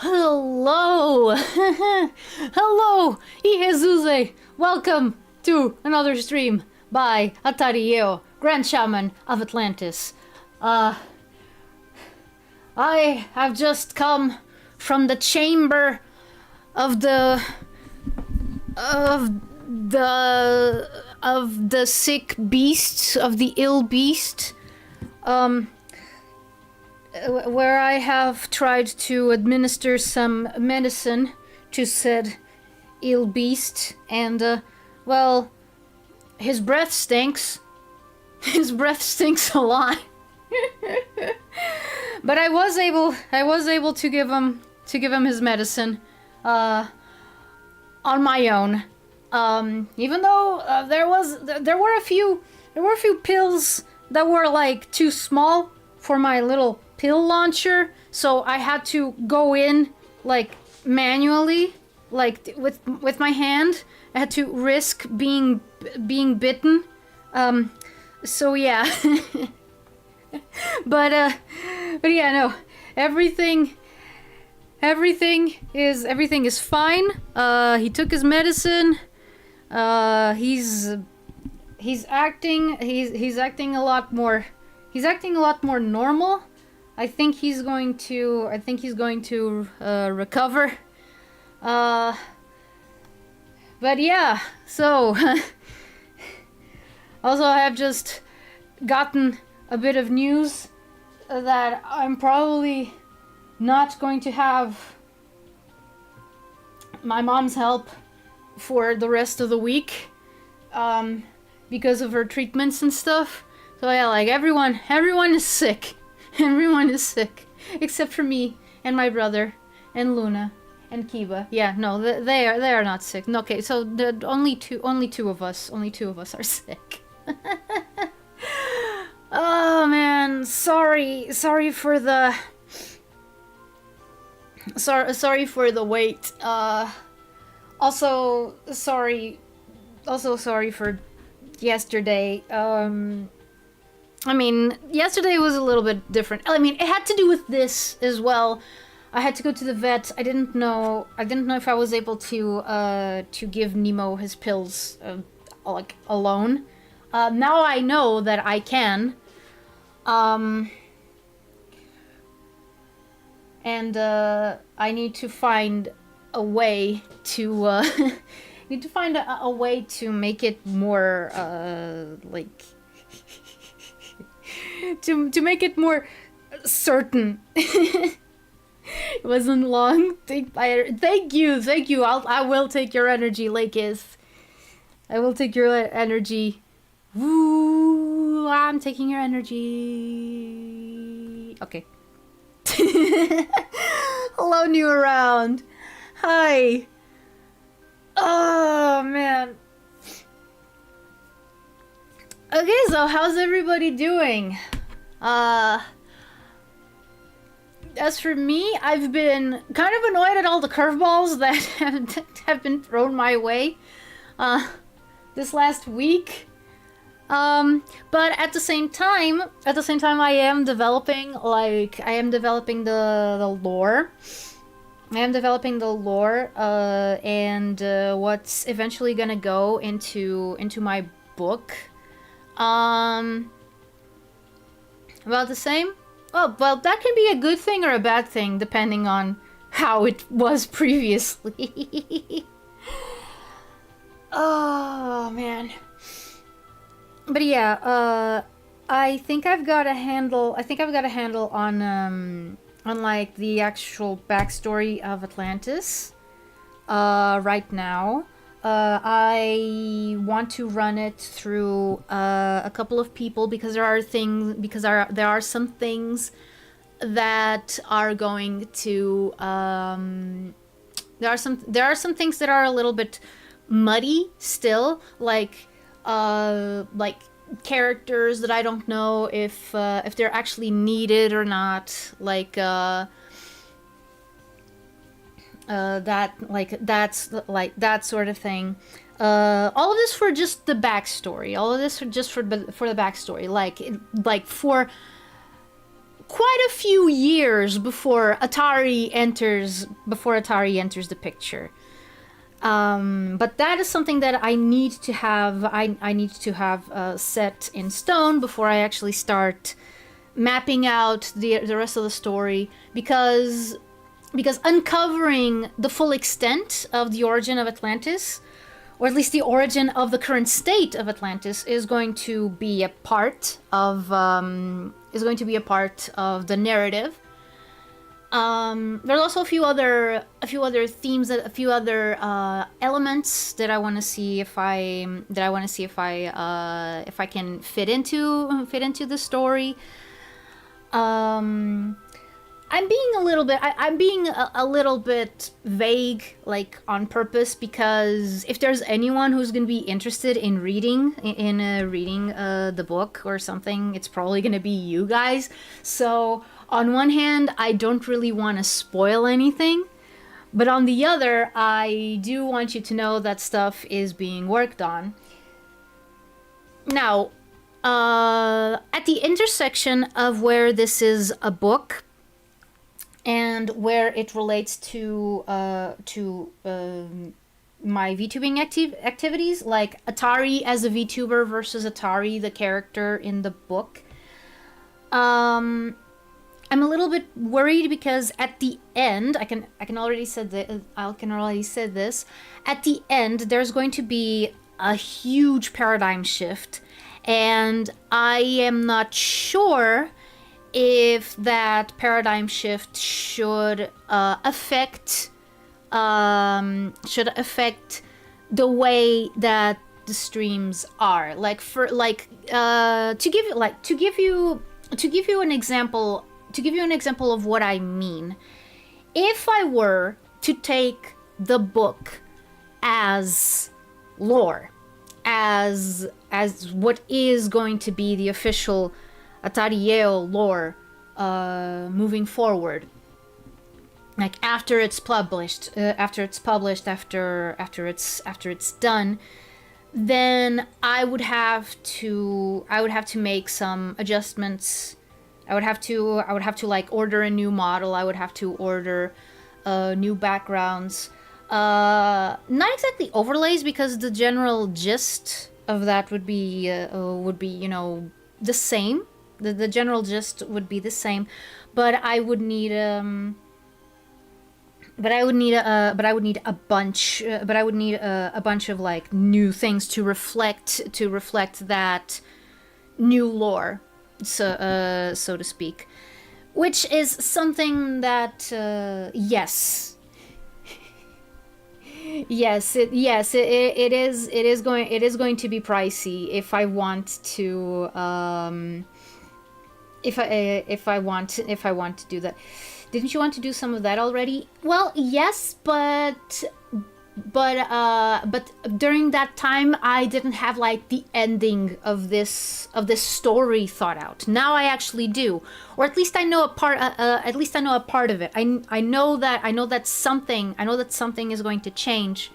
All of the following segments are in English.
Hello! Hello! Ihezuze! Welcome to another stream by Atari, Grand Shaman of Atlantis. I have just come from the chamber of the sick beast, of the ill beast, where I have tried to administer some medicine to said ill beast, and well, his breath stinks. His breath stinks a lot. But I was able to give him his medicine on my own. Even though there were a few pills that were like too small for my little pill launcher, so I had to go in like manually, like with my hand. I had to risk being bitten. So yeah. but yeah, no. Everything is fine. He took his medicine. He's acting a lot more normal. I think he's going to recover. But yeah, so also I have just gotten a bit of news that I'm probably not going to have my mom's help for the rest of the week, because of her treatments and stuff. So yeah, like everyone is sick. Everyone is sick except for me and my brother and Luna and Kiba. Yeah, no, they are not sick. No, okay, so only two of us are sick. Oh man, sorry for the wait. Also sorry for yesterday. I mean, yesterday was a little bit different. I mean, it had to do with this as well. I had to go to the vet. I didn't know if I was able to give Nemo his pills like alone. Now I know that I can. And I need to find a way to a way to make it more like to make it more certain. It wasn't long. Thank you. I will take your energy, Lakith. I will take your energy. Woo! I'm taking your energy. Okay. Hello, new around. Hi. Oh man. Okay, so how's everybody doing? As for me, I've been kind of annoyed at all the curveballs that have been thrown my way this last week. But at the same time, I am developing the lore. I am developing the lore, and what's eventually gonna go into my book. About the same. Oh, well, that can be a good thing or a bad thing, depending on how it was previously. Oh, man. But yeah, I think I've got a handle on like the actual backstory of Atlantis right now. I want to run it through a couple of people because there are some things that are going to there are some things that are a little bit muddy still, like characters that I don't know if they're actually needed or not, like that sort of thing. All of this for just the backstory. All of this for just for the backstory. Like for quite a few years before Atari enters the picture. But that is something that I need to have. I need to have set in stone before I actually start mapping out the rest of the story, because uncovering the full extent of the origin of Atlantis, or at least the origin of the current state of Atlantis, is going to be a part of the narrative. There's also a few other themes, a few other elements that I want to see if I can fit into the story. I'm being a little bit vague, like on purpose, because if there's anyone who's going to be interested in reading the book or something, it's probably going to be you guys. So on one hand, I don't really want to spoil anything, but on the other, I do want you to know that stuff is being worked on. Now, at the intersection of where this is a book and where it relates to my VTubing activities, like Atari as a VTuber versus Atari, the character in the book, I'm a little bit worried because at the end, I can already say this. At the end, there's going to be a huge paradigm shift, and I am not sure if that paradigm shift should affect the way that the streams are. To give you an example of what I mean. If I were to take the book as lore, as what is going to be the official Atari lore moving forward, like after it's published, after it's done, then I would have to make some adjustments. I would have to like order a new model. I would have to order new backgrounds. Not exactly overlays, because the general gist of that would be the same. The general gist would be the same, but I would need a bunch of like new things to reflect that new lore, so to speak, which is something that yes, it is going to be pricey if I want to if I want to do that. Didn't you want to do some of that already? Well, yes, but during that time I didn't have like the ending of this story thought out. Now I actually do, or at least I know a part. At least I know a part of it. I know that something is going to change.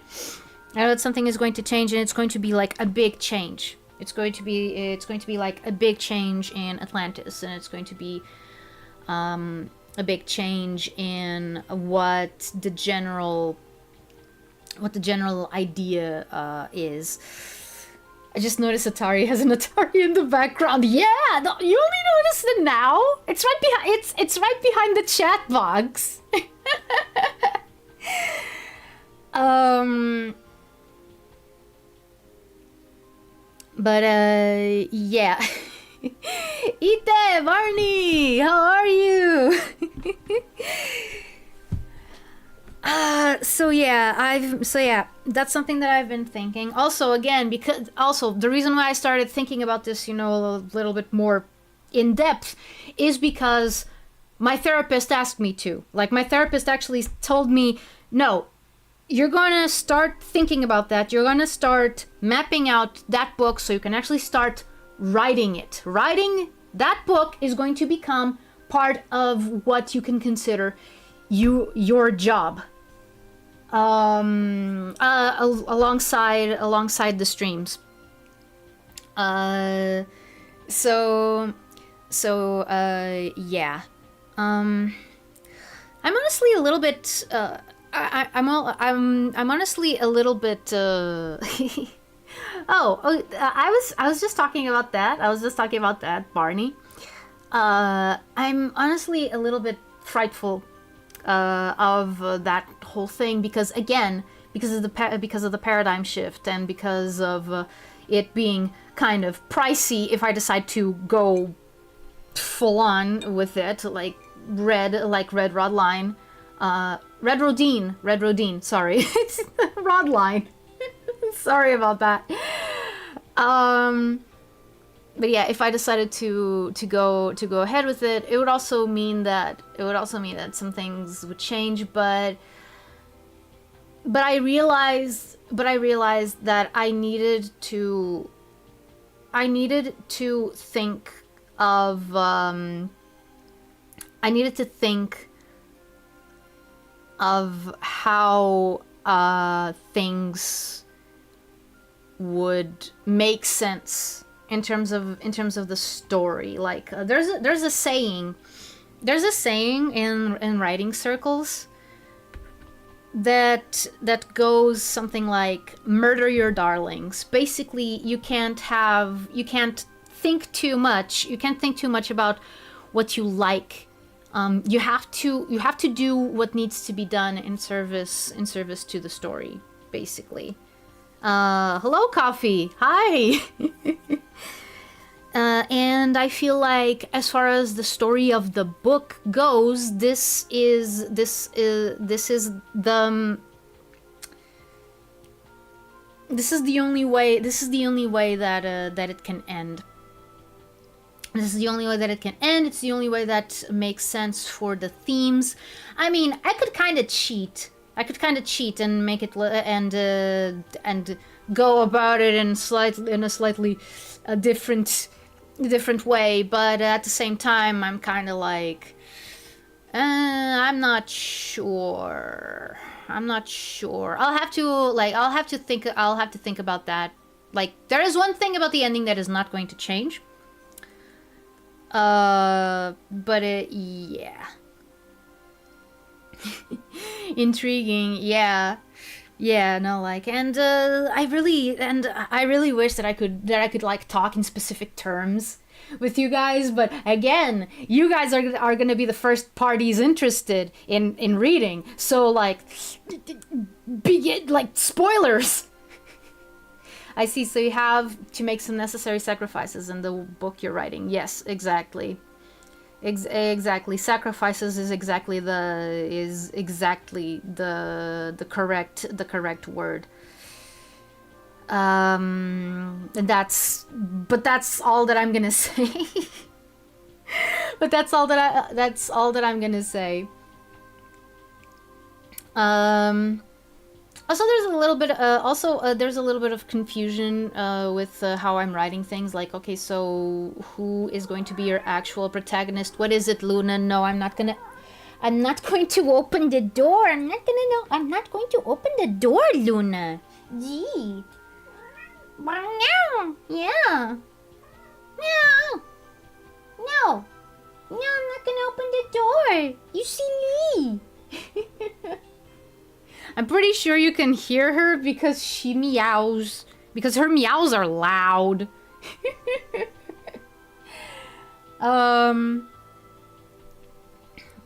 I know that something is going to change, and it's going to be like a big change. It's going to be like a big change in Atlantis, and it's going to be a big change in what the general idea is. I just noticed Atari has an Atari in the background. Yeah, you only noticed it now. It's right behind. It's right behind the chat box. But yeah. Ite, Barney, how are you? So yeah, that's something that I've been thinking. Also, again, because the reason why I started thinking about this, a little bit more in depth, is because my therapist asked me to. Like, my therapist actually told me, no, you're gonna start thinking about that. You're gonna start mapping out that book so you can actually start writing it. Writing that book is going to become part of what you can consider your job. Alongside the streams. Yeah. Um, I'm honestly a little bit. I'm honestly a little bit. I was just talking about that. I was just talking about that, Barney. I'm honestly a little bit frightful of that whole thing because again, because of the paradigm shift and because of it being kind of pricey if I decide to go full on with it, like Red Rod Line, Red Rodine. Sorry, Rod Line. Sorry about that. Um, but yeah, if I decided to go ahead with it, it would also mean that some things would change. But I realized that I needed to think of I needed to think of how things would make sense in terms of the story. Like there's a saying in writing circles that goes something like murder your darlings. Basically, you can't think too much. You can't think too much about what you like. You have to do what needs to be done in service to the story, basically. Hello, Coffee. Hi. And I feel like, as far as the story of the book goes, this is the only way. This is the only way that it can end. This is the only way that it can end. It's the only way that makes sense for the themes. I mean, I could kind of cheat. And make it and go about it in a slightly different way. But at the same time, I'm kind of like, I'm not sure. I'll have to think about that. Like, there is one thing about the ending that is not going to change. But yeah. Intriguing, yeah. Yeah, no, like, and I really wish that I could like talk in specific terms with you guys, but again, you guys are gonna be the first parties interested in reading, so like, like spoilers. I see. So you have to make some necessary sacrifices in the book you're writing. Yes, exactly. Exactly. Sacrifices is exactly the correct word. That's all that I'm gonna say. But that's all that I'm gonna say. Also, there's a little bit. There's a little bit of confusion with how I'm writing things. Like, okay, so who is going to be your actual protagonist? What is it, Luna? No, I'm not going to open the door. I'm not going to open the door, Luna. Gee. No. Yeah. No. No. No, I'm not going to open the door. You silly. I'm pretty sure you can hear her because she meows. Because her meows are loud.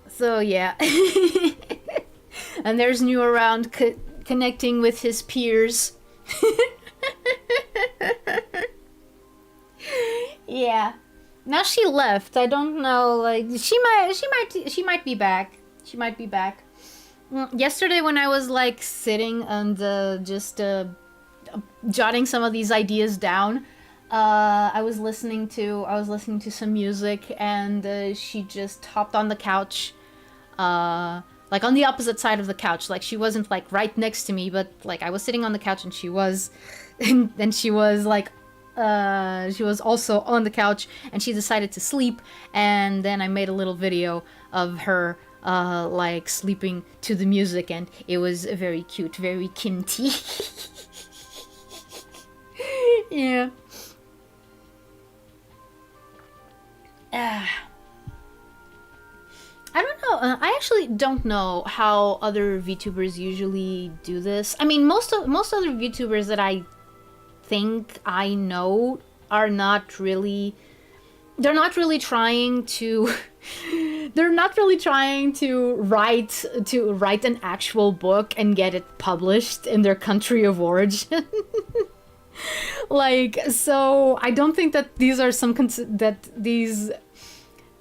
So yeah. And there's New around connecting with his peers. Yeah. Now she left. I don't know. Like she might be back. She might be back. Yesterday when I was like sitting and just jotting some of these ideas down, I was listening to some music, and she just hopped on the couch, like on the opposite side of the couch. Like she wasn't like right next to me, but like I was sitting on the couch and she was, and she was like, she was also on the couch, and she decided to sleep. And then I made a little video of her like sleeping to the music, and it was very cute, very kinty. Yeah. I actually don't know how other VTubers usually do this. I mean, most other VTubers that I think I know are not really. They're not really trying to. They're not really trying to write an actual book and get it published in their country of origin. Like, so I don't think that these are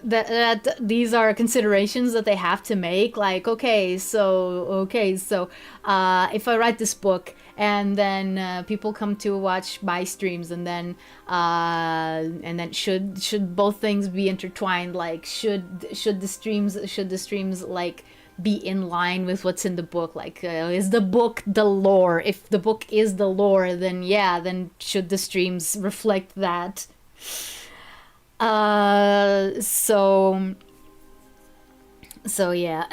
that these are considerations that they have to make. Like, okay, so if I write this book and then people come to watch my streams, and then should both things be intertwined? Like, should the streams like be in line with what's in the book? Like, is the book the lore? If the book is the lore, then yeah, then should the streams reflect that? So yeah.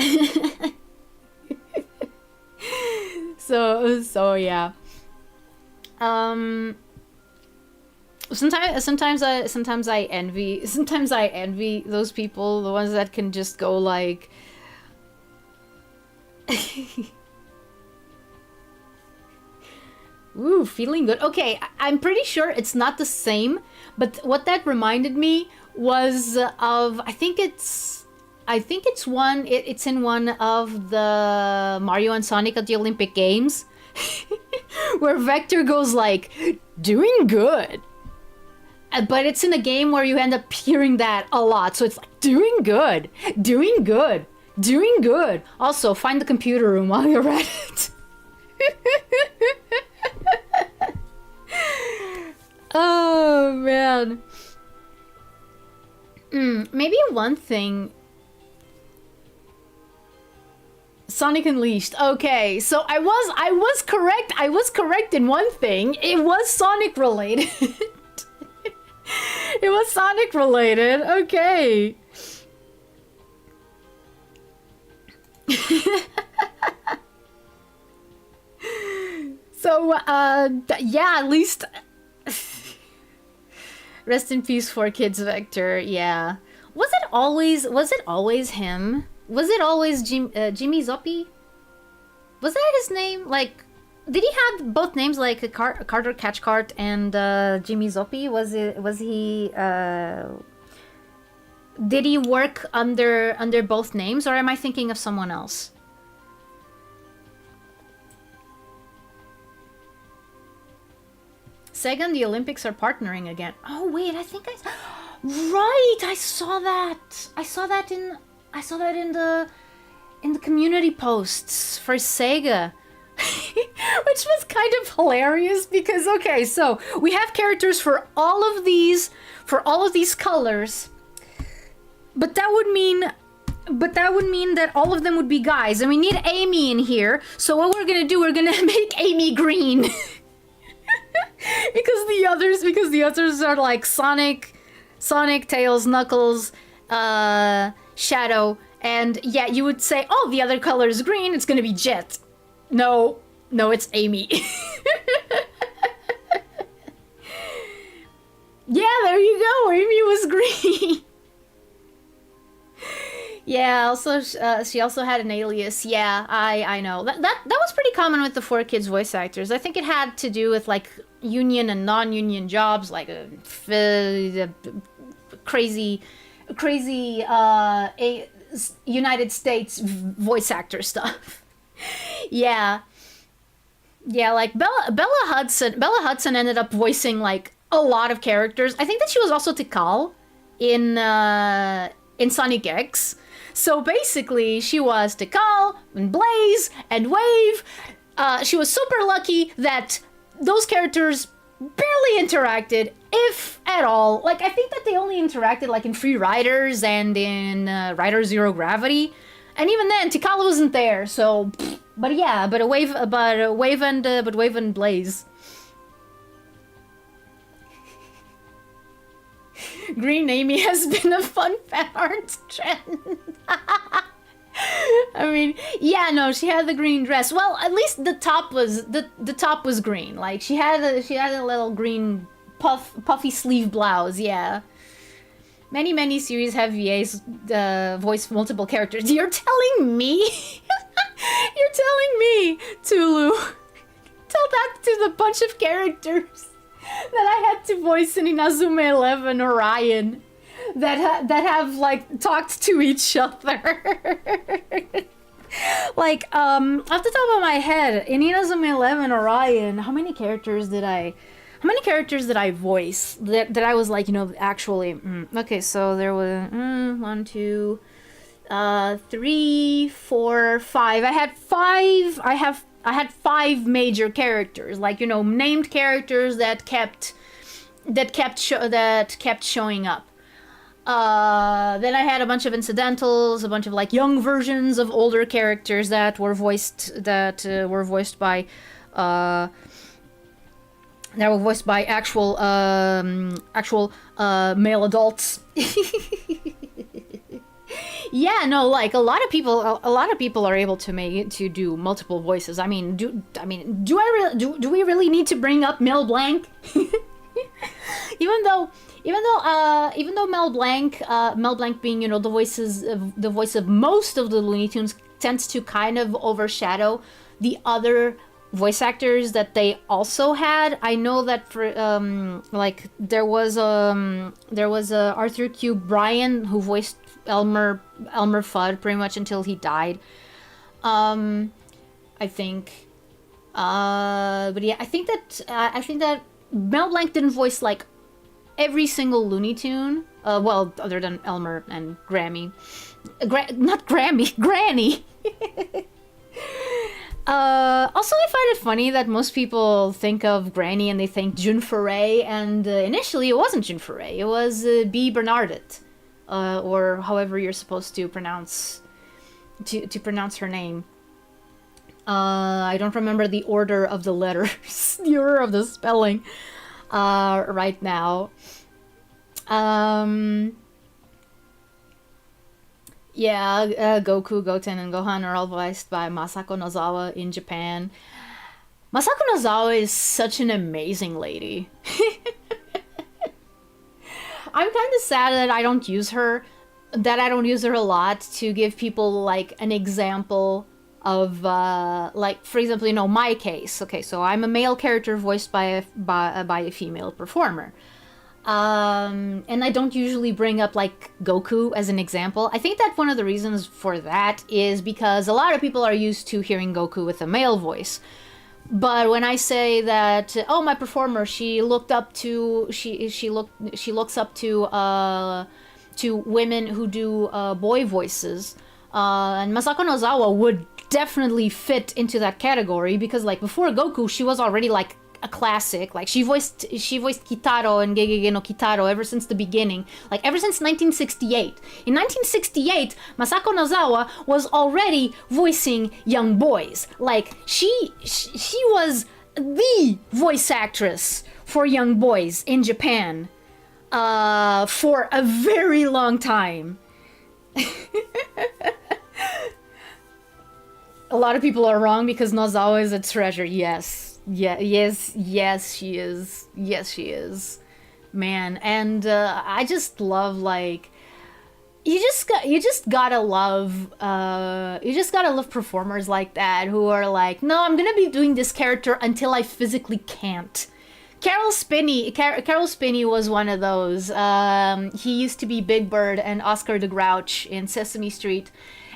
so yeah. Sometimes I envy those people, the ones that can just go like ooh, feeling good. Okay, I'm pretty sure it's not the same, but what that reminded me was of, I think it's in one of the Mario and Sonic at the Olympic Games, where Vector goes like, doing good. But it's in a game where you end up hearing that a lot, so it's like, doing good, doing good, doing good. Also, find the computer room while you're at it. Oh man. Maybe one thing. Sonic Unleashed. Okay, so I was correct. I was correct in one thing. It was Sonic related. It was Sonic related. Okay. So, yeah, at least. Rest in peace, 4Kids Vector. Yeah. Was it always him? Was it always Jimmy Zoppi? Was that his name? Like, did he have both names, like Carter Catchcart and Jimmy Zoppi? Did he work under both names, or am I thinking of someone else? Sega and the Olympics are partnering again. Oh wait, I think right, I saw that. I saw that in the community posts for Sega. Which was kind of hilarious because, okay, so we have characters for all of these colors. But that would mean that all of them would be guys, and we need Amy in here. So what we're gonna do, we're gonna make Amy green. because the others are like Sonic, Tails, Knuckles, Shadow, and yeah, you would say, oh, the other color is green, it's gonna be Jet. No, it's Amy. Yeah, there you go, Amy was green. Yeah, also, she also had an alias. Yeah, I know. That was pretty common with the 4Kids voice actors. I think it had to do with, like, union and non-union jobs, like, crazy United States voice actor stuff. Yeah. Yeah, like, Bella Hudson ended up voicing, like, a lot of characters. I think that she was also Tikal in Sonic X. So basically, she was Tikal and Blaze and Wave. She was super lucky that those characters barely interacted, if at all. Like, I think that they only interacted, like, in Free Riders and in Rider Zero Gravity. And even then, Tikal wasn't there, so... But yeah, Wave and Blaze. Green Amy has been a fun fan art trend. I mean, yeah, no, she had the green dress. Well, at least the top was the top was green. Like, she had a little green puffy sleeve blouse. Yeah, many series have VAs voice multiple characters. You're telling me? You're telling me, Tulu? Tell that to the bunch of characters that I had to voice in Inazume 11 Orion that have like talked to each other. Like off the top of my head, in Inazume 11 Orion, how many characters did I voice that I was like, you know, actually okay, so there was 1, 2, 3, 4, 5. I had 5 major characters, like, you know, named characters that kept showing up. Then I had a bunch of incidentals, a bunch of like young versions of older characters that were voiced by actual male adults. Yeah, no, like a lot of people are able to do multiple voices. I mean, do we really need to bring up Mel Blanc? even though Mel Blanc being, you know, the voice of most of the Looney Tunes, tends to kind of overshadow the other voice actors that they also had. I know that for like there was Arthur Q. Bryan who voiced Elmer Fudd pretty much until he died. I think. But yeah, I think that Mel Blanc didn't voice like every single Looney Tune. Well, other than Elmer and Granny. Also, I find it funny that most people think of Granny and they think June Foray, and initially it wasn't June Foray, it was B. Bernardet, or however you're supposed to pronounce her name. I don't remember the order of the letters, the order of the spelling, right now. Yeah, Goku, Goten, and Gohan are all voiced by Masako Nozawa in Japan. Masako Nozawa is such an amazing lady. I'm kind of sad that I don't use her a lot to give people like an example of like, for example, you know, my case. Okay, so I'm a male character voiced by a female performer. And I don't usually bring up like Goku as an example. I think that one of the reasons for that is because a lot of people are used to hearing Goku with a male voice. But when I say that, oh, my performer, she looks up to women who do boy voices, and Masako Nozawa would definitely fit into that category, because like before Goku, she was already like a classic. Like she voiced Kitaro and Gegege no Kitaro ever since the beginning, like ever since 1968. In 1968, Masako Nozawa was already voicing young boys. Like she was the voice actress for young boys in Japan for a very long time. A lot of people are wrong because Nozawa is a treasure. Yes, she is. Yes, she is. Man, and I just love, like, you just gotta love performers like that who are like, no, I'm gonna be doing this character until I physically can't. Carol Spinney was one of those. He used to be Big Bird and Oscar the Grouch in Sesame Street,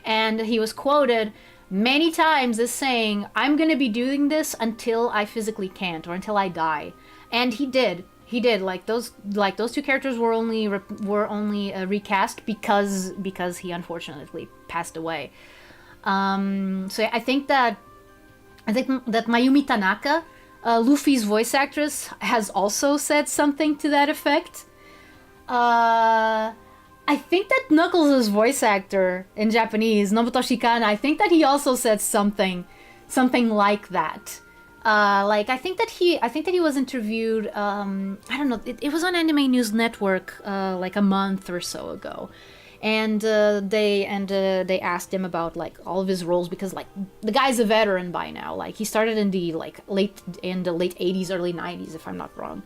and he was quoted many times as saying, I'm gonna be doing this until I physically can't, or until I die. And he did. Like those two characters were only recast because he unfortunately passed away. So I think that Mayumi Tanaka, Luffy's voice actress, has also said something to that effect. I think that Knuckles' voice actor in Japanese, Nobuto Shikana, I think that he also said something like that. Like I think that he was interviewed. I don't know. It was on Anime News Network like a month or so ago, and they asked him about like all of his roles, because like the guy's a veteran by now. Like he started in the late 80s, early 90s, if I'm not wrong.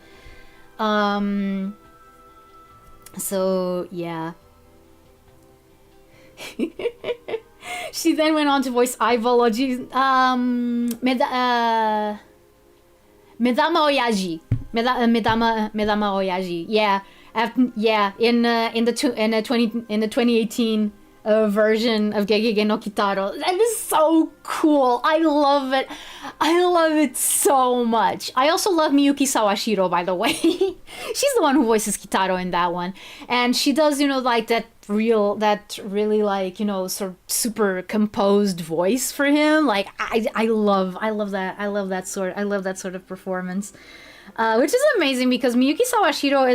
So yeah. She then went on to voice mythology. Medama Oyaji. Medama Oyaji. Yeah. Yeah, in the 2018 version of Gegege no Kitaro. That is so cool. I love it. I love it so much. I also love Miyuki Sawashiro, by the way. She's the one who voices Kitaro in that one, and she does, like that really like, sort of super composed voice for him. Like I love that. I love that sort of performance. Which is amazing because Miyuki Sawashiro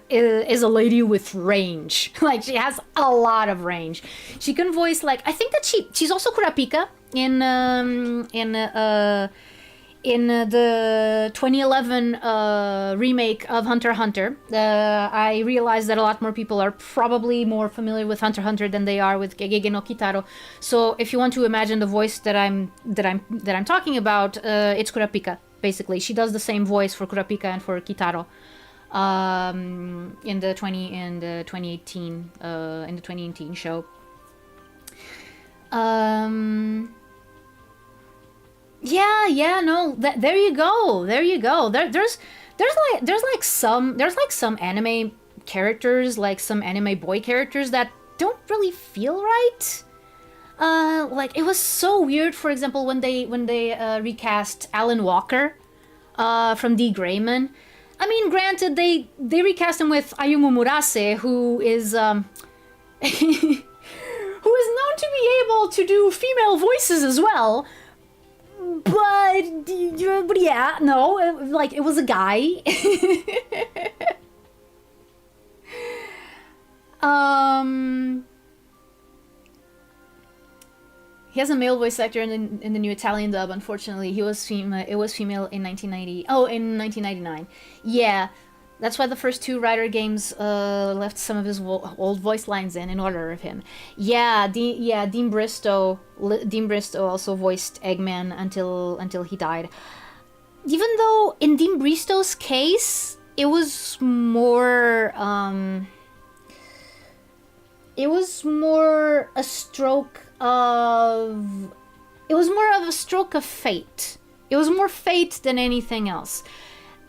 is a lady with range. Like, she has a lot of range. She can voice, like, I think that she's also Kurapika in the 2011 remake of Hunter x Hunter. I realize that a lot more people are probably more familiar with Hunter x Hunter than they are with Gegege no Kitaro. So if you want to imagine the voice that I'm talking about, it's Kurapika. Basically, she does the same voice for Kurapika and for Kitaro in the 2018 show. There you go. There's some anime characters, like some anime boy characters that don't really feel right. Like, it was so weird, for example, when they recast Alan Walker from D. Grayman. I mean, granted, they recast him with Ayumu Murase, who is known to be able to do female voices as well. But yeah, no, like, it was a guy. He has a male voice actor in the new Italian dub. Unfortunately, it was female in 1990. Oh, in 1999. Yeah, that's why the first two Rider games left some of his old voice lines in honor of him. Yeah, Dean Bristow also voiced Eggman until he died. Even though in Dean Bristow's case, it was more a stroke of... It was more of a stroke of fate. It was more fate than anything else.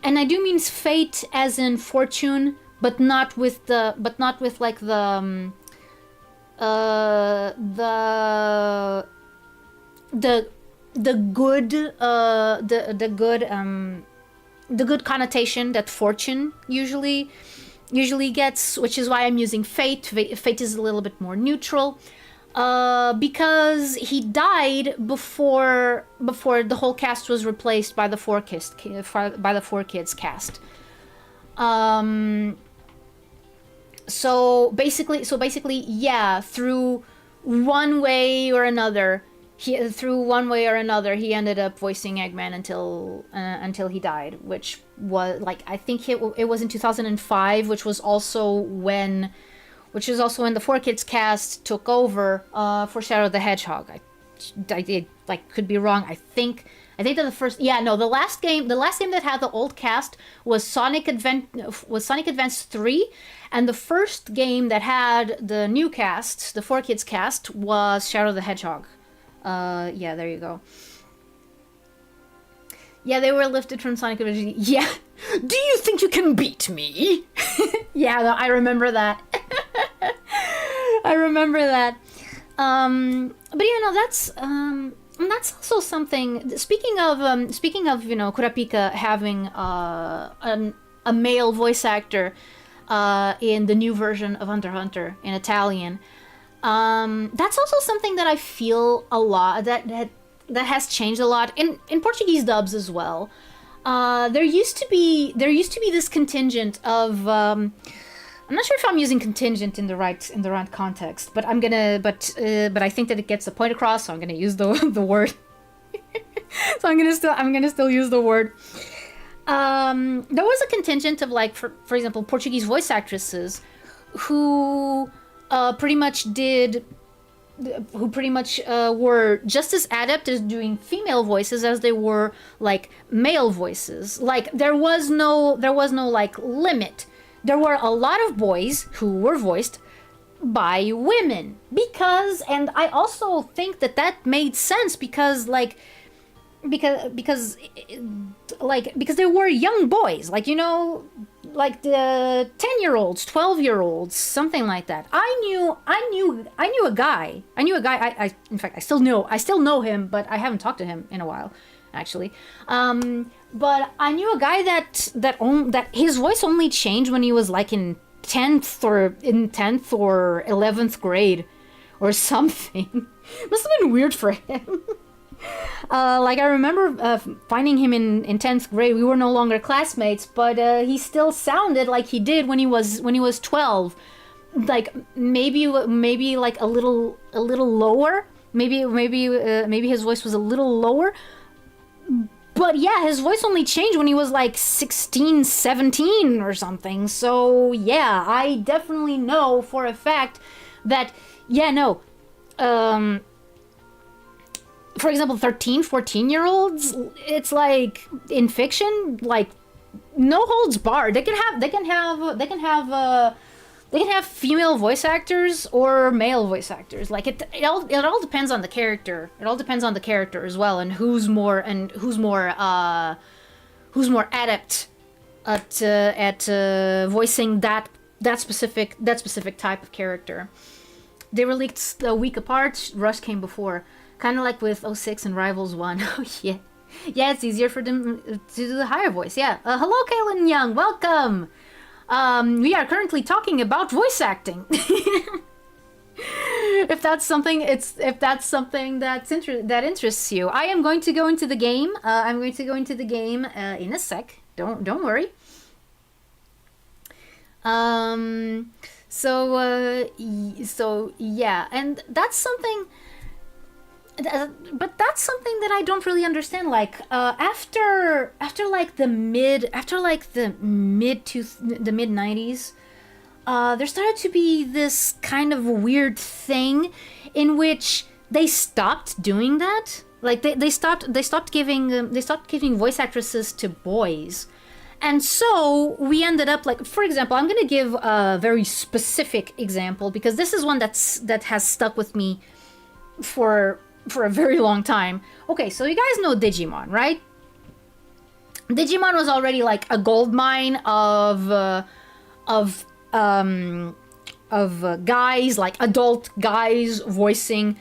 And I do mean fate as in fortune, but not with like the good connotation that fortune usually gets, which is why I'm using fate. Fate is a little bit more neutral. Because he died before the whole cast was replaced by the Four Kids cast. So basically, yeah, through one way or another, he ended up voicing Eggman until he died, which was, like, I think it was in 2005, which was also when the Four Kids cast took over for Shadow the Hedgehog. I did, like, could be wrong. I think that the last game that had the old cast was Sonic Advance 3, and the first game that had the new cast, the Four Kids cast, was Shadow the Hedgehog. Yeah, there you go. Yeah, they were lifted from Sonic Adventure. Yeah. Do you think you can beat me? Yeah, no, I remember that. I remember that. But that's also something. Speaking of Kurapika having a male voice actor in the new version of Hunter x Hunter in Italian. That's also something that I feel a lot that has changed a lot in Portuguese dubs as well. There used to be this contingent of I'm not sure if I'm using contingent in the right context, but I'm gonna but I think that it gets the point across, so I'm gonna use the word. So I'm gonna still use the word. There was a contingent of, like, for example, Portuguese voice actresses who pretty much were just as adept as doing female voices as they were, like, male voices. Like, there was no like limit there were a lot of boys who were voiced by women, because, and I also think that that made sense because because they were young boys, like, you know, like the 10-year-olds, 12-year-olds, something like that. I knew a guy. I in fact, I still know him, but I haven't talked to him in a while, actually. But I knew a guy that his voice only changed when he was like in 10th or 11th grade or something. Must have been weird for him. Like, I remember finding him in 10th grade. We were no longer classmates, but he still sounded like he did when he was 12. Like, maybe like a little lower. Maybe his voice was a little lower. But yeah, his voice only changed when he was like 16, 17 or something. So yeah, I definitely know for a fact that, yeah, no. For example, 13, 14-year-olds, it's like in fiction, like no holds barred. They can have female voice actors or male voice actors. Like it all depends on the character. It all depends on the character as well, and who's more adept at voicing that specific type of character. They were leaked a week apart. Rush came before. Kind of like with 06 and Rivals 1. Oh, yeah. Yeah, it's easier for them to do the higher voice. Yeah. Hello, Kaylin Young. Welcome. We are currently talking about voice acting. If that's something that interests you, I am going to go into the game. In a sec. Don't worry. So yeah, and that's something. But that's something that I don't really understand. Like, after the mid 90s, there started to be this kind of weird thing in which they stopped doing that. Like, they stopped giving voice actresses to boys. And so we ended up, like, for example, I'm gonna give a very specific example because this is one that has stuck with me for a very long time. Okay, so you guys know Digimon, right? Digimon was already like a gold mine of guys, like adult guys voicing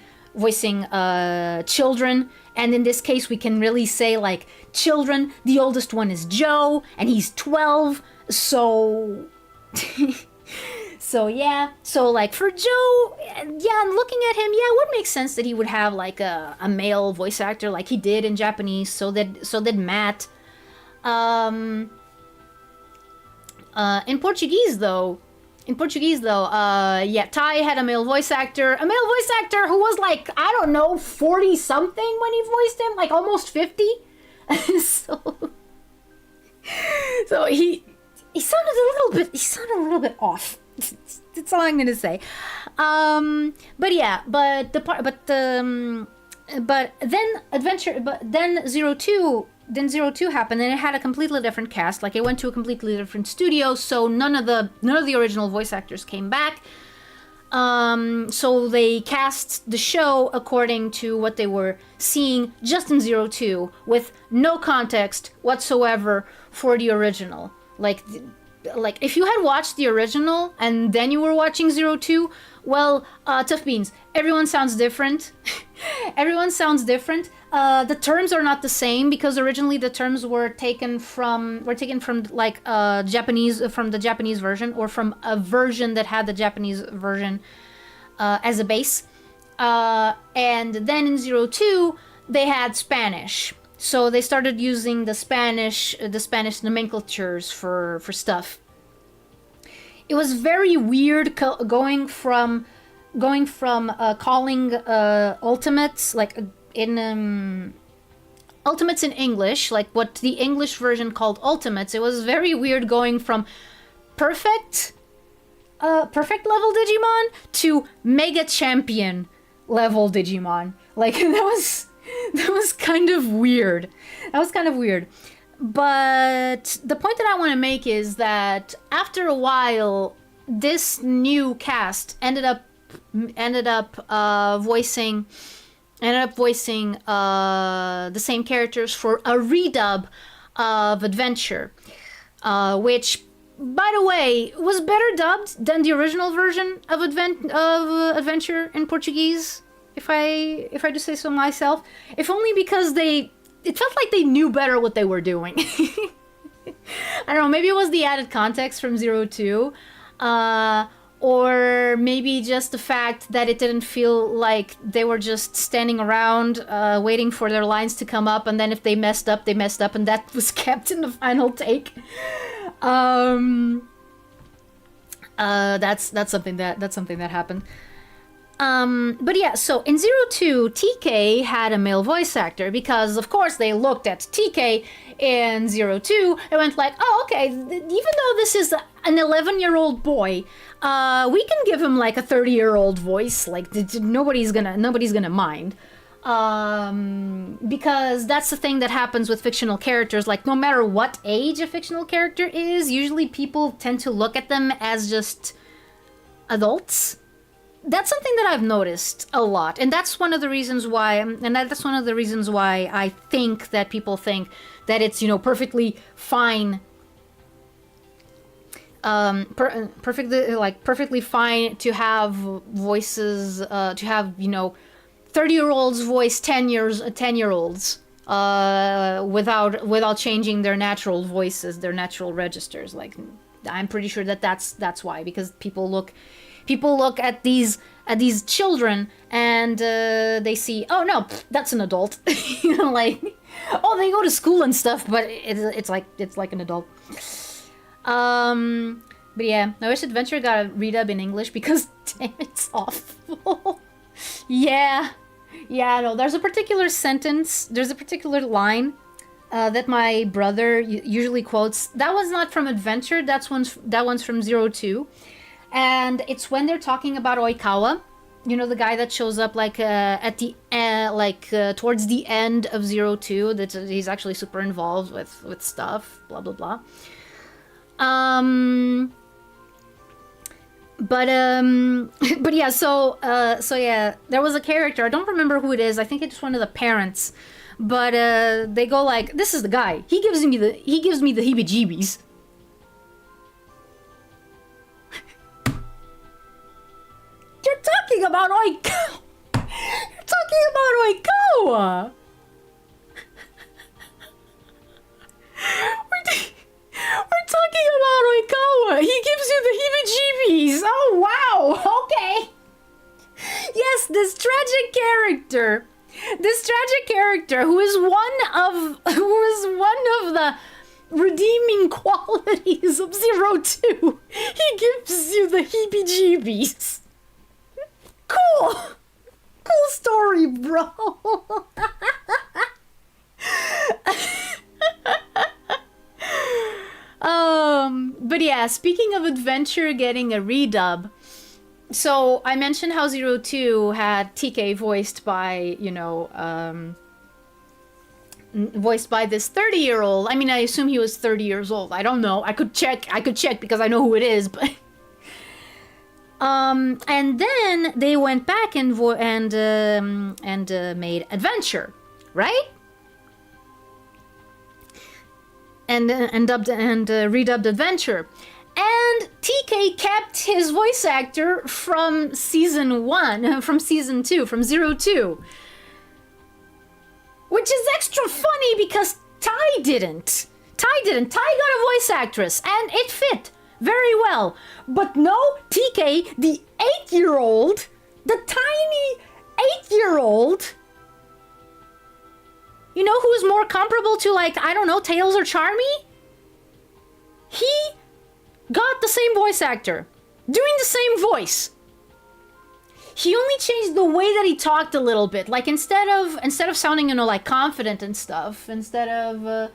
children. And in this case, we can really say like children. The oldest one is Joe, and he's 12. So So yeah, so like for Joe, yeah, and looking at him, yeah, it would make sense that he would have like a male voice actor like he did in Japanese. So did Matt. In Portuguese though, yeah, Tai had a male voice actor who was like, I don't know, 40 something when he voiced him, like almost 50. so he sounded a little bit off. That's all I'm gonna say. But then Zero Two happened, and it had a completely different cast. Like, it went to a completely different studio, so none of the original voice actors came back. So they cast the show according to what they were seeing just in Zero Two, with no context whatsoever for the original. Like if you had watched the original and then you were watching Zero Two, well, tough beans. Everyone sounds different. The terms are not the same because originally the terms were taken from like from the Japanese version, or from a version that had the Japanese version as a base. And then in Zero Two they had Spanish. So they started using the Spanish nomenclatures for stuff. It was very weird going from calling ultimates like in ultimates in English, like what the English version called ultimates. It was very weird going from perfect level Digimon to mega champion level Digimon. Like that was kind of weird. But the point that I want to make is that after a while, this new cast ended up voicing the same characters for a redub of Adventure, which, by the way, was better dubbed than the original version of Adventure in Portuguese. If I do say so myself, if only because it felt like they knew better what they were doing. I don't know, maybe it was the added context from 02, or maybe just the fact that it didn't feel like they were just standing around waiting for their lines to come up, and then if they messed up, and that was kept in the final take. That's something that happened. But yeah, so in 02, TK had a male voice actor because, of course, they looked at TK in 02 and went like, oh, okay, even though this is an 11-year-old boy, we can give him like a 30-year-old voice. Like, nobody's gonna mind. Because that's the thing that happens with fictional characters. Like, no matter what age a fictional character is, usually people tend to look at them as just adults. That's something that I've noticed a lot, and that's one of the reasons why. I think that people think that it's, perfectly fine, perfectly fine to have voices, to have 30-year-olds voice 10-year-olds, without changing their natural voices, their natural registers. Like, I'm pretty sure that's why, because people look at these children and they see, oh no, that's an adult. Like, oh, they go to school and stuff, but it's like an adult. But yeah, I wish Adventure got a redub in English because damn, it's awful. Yeah, no, there's a particular line that my brother usually quotes. That was not from Adventure, that one's from 02. And it's when they're talking about Oikawa, the guy that shows up like at the end, towards the end of 02. That he's actually super involved with stuff, blah blah blah. But yeah, so yeah, there was a character. I don't remember who it is. I think it's one of the parents. But they go like, "This is the guy. He gives me the heebie-jeebies." You're talking about Oikawa. You're talking about Oikawa. We're talking about Oikawa. He gives you the heebie-jeebies. Oh wow. Okay. Yes, this tragic character who is one of the redeeming qualities of 02. He gives you the heebie-jeebies. Cool story, bro. But yeah, speaking of Adventure getting a redub, so I mentioned how 02 had TK voiced by, voiced by this 30-year-old. I mean, I assume he was 30 years old. I don't know. I could check because I know who it is, but and then they went back and made Adventure, right? And redubbed Adventure. And TK kept his voice actor from season 2, from 02. Which is extra funny because Ty didn't. Ty got a voice actress, and it fit very well. But no, TK, the 8-year-old, the tiny 8-year-old, who is more comparable to, like, I don't know, Tails or Charmy? He got the same voice actor, doing the same voice. He only changed the way that he talked a little bit. Like, instead of sounding, like, confident and stuff, instead of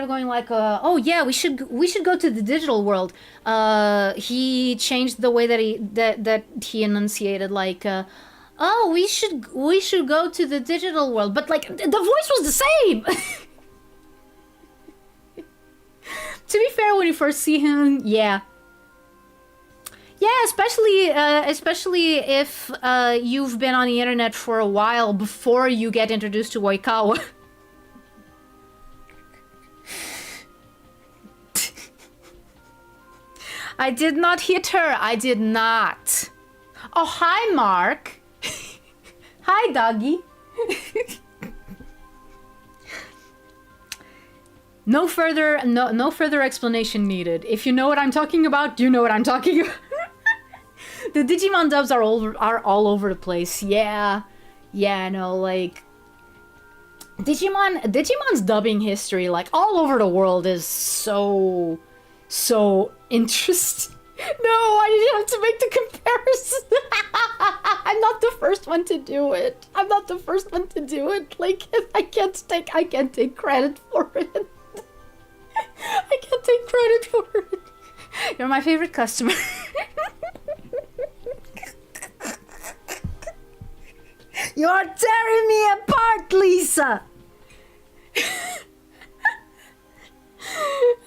going like, oh yeah, we should go to the digital world, he changed the way that he enunciated, like, oh, we should go to the digital world, but like the voice was the same. To be fair, when you first see him, yeah. Yeah, especially if you've been on the internet for a while before you get introduced to Oikawa. I did not hit her. I did not. Oh, hi, Mark. Hi, doggy. No further explanation needed. If you know what I'm talking about, you know what I'm talking about. The Digimon dubs are all over the place. Yeah, no, like Digimon's dubbing history, like all over the world, is so interesting. No, I didn't have to make the comparison. I'm not the first one to do it. Like, I can't take credit for it. I can't take credit for it. You're my favorite customer. You're tearing me apart, Lisa.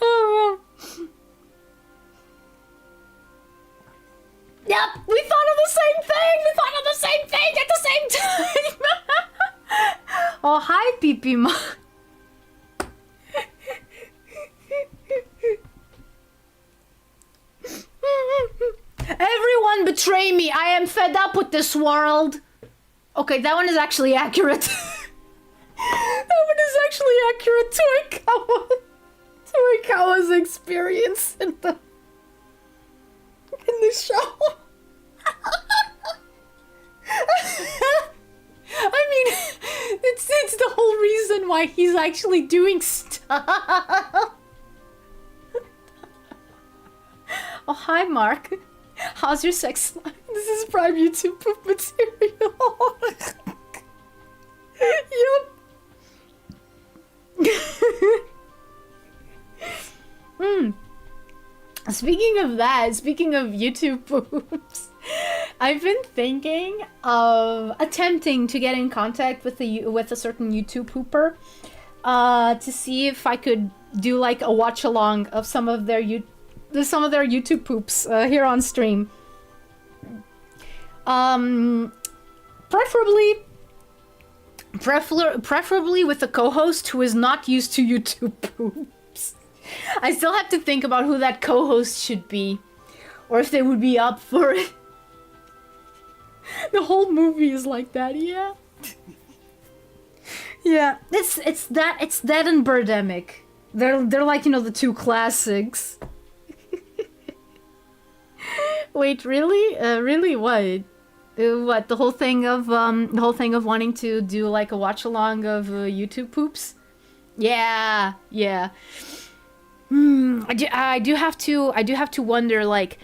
Oh man. Yep, we thought of the same thing at the same time. Oh, hi, Pipima. Everyone betray me. I am fed up with this world. Okay, that one is actually accurate. That one is actually accurate to Oikawa's experience in the show. I mean, it's the whole reason why he's actually doing stuff. Oh, hi, Mark. How's your sex life? This is prime YouTube poop material. Yup. Speaking of YouTube poops, I've been thinking of attempting to get in contact with a certain YouTube pooper, to see if I could do like a watch along of some of their YouTube poops here on stream. Preferably with a co-host who is not used to YouTube poops. I still have to think about who that co-host should be, or if they would be up for it. The whole movie is like that, yeah. Yeah, it's that and Birdemic. They're like, you know, the two classics. Wait, really? Really? What? What? The whole thing of wanting to do like a watch along of YouTube poops? Yeah. I do have to wonder, like,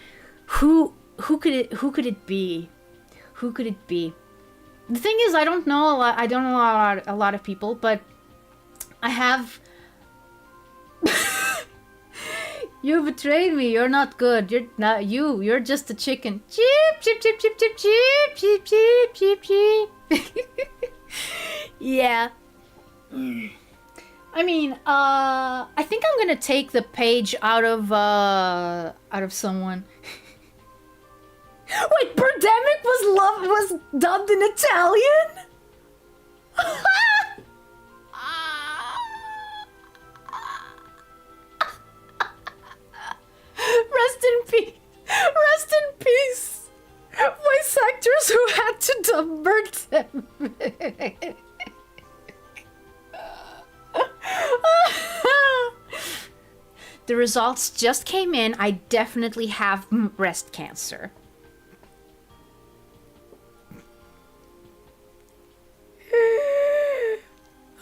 who could it be? Who could it be? The thing is, I don't know a lot of people, but I have. You betrayed me. You're not good. You're not you. You're just a chicken. Cheep, cheep, cheep, cheep, cheep, cheep, cheep, cheep, cheep, cheep. Yeah. I mean, I think I'm gonna take the page out of someone. Wait, Birdemic was dubbed in Italian? Rest in peace. Voice actors who had to dub Birdemic. The results just came in. I definitely have breast cancer.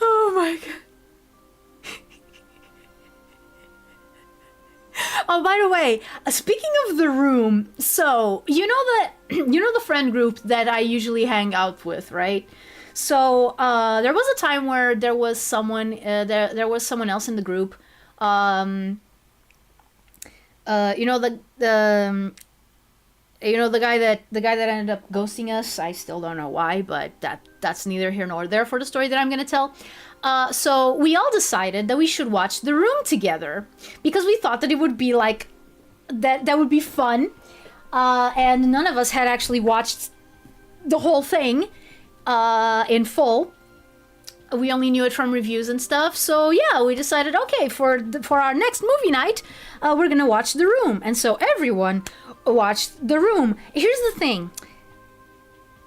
Oh my god. Oh, by the way, speaking of the room, so you know the friend group that I usually hang out with, right? So there was a time where there was someone else in the group. You know, the. You know, the guy that ended up ghosting us. I still don't know why, but that's neither here nor there for the story that I'm gonna tell. So we all decided that we should watch The Room together because we thought that it would be like that would be fun, and none of us had actually watched the whole thing in full. We only knew it from reviews and stuff. So yeah, we decided, okay, for our next movie night, we're gonna watch The Room, and so everyone watched The Room. Here's the thing.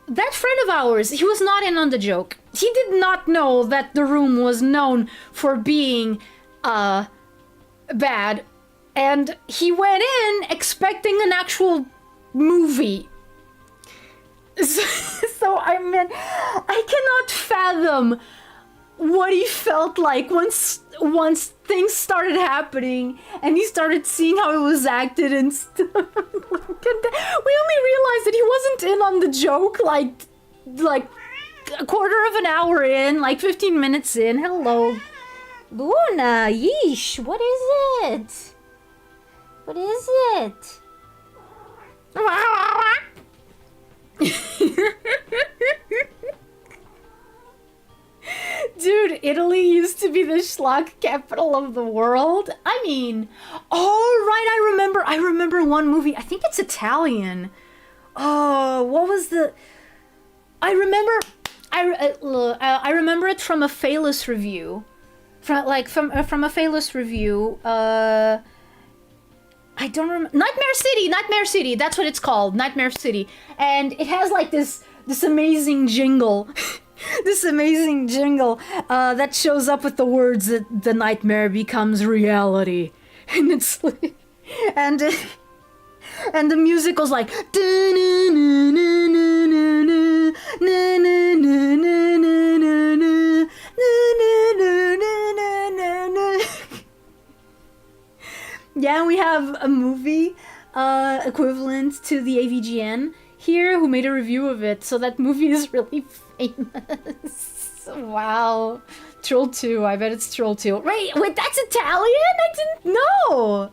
That friend of ours, he was not in on the joke. He did not know that The Room was known for being bad, and he went in expecting an actual movie. So I mean, I cannot fathom what he felt like once things started happening and he started seeing how it was acted and stuff. We only realized that he wasn't in on the joke like a quarter of an hour in, like 15 minutes in. Hello, Luna. Yeesh. What is it? What is it? Dude, Italy used to be the schlock capital of the world. I mean, oh right, I remember one movie. I think it's Italian. Oh, what was the? I remember it from a Phalus review, from a Phalus review. I don't remember. Nightmare City. That's what it's called, Nightmare City, and it has like this amazing jingle. This amazing jingle that shows up with the words that the nightmare becomes reality, and it's like, and the music goes like, yeah, we have a movie equivalent to the AVGN here who made a review of it, so that movie is really famous. Wow. Troll 2, I bet it's Troll 2. Wait, that's Italian? I didn't know!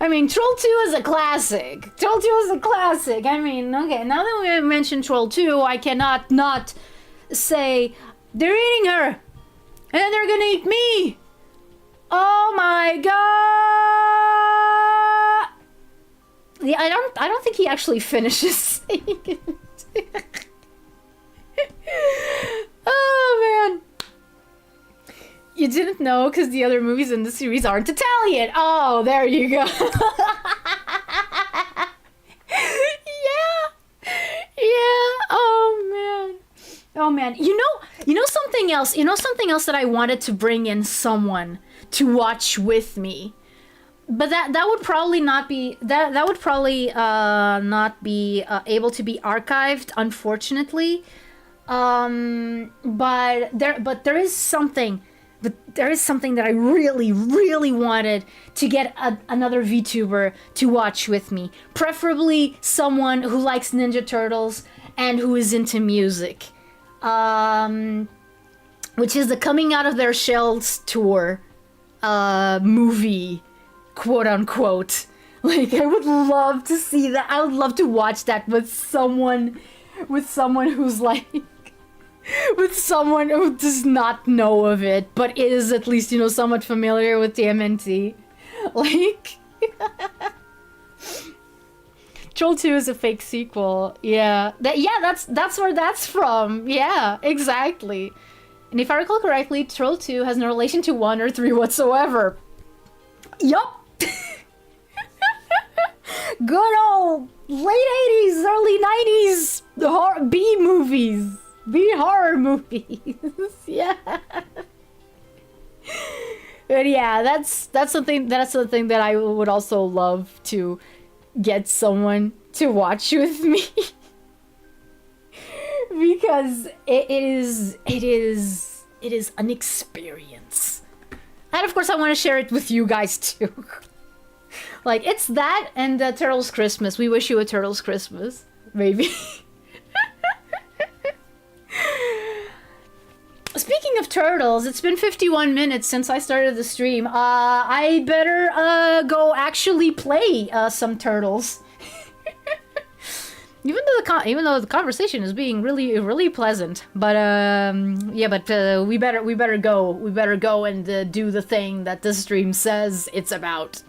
I mean, Troll 2 is a classic. I mean, okay, now that we mentioned Troll 2, I cannot not say, they're eating her! And then they're gonna eat me! Oh my god! Yeah, I don't think he actually finishes saying it. Oh man. You didn't know because the other movies in the series aren't Italian. Oh, there you go. Yeah. Oh man. You know something else. You know something else that I wanted to bring in someone to watch with me, but that would probably not be not be able to be archived, unfortunately. But there is something that I really, really wanted to get another VTuber to watch with me, preferably someone who likes Ninja Turtles and who is into music, which is the Coming Out of Their Shells tour movie, quote unquote. Like, I would love to see that. I would love to watch that with someone who's like, with someone who does not know of it, but is at least, somewhat familiar with Tmnt. Like, Troll 2 is a fake sequel. Yeah. That's where that's from. Yeah, exactly. And if I recall correctly, Troll 2 has no relation to 1 or 3 whatsoever. Yup! Good old late 80s, early 90s B movies. B horror movies. Yeah. But yeah, that's something that I would also love to get someone to watch with me. Because it is an experience. And of course I want to share it with you guys too. Like, it's that and Turtles Christmas. We wish you a Turtles Christmas. Maybe. Speaking speaking of turtles, it's been 51 minutes since I started the stream. I better go actually play some turtles. Even though the conversation is being really pleasant, but yeah, but we better go and do the thing that the stream says it's about.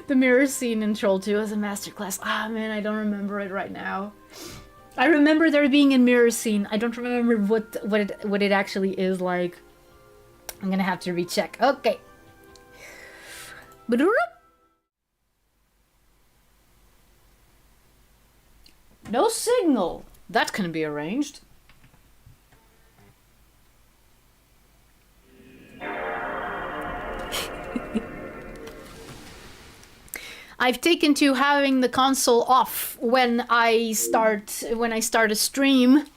The mirror scene in Troll 2 as a masterclass. Ah man, I don't remember it right now. I remember there being a mirror scene. I don't remember what it actually is like. I'm gonna have to recheck. Okay. No signal. That can be arranged. I've taken to having the console off when I start a stream.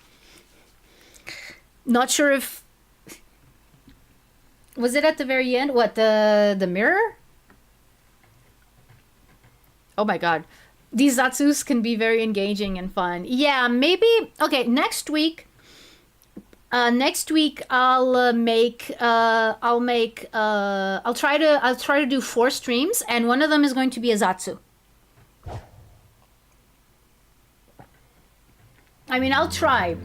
Not sure if was it at the very end? What, the mirror? Oh my god. These Zatsus can be very engaging and fun. Yeah, maybe okay, next week I'll try to do 4 streams, and one of them is going to be a Zatsu. I mean, I'll try.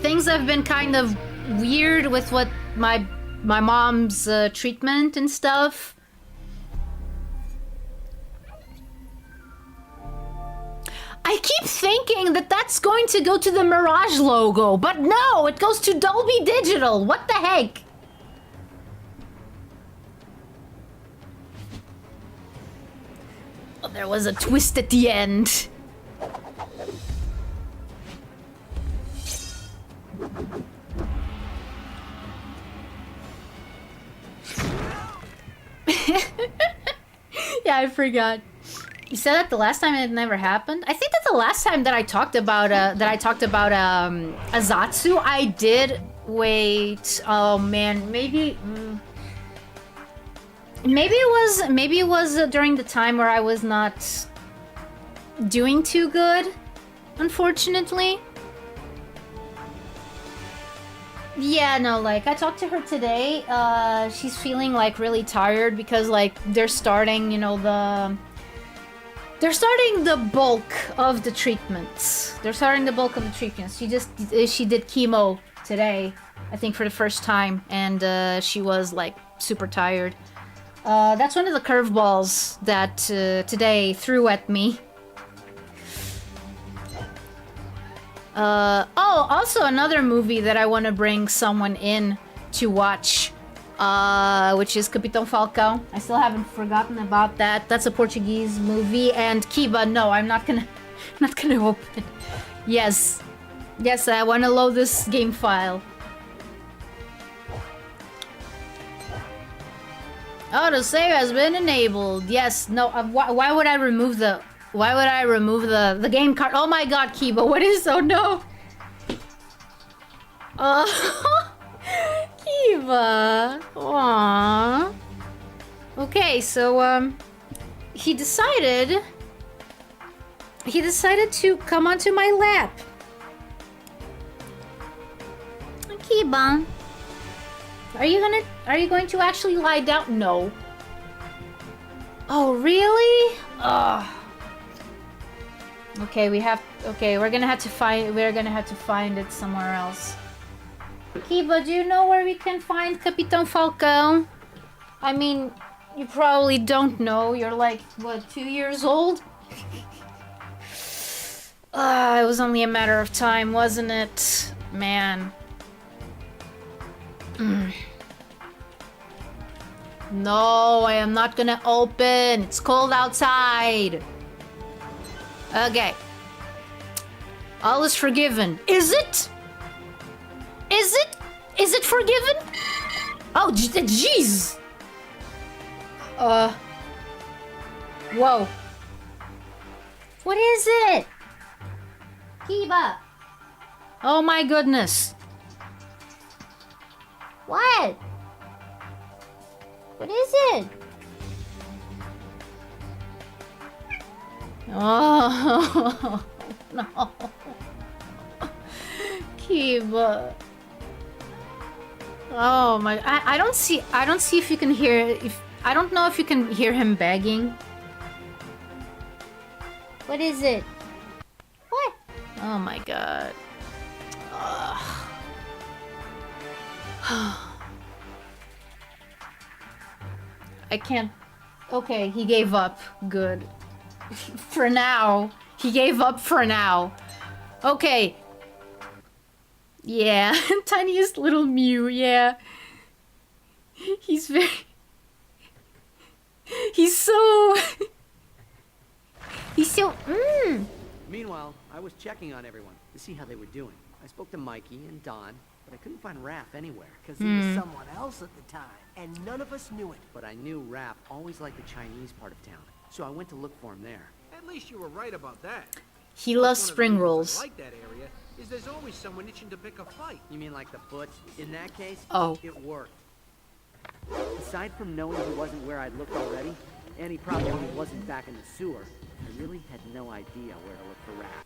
Things have been kind of weird with what my mom's treatment and stuff. I keep thinking that that's going to go to the Mirage logo, but no, it goes to Dolby Digital. What the heck? Oh, there was a twist at the end. Yeah, I forgot. You said that the last time it never happened? I think that the last time that I talked about a Zatsu, I did wait. Oh man, maybe it was during the time where I was not doing too good, unfortunately. Yeah, no, like I talked to her today. She's feeling like really tired because like they're starting, you know, they're starting the bulk of the treatments. She did chemo today, I think for the first time, and she was like super tired. That's one of the curveballs that today threw at me. Oh, also another movie that I want to bring someone in to watch. Which is Capitão Falcão. I still haven't forgotten about that. That's a Portuguese movie. And Kiba, no, I'm not gonna open. Yes, I want to load this game file. Autosave has been enabled. Yes, no. Why would I remove the game card? Oh my God, Kiba, what is? Oh no. Kiva. Aww. Okay, so he decided to come onto my lap. Kiba, are you going to actually lie down? No. Oh really? Ugh. Okay, we're gonna have to find it somewhere else. Kiba, do you know where we can find Capitão Falcão? I mean, you probably don't know. You're like, what, 2 years old? It was only a matter of time, wasn't it? Man. No, I am not gonna open. It's cold outside. Okay. All is forgiven. Is it? Is it forgiven? Oh, jeez. Whoa. What is it? Kiba. Oh my goodness. What? What is it? Oh, no. Sahib. Oh my! I don't see. I don't see if you can hear. If I don't know if you can hear him begging. What is it? What? Oh my god. I can't. Okay, he gave up. Good. For now. He gave up for now. Okay. Yeah. Tiniest little Mew, yeah. He's very... He's so... He's so... Meanwhile, I was checking on everyone to see how they were doing. I spoke to Mikey and Don, but I couldn't find Raph anywhere. Because he was someone else at the time, and none of us knew it. But I knew Raph always liked the Chinese part of town, so I went to look for him there. At least you were right about that. He loves One of the spring reasons rolls. I like that area is there's always someone itching to pick a fight. You mean like the Butch? In that case, Oh. it worked. Aside from knowing he wasn't where I'd looked already, and he probably wasn't back in the sewer, I really had no idea where to look for Raph.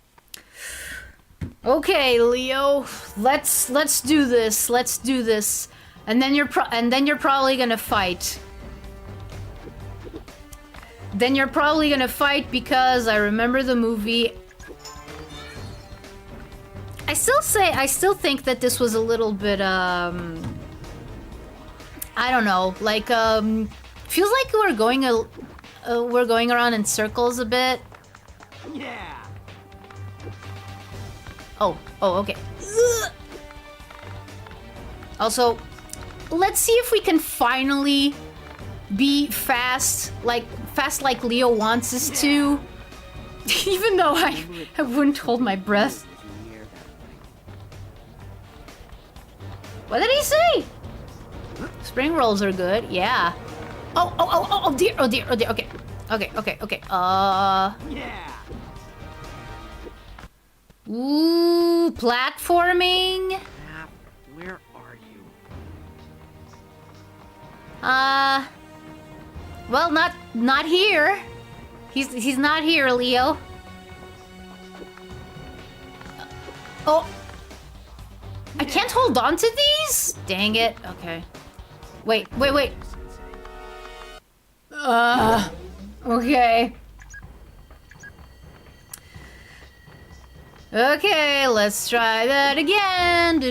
Okay, Leo, let's do this. Let's do this, and then you're probably gonna fight. Then you're probably gonna fight because I remember the movie. I still think that this was a little bit I don't know, like feels like we're going around in circles a bit. Yeah. Oh, okay. Ugh. Also, let's see if we can finally be fast like Leo wants us to. Even though I wouldn't hold my breath. What did he say? Spring rolls are good, yeah. Oh dear. Okay. Yeah. Ooh, platforming. Raph, where are you? Well, not here. He's not here, Leo. Oh, I can't hold on to these? Dang it. Okay. Wait. Okay. Okay, let's try that again. Do.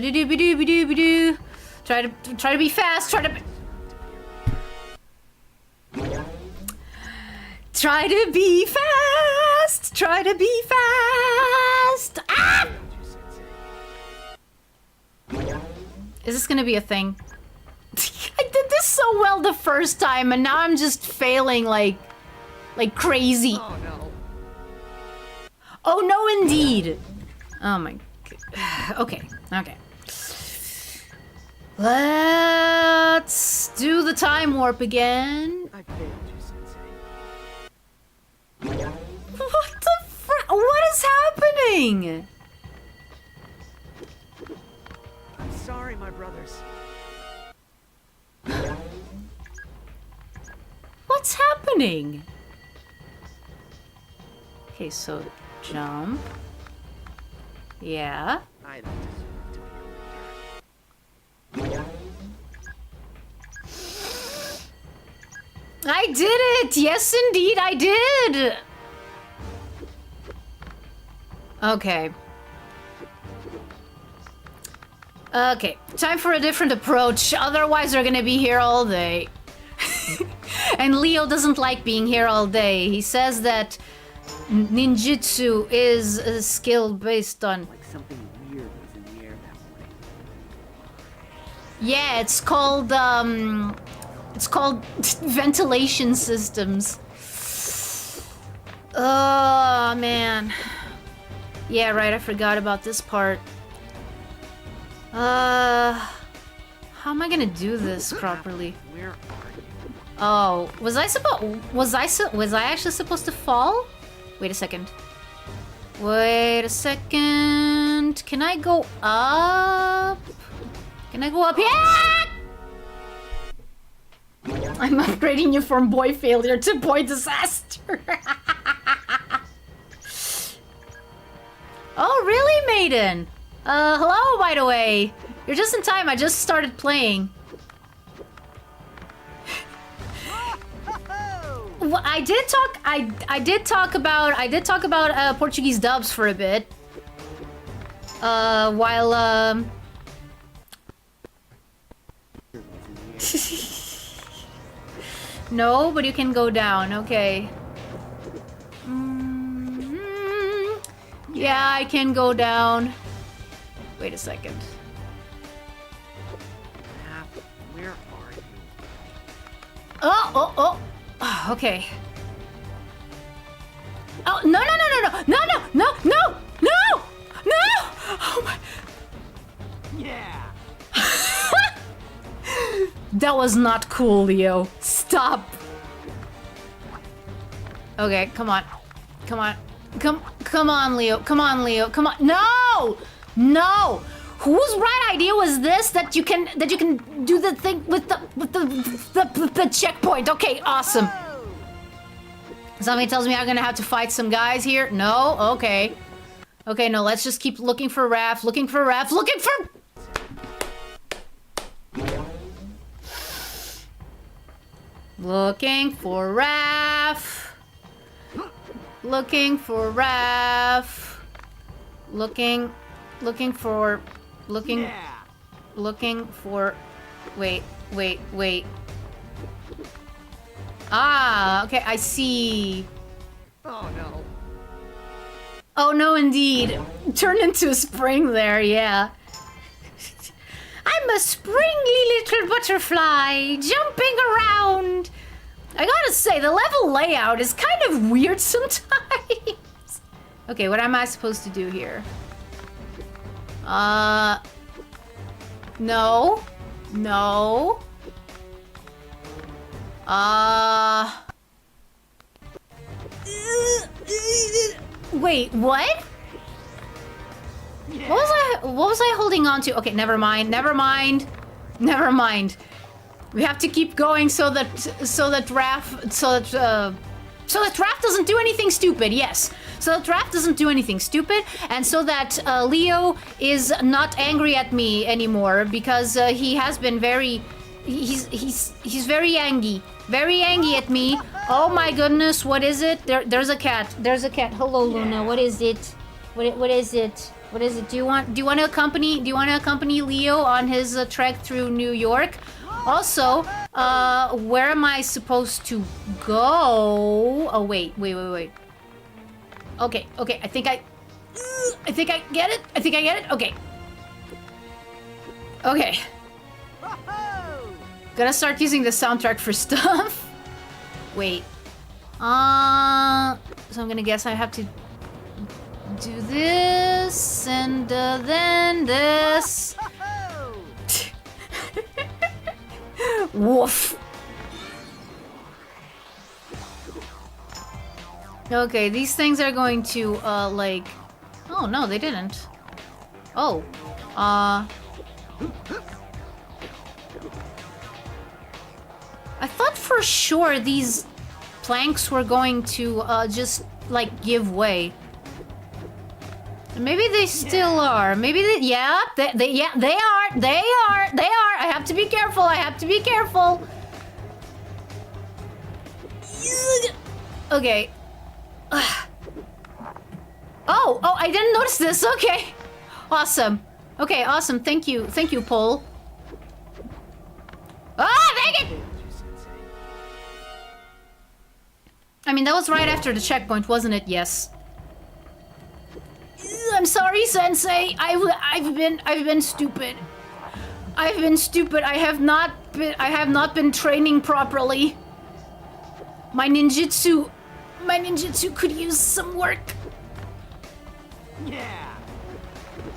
Try to be fast. Try to be fast. Ah! Is this gonna be a thing? I did this so well the first time, and now I'm just failing like crazy. Oh no. Oh no, indeed. Oh my god. Okay. Let's do the time warp again. I failed you, Sensei. What the what is happening? I'm sorry, my brothers. What's happening? Okay, so jump. Yeah. I don't deserve to be a leader. I did it! Yes, indeed, I did! Okay. Okay, time for a different approach. Otherwise, we're gonna be here all day. And Leo doesn't like being here all day. He says that ninjutsu is a skill based on... Like something weird was in the air that morning. Yeah, it's called ventilation systems. Oh, man. Yeah, right, I forgot about this part. How am I gonna do this properly? Where are you? Oh, was I actually supposed to fall? Wait a second. Can I go up? Yeah! I'm upgrading you from boy failure to boy disaster. Oh, really, Maiden? Hello, by the way. You're just in time. I just started playing. Well, I did talk about Portuguese dubs for a bit. While no, but you can go down. Okay. Yeah, I can go down. Wait a second. Where are you? Oh. Okay. Oh, no. Oh my. Yeah. That was not cool, Leo. Stop. Okay, come on, Leo. Come on. No. Whose right idea was this that you can do the thing with the checkpoint? Okay, awesome. Somebody tells me I'm gonna have to fight some guys here. No, okay. Okay, no, let's just keep looking for Raph, looking for Raph. Looking for Raph. Wait. Ah, okay, I see. Oh no. Oh no, indeed. Turned into a spring there, yeah. I'm a springy little butterfly, jumping around. I gotta say, the level layout is kind of weird sometimes. Okay, what am I supposed to do here? No. Wait, what? What was I holding on to? Okay, never mind. We have to keep going so that Raph doesn't do anything stupid. Yes. So that Raph doesn't do anything stupid, and so that Leo is not angry at me anymore, because he has been he's very angry at me. Oh my goodness, what is it? There's a cat. Hello, Luna. What is it? What is it? Do you want to accompany Leo on his trek through New York? Also, where am I supposed to go? Oh wait. Okay. I think I get it. Okay. Gotta start using the soundtrack for stuff. Wait. So I'm gonna guess I have to do this and then this. Woof. Okay, these things are going to like. Oh no, they didn't. Oh. I thought for sure these planks were going to just like give way. Maybe they still are. Maybe they are. I have to be careful. Okay. Oh, I didn't notice this. Okay. Awesome. Okay, awesome. Thank you, Paul. Ah, dang it! I mean, that was right after the checkpoint, wasn't it? Yes. I'm sorry, Sensei. I've been stupid. I have not been training properly. My ninjutsu could use some work. Yeah.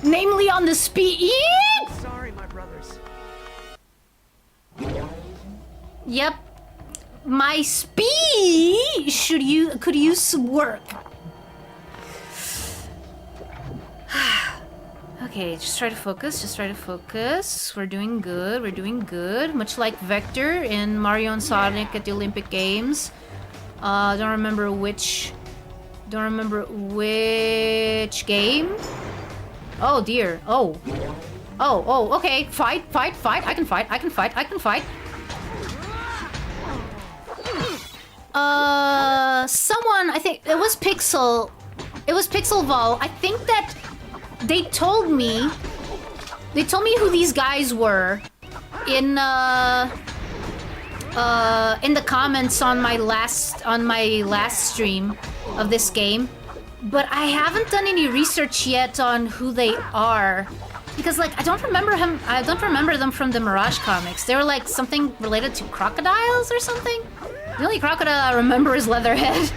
Namely on the speed. Sorry, my brothers. Yep. My speed could use some work. Okay, just try to focus. We're doing good. Much like Vector in Mario and Sonic at the Olympic Games. Don't remember which game. Oh dear. Oh. Oh, okay. Fight. I can fight. Someone, I think it was Pixel. It was Pixel Vol. I think that they told me who these guys were in the comments on my last stream of this game. But I haven't done any research yet on who they are. Because, like, I don't remember them from the Mirage comics. They were, like, something related to crocodiles or something? The only crocodile I remember is Leatherhead.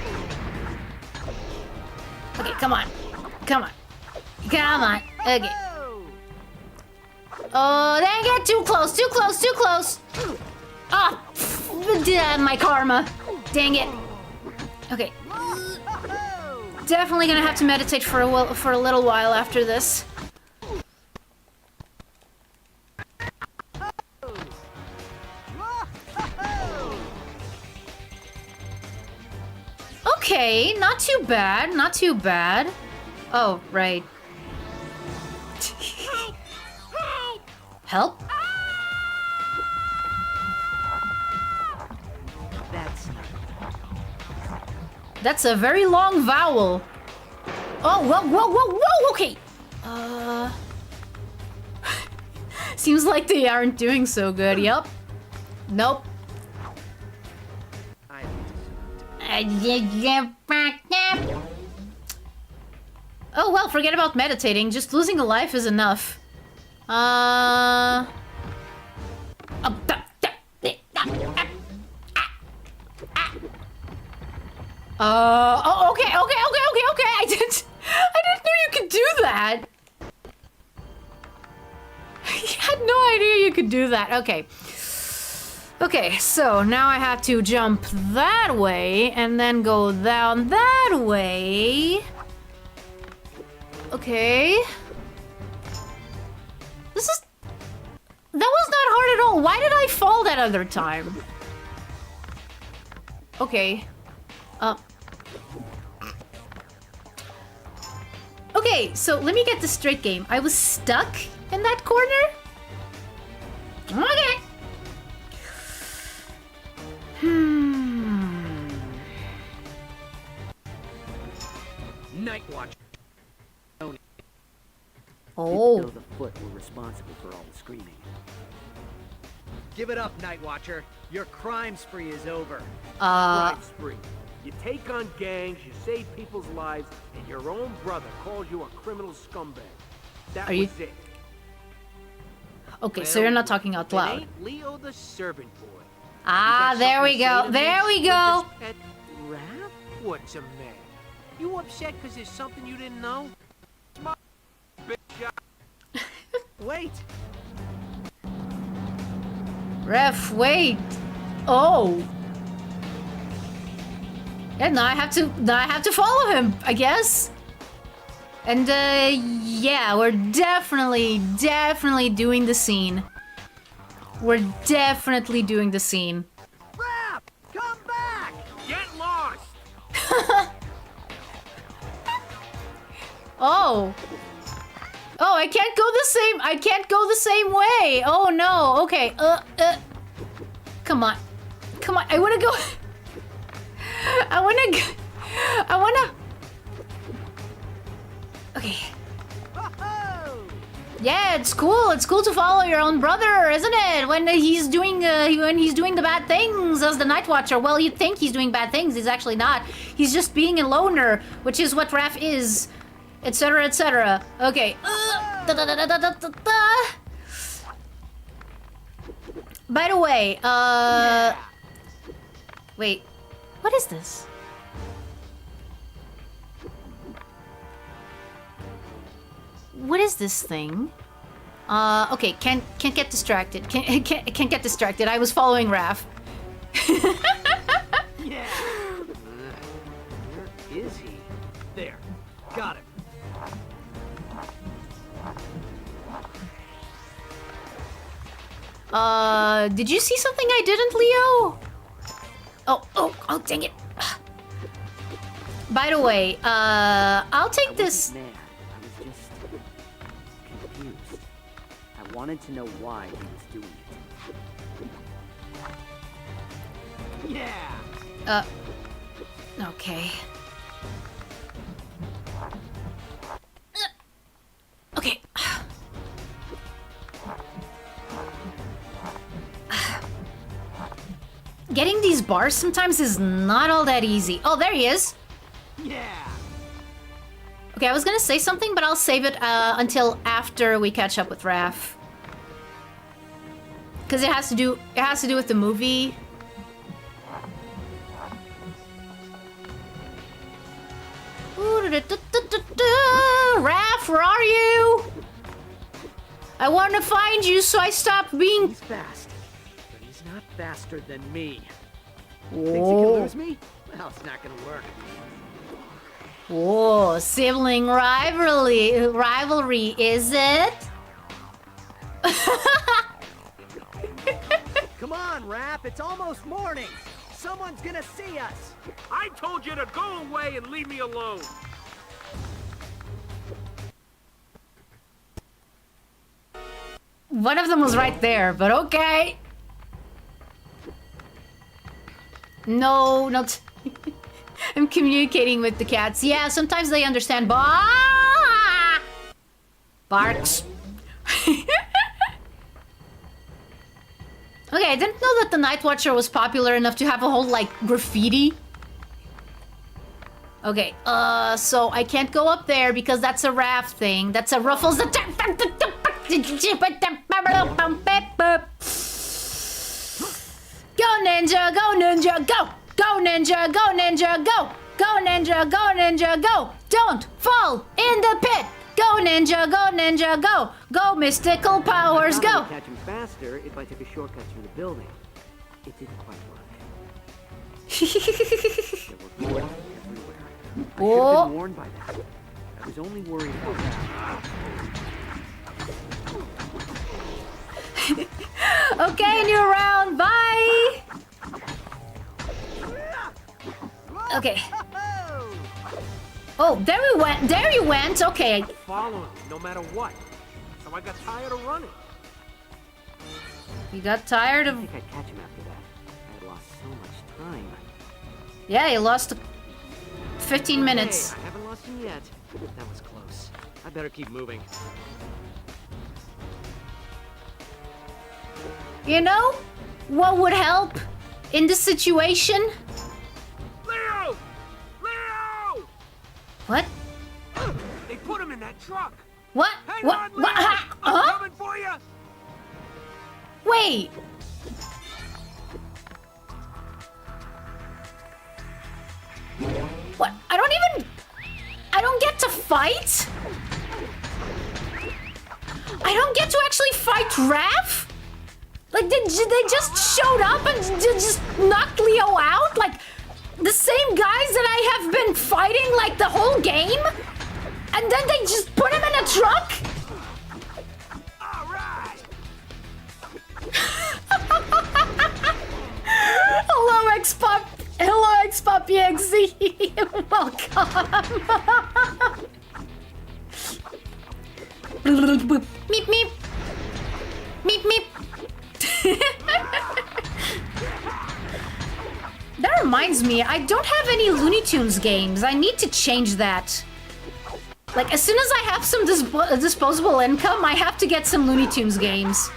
Okay, come on. Okay. Oh, dang it! Too close! Ah! My karma. Dang it. Okay. Definitely gonna have to meditate for a little while after this. Okay, not too bad. Oh, right. Help? That's a very long vowel. Oh, whoa, okay. Seems like they aren't doing so good, yep. Nope. Oh, well, forget about meditating. Just losing a life is enough. Oh, okay. I didn't know you could do that. I had no idea you could do that. Okay. Okay, so now I have to jump that way and then go down that way. Okay. That was not hard at all. Why did I fall that other time? Okay. Okay, so let me get this straight, game. I was stuck in that corner? Okay. Night Watch. Oh. Didn't know the foot were responsible for all the screaming. Give it up, Night Watcher. Your crime spree is over. Crime spree. You take on gangs, you save people's lives, and your own brother calls you a criminal scumbag. That Are you- was it. Okay, so you're not talking out Then loud. ain't Leo the servant boy? Ah, there we go. There we go. Pet Raph? What's a man? You upset because there's something you didn't know? Smart, bitch. Wait! Ref, wait. Oh. Yeah, now I have to follow him, I guess. And yeah, we're definitely doing the scene. We're definitely doing the scene. Raph! Come back! Get lost! Oh. Oh, I can't go the same way. Oh no. Okay. Come on. I wanna go. I wanna. Okay. Yeah, it's cool. It's cool to follow your own brother, isn't it? When he's doing the bad things as the Night Watcher. Well, you'd think he's doing bad things. He's actually not. He's just being a loner, which is what Raph is, etc., etc. Okay. By the way, wait. What is this? What is this thing? Okay, can't get distracted. Can't get distracted. I was following Raph. Yeah! Where is he? There. Got him. Did you see something I didn't, Leo? Oh, dang it. By the way, I'll take this. Man, I was just wanted to know why he was doing it. Yeah. Okay. Okay. Getting these bars sometimes is not all that easy. Oh, there he is. Yeah. Okay, I was gonna say something, but I'll save it until after we catch up with Raph. Because it has to do with the movie. Raph, where are you? I want to find you, so I stopped being... He's fast, but he's not faster than me. Whoa. Thinks he can lose me? Well, it's not gonna work. Whoa, sibling rivalry, is it? Come on, Rap, it's almost morning. Someone's gonna see us. I told you to go away and leave me alone. One of them was right there, but okay. No, not... I'm communicating with the cats. Yeah, sometimes they understand. Barks. Okay, I didn't know that the Night Watcher was popular enough to have a whole, like, graffiti. Okay, so I can't go up there because that's a raft thing. That's a Ruffles... Go, Ninja! Go, Ninja! Go! Go, Ninja! Go, Ninja! Go! Go, Ninja! Go, Ninja! Go! Don't fall in the pit! Go, Ninja! Go, Ninja! Go! Go, mystical powers! I Go! would catch him faster if I took a shortcut through the building. It didn't quite work. There were boards everywhere. I should have been warned by that. I was only worried about that. Okay, new round. Bye. Okay. Oh, there we went. There you went. Okay. Following me no matter what. So I got tired of running. You got tired I of... think I'd catch him after that. I had lost so much time. Yeah, you lost 15 minutes. Hey, I haven't lost him yet. That was close. I better keep moving. You know what would help in this situation? Leo! Leo! What? They put him in that truck. What? Hang What? on, Leo! What? I'm Huh? coming for you. Wait. What? I don't get to fight? I don't get to actually fight Raph? Like, they just showed up and just knocked Leo out? Like, the same guys that I have been fighting, like, the whole game? And then they just put him in a truck? All right. Hello, X-Pop. Hello, X-Pop EXE. Welcome. Meep, meep. Meep, meep. That reminds me, I don't have any Looney Tunes games. I need to change that. Like, as soon as I have some disposable income, I have to get some Looney Tunes games.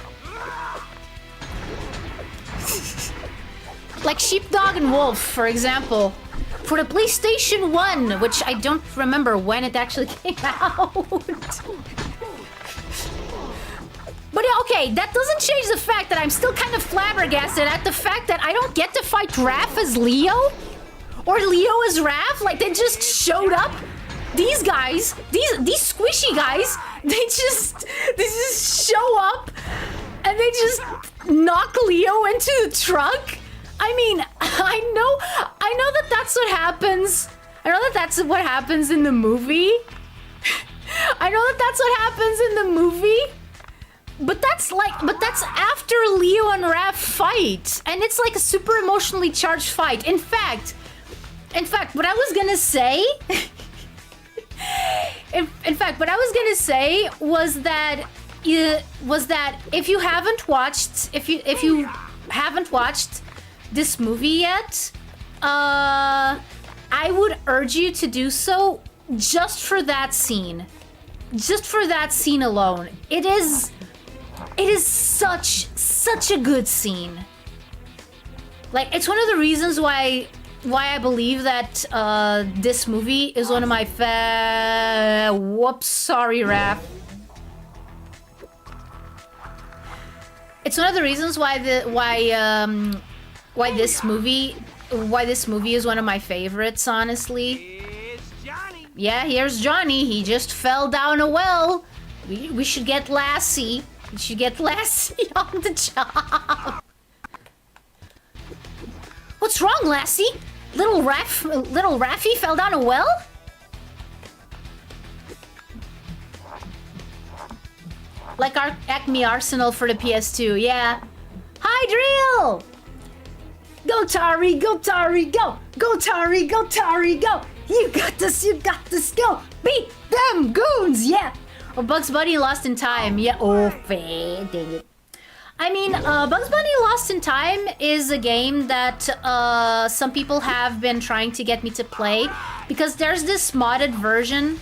Like Sheepdog and Wolf, for example. For the PlayStation 1, which I don't remember when it actually came out. But okay, that doesn't change the fact that I'm still kind of flabbergasted at the fact that I don't get to fight Raph as Leo? Or Leo as Raph? Like, they just showed up? These guys, these squishy guys, they just show up and they just knock Leo into the truck? I mean, I know that that's what happens. I know that that's what happens in the movie. I know that that's what happens in the movie. But that's after Leo and Raph fight. And it's like a super emotionally charged fight. In fact, what I was gonna say... in fact, what I was gonna say was that was that if you haven't watched this movie yet, I would urge you to do so just for that scene. Just for that scene alone. It is such a good scene. Like, it's one of the reasons why I believe that this movie is one of my whoops, sorry, Raph. It's one of the reasons why this movie is one of my favorites, honestly. Yeah, here's Johnny. He just fell down a well. We should get Lassie. We should get Lassie on the job. What's wrong, Lassie? Little Raffy fell down a well? Like our Acme Arsenal for the PS2, yeah. Hi, Drill! Go, Tari, go, Tari, go! Go, Tari, go, Tari, go! You got this, go! Beat them goons, yeah! Or Bugs Bunny Lost in Time, yeah. Oh, dang it. I mean, Bugs Bunny Lost in Time is a game that some people have been trying to get me to play because there's this modded version.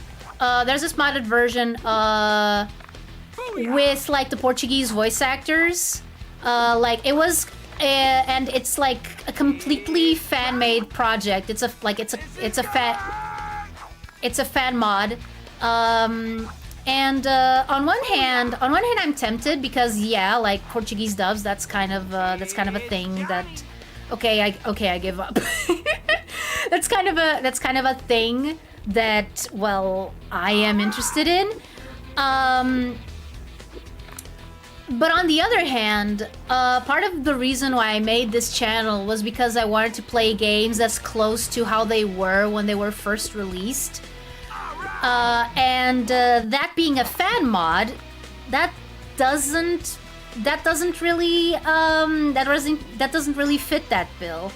With like the Portuguese voice actors. Like it was, and it's like a completely fan-made project. It's a fan mod. And on one hand, I'm tempted because yeah, like Portuguese dubs, that's kind of a thing that. Okay, I give up. that's kind of a thing that, well, I am interested in. But on the other hand, part of the reason why I made this channel was because I wanted to play games as close to how they were when they were first released. And that being a fan mod, that doesn't really fit that bill.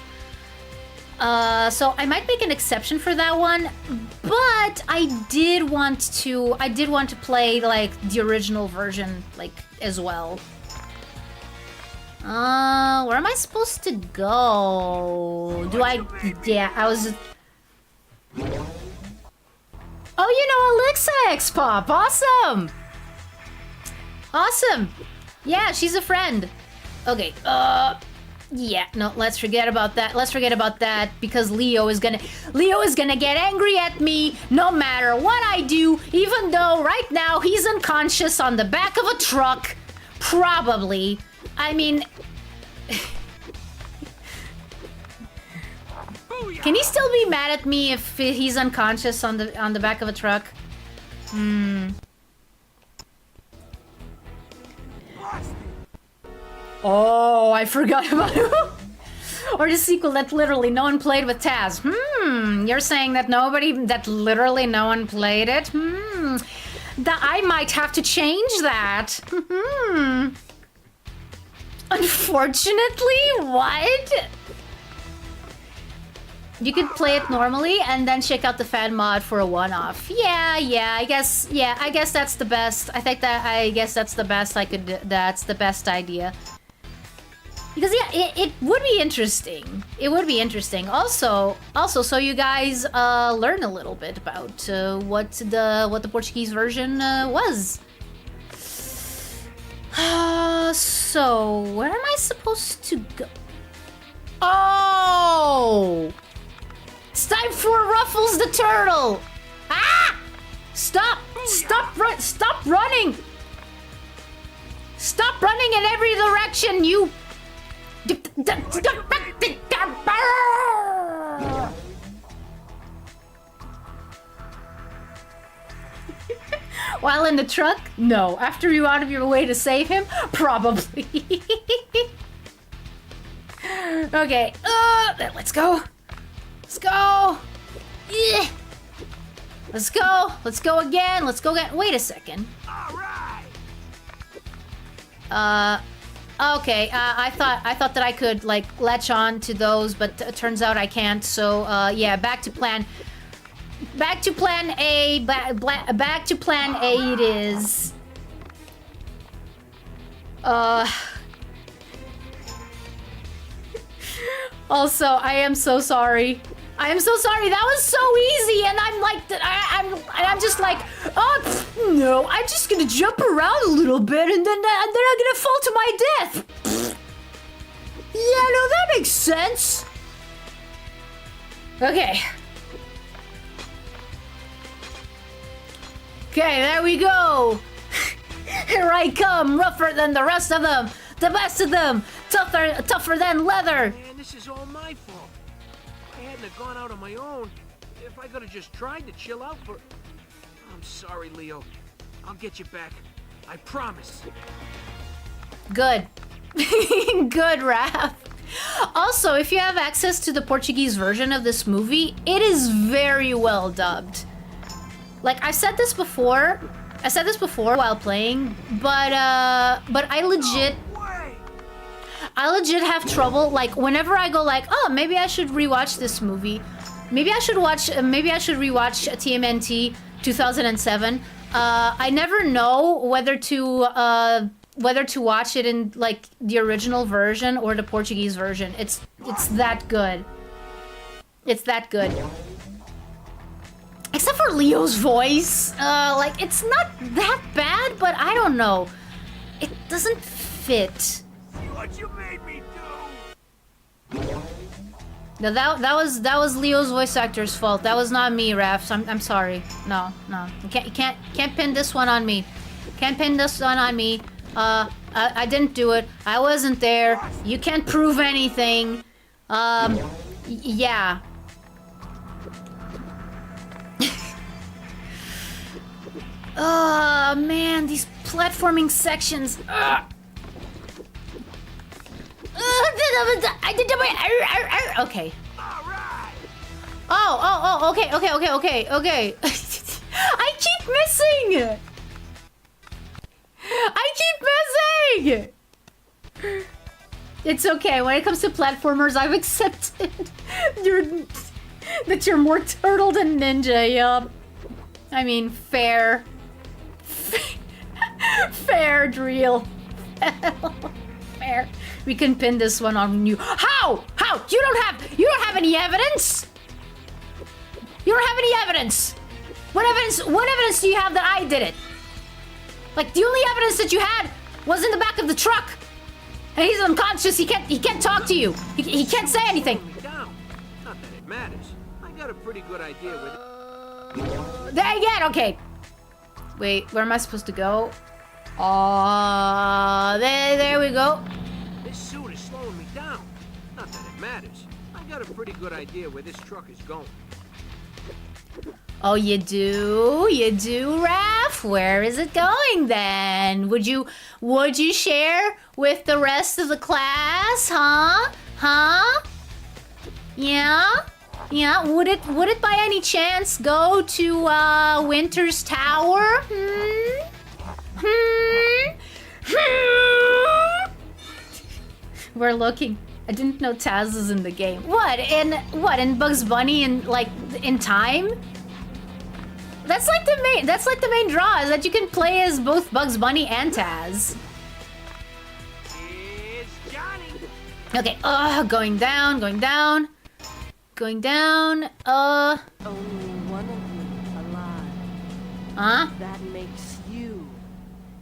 So I might make an exception for that one, but I did want to play like the original version like as well. Where am I supposed to go? Yeah, I was. Oh, you know Alexa X-Pop, awesome! Awesome! Yeah, she's a friend. Okay, yeah, no, let's forget about that. Let's forget about that because Leo is gonna get angry at me no matter what I do, even though right now he's unconscious on the back of a truck. Probably. I mean, can he still be mad at me if he's unconscious on the back of a truck? Oh, I forgot about it. Or the sequel that literally no one played with Taz. You're saying that literally no one played it? That I might have to change that. Unfortunately, what? You could play it normally and then check out the fan mod for a one-off. Yeah, I guess that's the best. I guess that's the best I could do. That's the best idea. Because yeah, it would be interesting. It would be interesting. Also, so you guys learn a little bit about what the Portuguese version was. So where am I supposed to go? Oh! It's time for Ruffles the Turtle! Ah! Stop! Stop running! Stop running in every direction, you... While in the truck? No. After you out of your way to save him? Probably. Okay. Let's go. Let's go. Yeah. Let's go. Let's go again. Let's go again. Wait a second. All right. Okay. I thought that I could like latch on to those, but it turns out I can't. So yeah, back to plan. Back to plan A. Back to plan A. It is. Also, I am so sorry. I am so sorry. That was so easy, and I'm like, I'm just like, oh no, I'm just gonna jump around a little bit, and then I'm gonna fall to my death. Yeah, no, that makes sense. Okay. Okay, there we go. Here I come, rougher than the rest of them, the best of them, tougher than leather. Man, this is all my fault. I hadn't have gone out on my own. If I could have just tried to chill out for... I'm sorry, Leo. I'll get you back. I promise. Good. Good, Raph. Also, if you have access to the Portuguese version of this movie, it is very well dubbed. Like, I said this before while playing, but I legit have trouble, like, whenever I go like, oh, maybe I should rewatch this movie. Maybe I should rewatch TMNT 2007. I never know whether to watch it in, like, the original version or the Portuguese version. It's that good. It's that good. Except for Leo's voice. Like, it's not that bad, but I don't know. It doesn't fit. See what you made me do! No, that was Leo's voice actor's fault. That was not me, Raph. I'm sorry. No. You can't pin this one on me. Can't pin this one on me. I didn't do it. I wasn't there. You can't prove anything. Yeah. Oh man, these platforming sections. Okay. Oh, okay. I keep missing. It's okay. When it comes to platformers, I've accepted that you're more turtle than ninja. Yup. I mean, fair. Fair, Driel. Fair. We can pin this one on you. How? You don't have any evidence? You don't have any evidence. What evidence do you have that I did it? Like, the only evidence that you had was in the back of the truck. And he's unconscious. He can't talk to you. He can't say anything. Down. Not that it matters. I got a pretty good idea with it. There again. Okay. Wait, where am I supposed to go? There we go. This suit is slowing me down. Not that it matters. I got a pretty good idea where this truck is going. Oh, you do, Raph? Where is it going then? Would you share with the rest of the class? Huh? Yeah? Would it by any chance go to Winter's Tower? We're looking. I didn't know Taz was in the game. What in Bugs Bunny in time? That's like the main draw, is that you can play as both Bugs Bunny and Taz. It's Johnny. Okay, going down. Only one of you alive. Huh? That makes you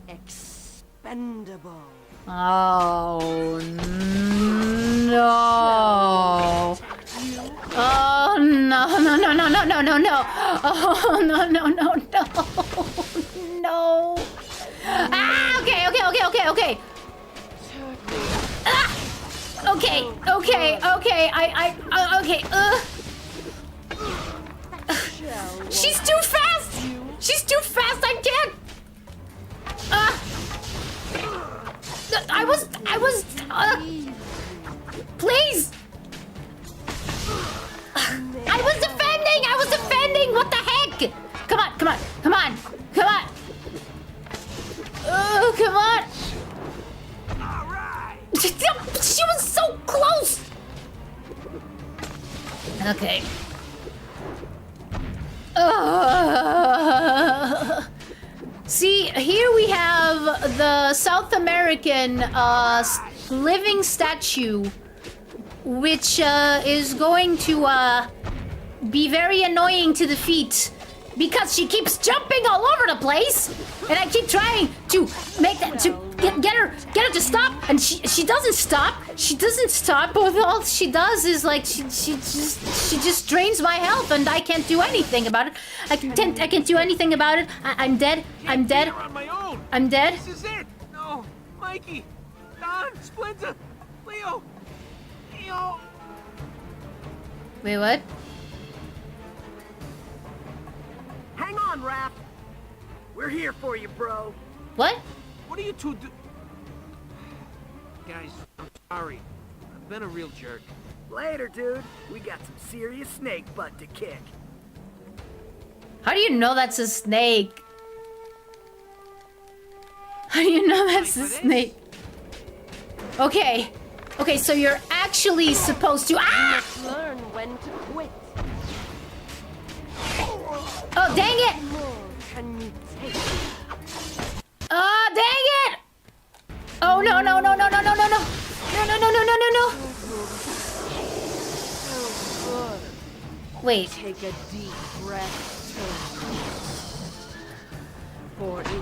expendable. Oh no. Oh no. Oh no. Ah, okay. Ah! Okay. She's too fast. I can't. Please. I was defending. What the heck? Come on. Oh, come on. All right. She was so close. Okay. See, here we have the South American living statue, which is going to be very annoying to defeat because she keeps jumping all over the place, and I keep trying to make that to get her to stop, and she doesn't stop. She doesn't stop. But all she does is like she just drains my health, and I can't do anything about it. I can't do anything about it. I'm dead. I'm dead. On my own. I'm dead. This is it. No, Mikey, Don, Splinter, Leo. Wait, what? Hang on, Raph. We're here for you, bro. What? What are you two do? Guys, I'm sorry. I've been a real jerk. Later, dude. We got some serious snake butt to kick. How do you know that's a snake? How do you know that's a snake? Okay. Okay, so you're actually supposed to... Ah! Learn when to quit. Oh, dang it! Can you take? Oh, dang it! Oh, no, no, no, no, no, no, no, no. No, no, no, no, no, no, no. Wait. Take a deep breath, for it is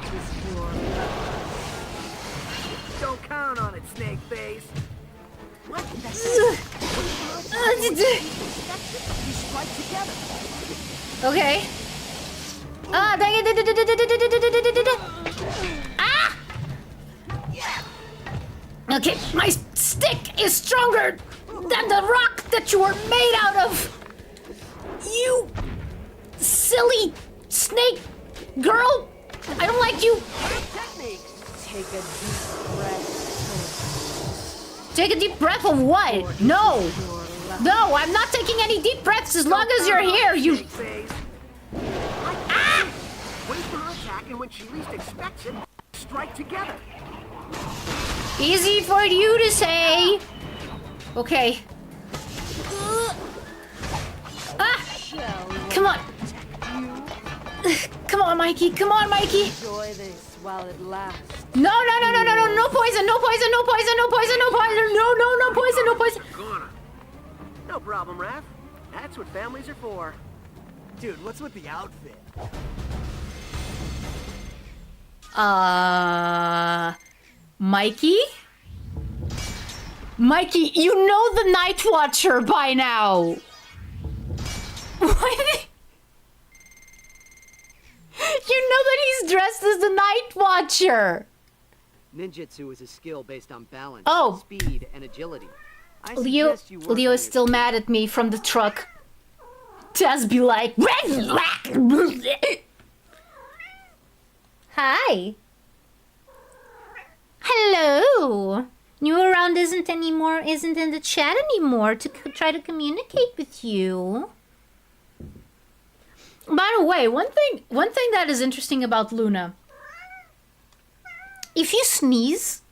your love. Don't count on it, snake face. What? You strike together. Okay. Ah, dang it. Ah! Okay, my stick is stronger than the rock that you were made out of. You silly snake girl. I don't like you. Take a deep breath. Take a deep breath of what? No. No, I'm not taking any deep breaths as long as you're here, you... Ah! Wait for her attack, and when she least expects it, strike together. Easy for you to say. Okay. Ah! Come on. Come on, Mikey. Come on, Mikey. Enjoy this while it lasts. No, no, no, no, no, no, no poison, no poison, no poison, no poison, no poison, no, no, no poison, no poison. No problem, Raph. That's what families are for. Dude, what's with the outfit? Mikey? Mikey, you know the Night Watcher by now. What? You know that he's dressed as the Night Watcher. Ninjutsu is a skill based on balance, speed, and agility. Leo is still mad at me from the truck. Just be like... Hi. Hello. New Around isn't in the chat anymore to try to communicate with you. By the way, one thing that is interesting about Luna. If you sneeze,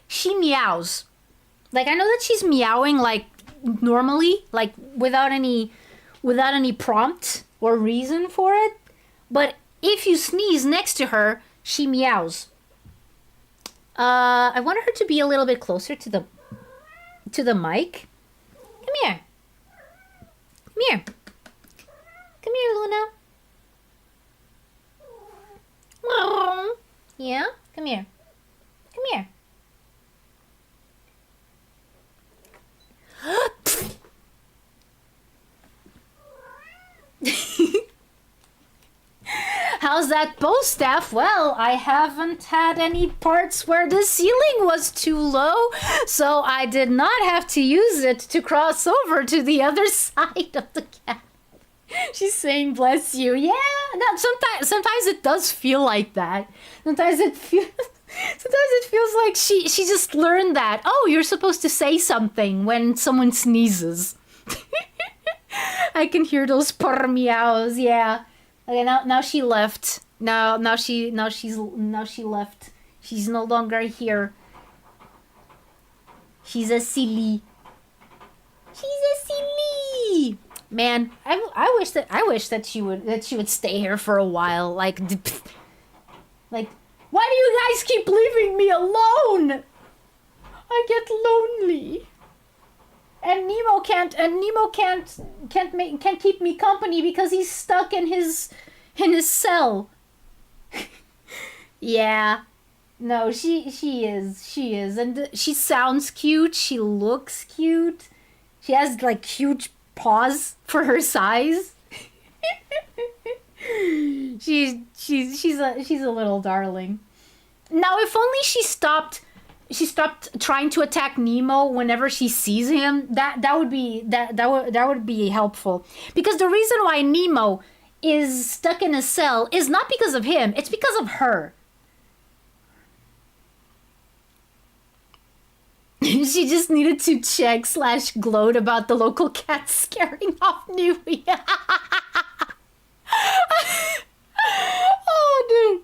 she meows. Like, I know that she's meowing like normally, like without any prompt or reason for it, but if you sneeze next to her, she meows. I wanted her to be a little bit closer to the mic. Come here. Come here. Come here, Luna. Oh. Yeah? Come here. Come here. How's that bow staff? Well, I haven't had any parts where the ceiling was too low, so I did not have to use it to cross over to the other side of the cap. She's saying bless you. Yeah, no, sometimes it does feel like that. Sometimes it feels like she just learned that. Oh, you're supposed to say something when someone sneezes. I can hear those purr meows. Yeah. Okay, now she left. Now she left. She's no longer here. She's a silly. Man, I wish that she would stay here for a while. Like, Like, why do you guys keep leaving me alone? I get lonely. And Nemo can't keep me company because he's stuck in his cell. Yeah. No, she is. And she sounds cute, she looks cute. She has like huge paws for her size. she's a little darling. Now, if only she stopped trying to attack Nemo whenever she sees him. That would be helpful. Because the reason why Nemo is stuck in a cell is not because of him, it's because of her. She just needed to check / gloat about the local cat scaring off Newbie. Oh, dude.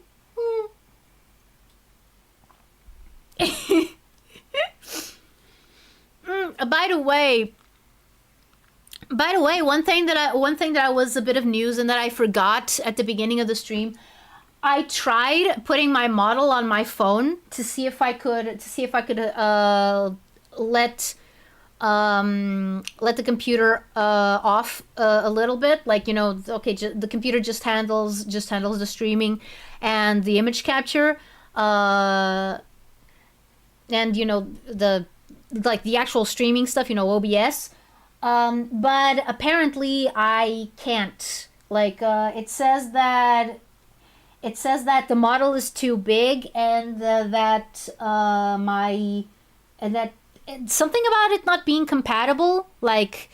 By the way, one thing that I was a bit of news and that I forgot at the beginning of the stream. I tried putting my model on my phone to see if I could let the computer off a little bit, like, you know, okay, the computer just handles the streaming and the image capture, and, you know, the actual streaming stuff, you know, OBS, but apparently I can't. Like, it says that the model is too big, and that something about it not being compatible. Like,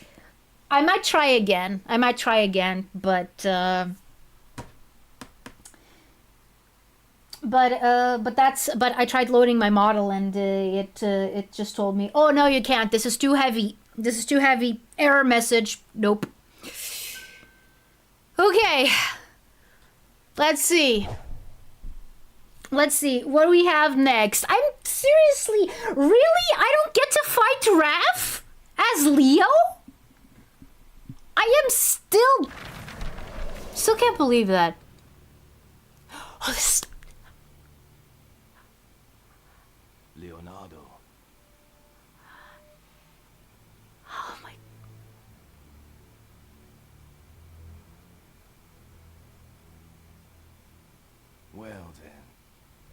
I might try again, but I tried loading my model, and it just told me, oh no, you can't, this is too heavy, error message, nope. Okay, let's see what do we have next. I'm seriously, really, I don't get to fight Raph as Leo? I am still can't believe that. Oh, this. Leonardo. Oh my. Well then,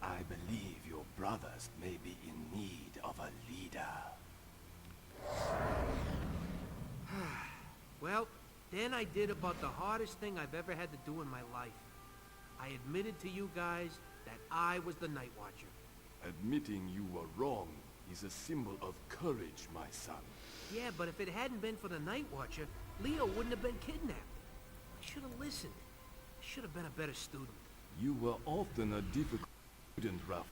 I believe your brothers may be in need of a leader. Well, then I did about the hardest thing I've ever had to do in my life. I admitted to you guys that I was the Night Watcher. Admitting you were wrong is a symbol of courage, my son. Yeah, but if it hadn't been for the Night Watcher, Leo wouldn't have been kidnapped. I should have listened. I should have been a better student. You were often a difficult student, Raph,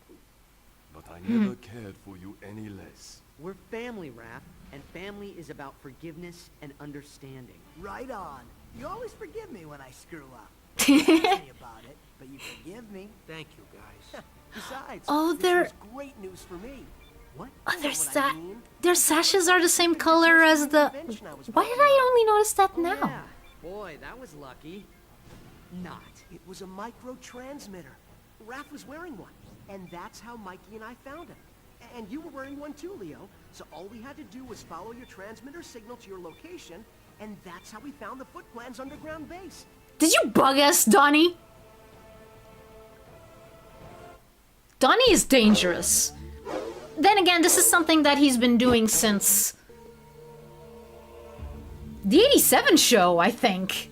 but I never cared for you any less. We're family, Raph, and family is about forgiveness and understanding. Right on. You always forgive me when I screw up. You ask me about it, but you forgive me. Thank you, guys. Besides, Oh, this they're- was great news for me. What? Oh, You know what I mean? their sashes are the same color as the. Why did I only notice that now? Yeah. Boy, that was lucky. Not. It was a micro-transmitter. Raph was wearing one, and that's how Mikey and I found him. And you were wearing one too, Leo. So all we had to do was follow your transmitter signal to your location, and that's how we found the Foot Clan's underground base. Did you bug us, Donnie? Donnie is dangerous. Then again, this is something that he's been doing since the 87 show, I think.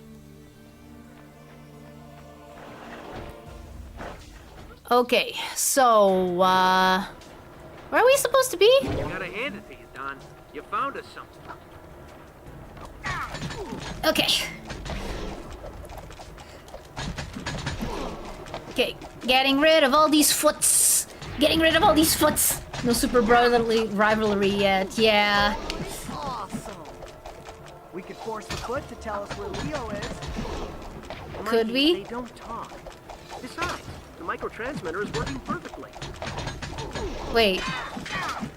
Okay, so, where are we supposed to be? Gotta hand it to you, Don. You found us something. Okay. Okay, getting rid of all these foots. No super brotherly rivalry yet, yeah. Awesome. We could force the Foot to tell us where Leo is. Could Mikey, we? They don't talk. Besides, the microtransmitter is working perfectly. Wait.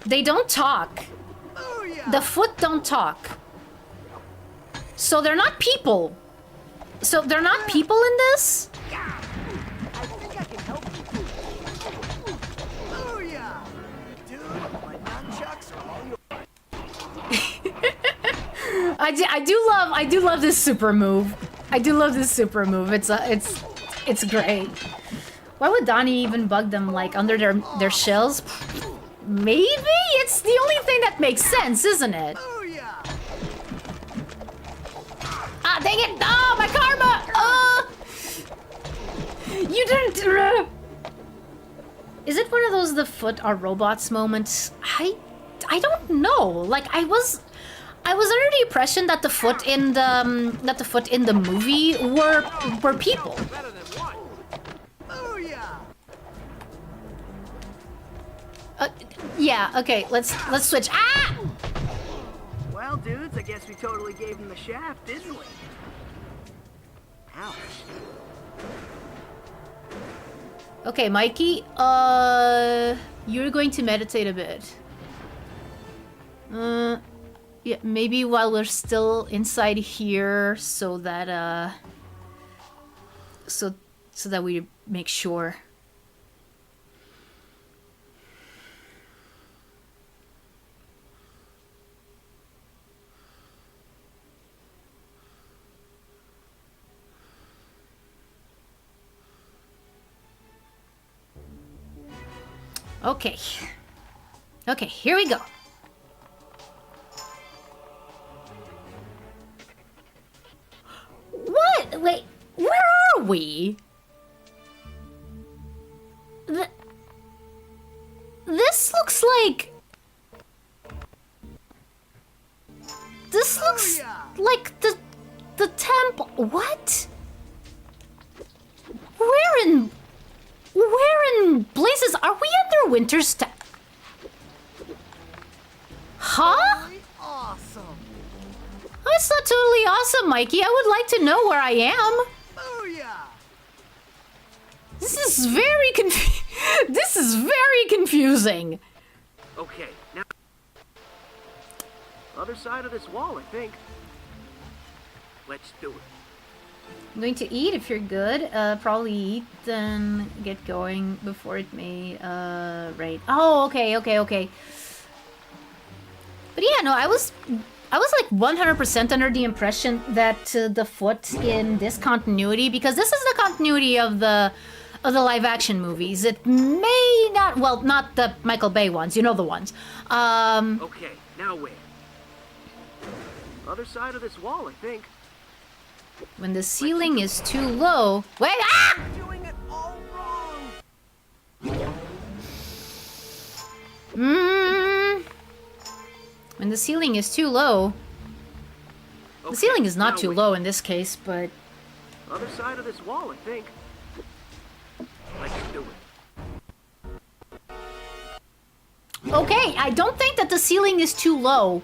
They don't talk. Oh yeah. The Foot don't talk. So they're not people. So they're not people in this? I think I can help you. I do love this super move. I do love this super move. It's great. Why would Donnie even bug them like under their shells? Maybe it's the only thing that makes sense, isn't it? Ah, dang it! Oh, my karma! You didn't. Is it one of those the foot are robots moments? I don't know. Like I was under the impression that the foot in the movie were people. Yeah. Okay. Let's switch. Ah! Well, dudes, I guess we totally gave him the shaft, didn't we? Ouch. Okay, Mikey. You're going to meditate a bit. Yeah, maybe while we're still inside here, so that so that we make sure. Okay. Okay, here we go. What? Wait, where are we? This looks like... This looks like the temple. What? Where in blazes are we under winter's Huh? Awesome. That's not totally awesome, Mikey. I would like to know where I am. Booyah! This is very This is very confusing. Okay, now... Other side of this wall, I think. Let's do it. I'm going to eat if you're good. Probably eat, then get going before it may rain. Oh, okay. But yeah, no, I was like 100% under the impression that the foot in this continuity, because this is the continuity of the live action movies. It may not, well, not the Michael Bay ones, you know the ones. Okay, now where? Other side of this wall, I think. When the ceiling is too low. Wait! Ah! Doing it all wrong. When the ceiling is too low. Okay, The ceiling is not now too where? low in this case, but... Other side of this wall, I think. Let's do it. Okay, I don't think that the ceiling is too low.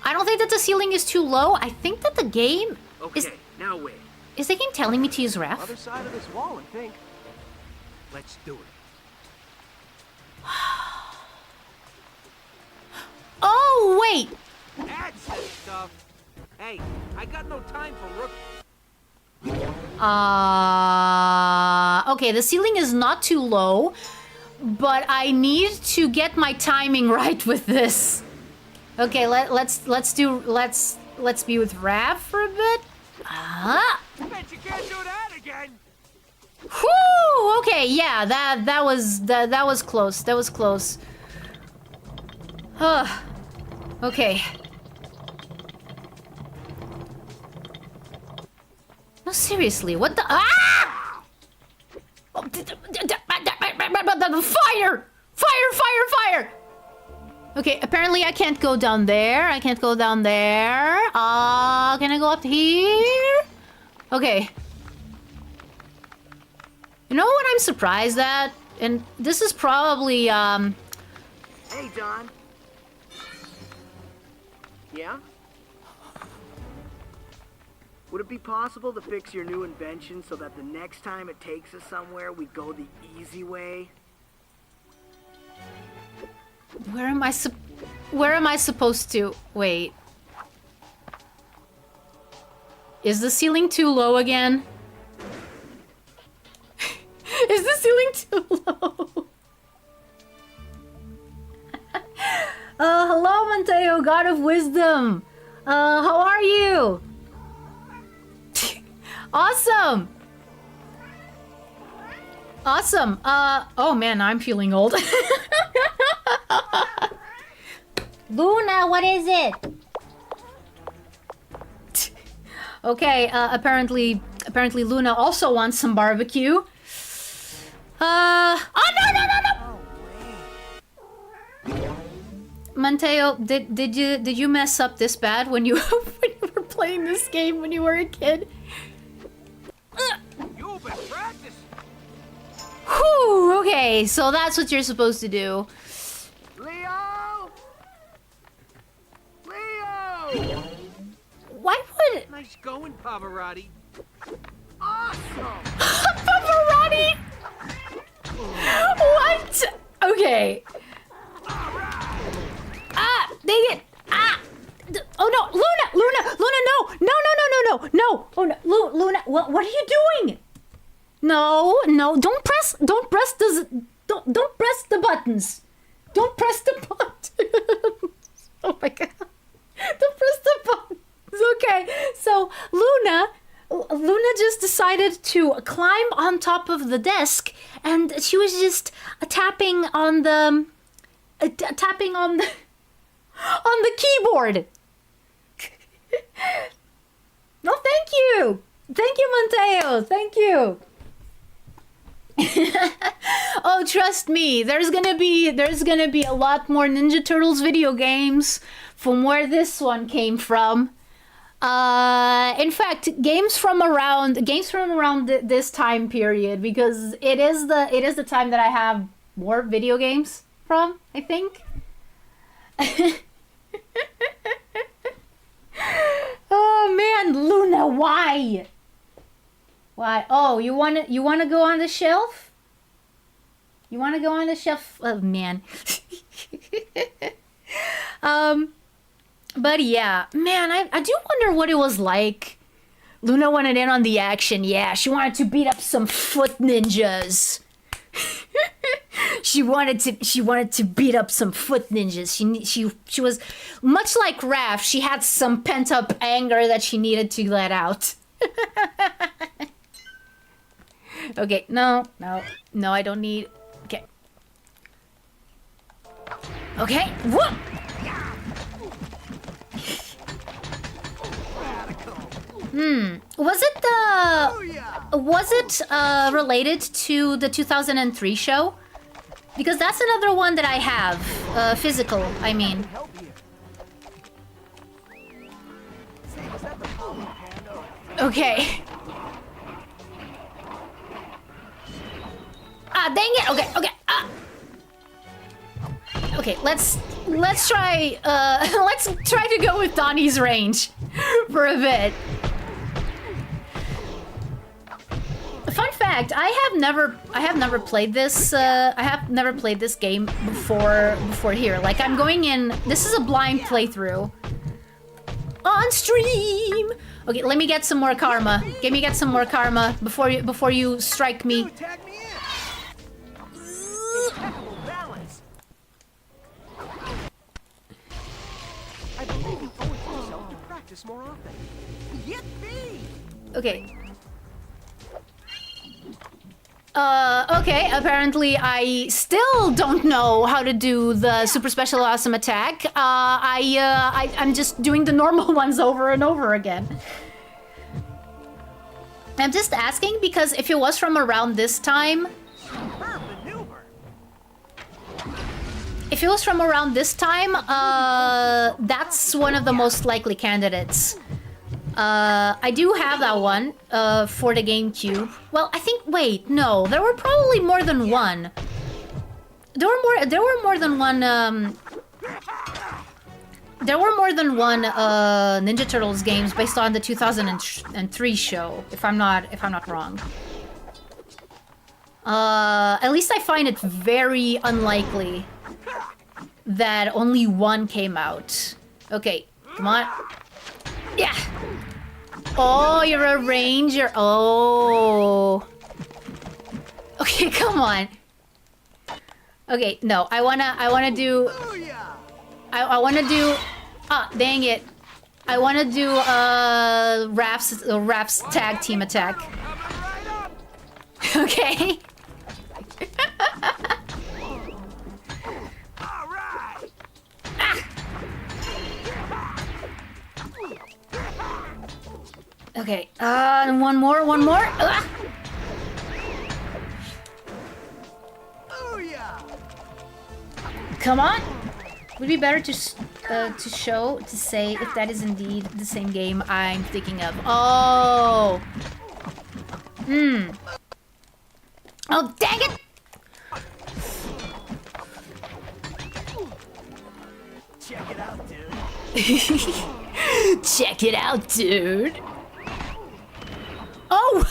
I don't think that the ceiling is too low. I think that the game Okay, now where? is the game telling me to use ref? Other side of this wall, I think. Let's do it. Oh, wait! That's the stuff. Hey, I got no time for rook. Okay, the ceiling is not too low, but I need to get my timing right with this. Okay, let's be with Rav for a bit. Bet you can't do that again. Whew! Okay, yeah, that was close. That was close. Okay. No, seriously, what the? Ah! Oh, fire! Fire! Okay, apparently I can't go down there. Can I go up here? Okay. You know what I'm surprised at? And this is probably, Hey, Don. Yeah? Would it be possible to fix your new invention so that the next time it takes us somewhere, we go the easy way? where am I supposed to? Wait. Is the ceiling too low again? Is the ceiling too low? Hello, Mateo, God of Wisdom. How are you? Awesome. Awesome. Oh man, I'm feeling old. Luna, what is it? Okay, apparently Luna also wants some barbecue. Oh no! Mateo, did you mess up this bad when you when you were playing this game when you were a kid? You've been practicing. Whew, okay, so that's what you're supposed to do. Leo! Leo! Why would... Nice going, Pavarotti. Awesome! Pavarotti? What? Okay. Ah, dang it. Ah. Oh no, Luna, no. No. Oh no, Luna, what are you doing? No, don't press the buttons. Don't press the buttons. Oh my god. Don't press the buttons. Okay, so Luna just decided to climb on top of the desk, and she was just tapping on the keyboard. No, thank you, Mateo. Thank you. Oh, trust me, there's gonna be a lot more Ninja Turtles video games from where this one came from. In fact, games from around this time period, because it is the time that I have more video games from, I think. Oh man, Luna, why? Why? Oh, you wanna go on the shelf? You wanna go on the shelf? Oh man. But yeah, man, I do wonder what it was like. Luna wanted in on the action. Yeah, she wanted to beat up some foot ninjas. She wanted to beat up some foot ninjas. She was much like Raph. She had some pent up anger that she needed to let out. Okay, no, I don't need. Okay. Okay. Whoop. Was it related to the 2003 show? Because that's another one that I have, physical, I mean. Okay. Ah, dang it. Okay. Okay, let's try to go with Donnie's range for a bit. Fun fact, I have never played this game before here. Like, I'm going in, this is a blind playthrough on stream. Okay, let me get some more karma. Let me get some more karma before you strike me. I believe you owe it to yourself to practice more often. Yippee! Okay. Okay, apparently I still don't know how to do the super special awesome attack. I'm just doing the normal ones over and over again. I'm just asking because if it was from around this time... If it was from around this time, that's one of the most likely candidates. I do have that one for the GameCube. Well, I think. Wait, no, there were probably more than one. There were more than one. There were more than one Ninja Turtles games based on the 2003 show, if I'm not wrong. At least I find it very unlikely that only one came out. Okay, come on. Yeah. Oh, you're a ranger. Oh. Okay, come on. Okay, no, I wanna do. I want to do... Ah, dang it. I want to do Raph's tag team attack. Okay. Okay, one more. Come on. Would it be better to say if that is indeed the same game I'm thinking of. Oh. Oh, dang it. Check it out, dude. Check it out, dude. Oh!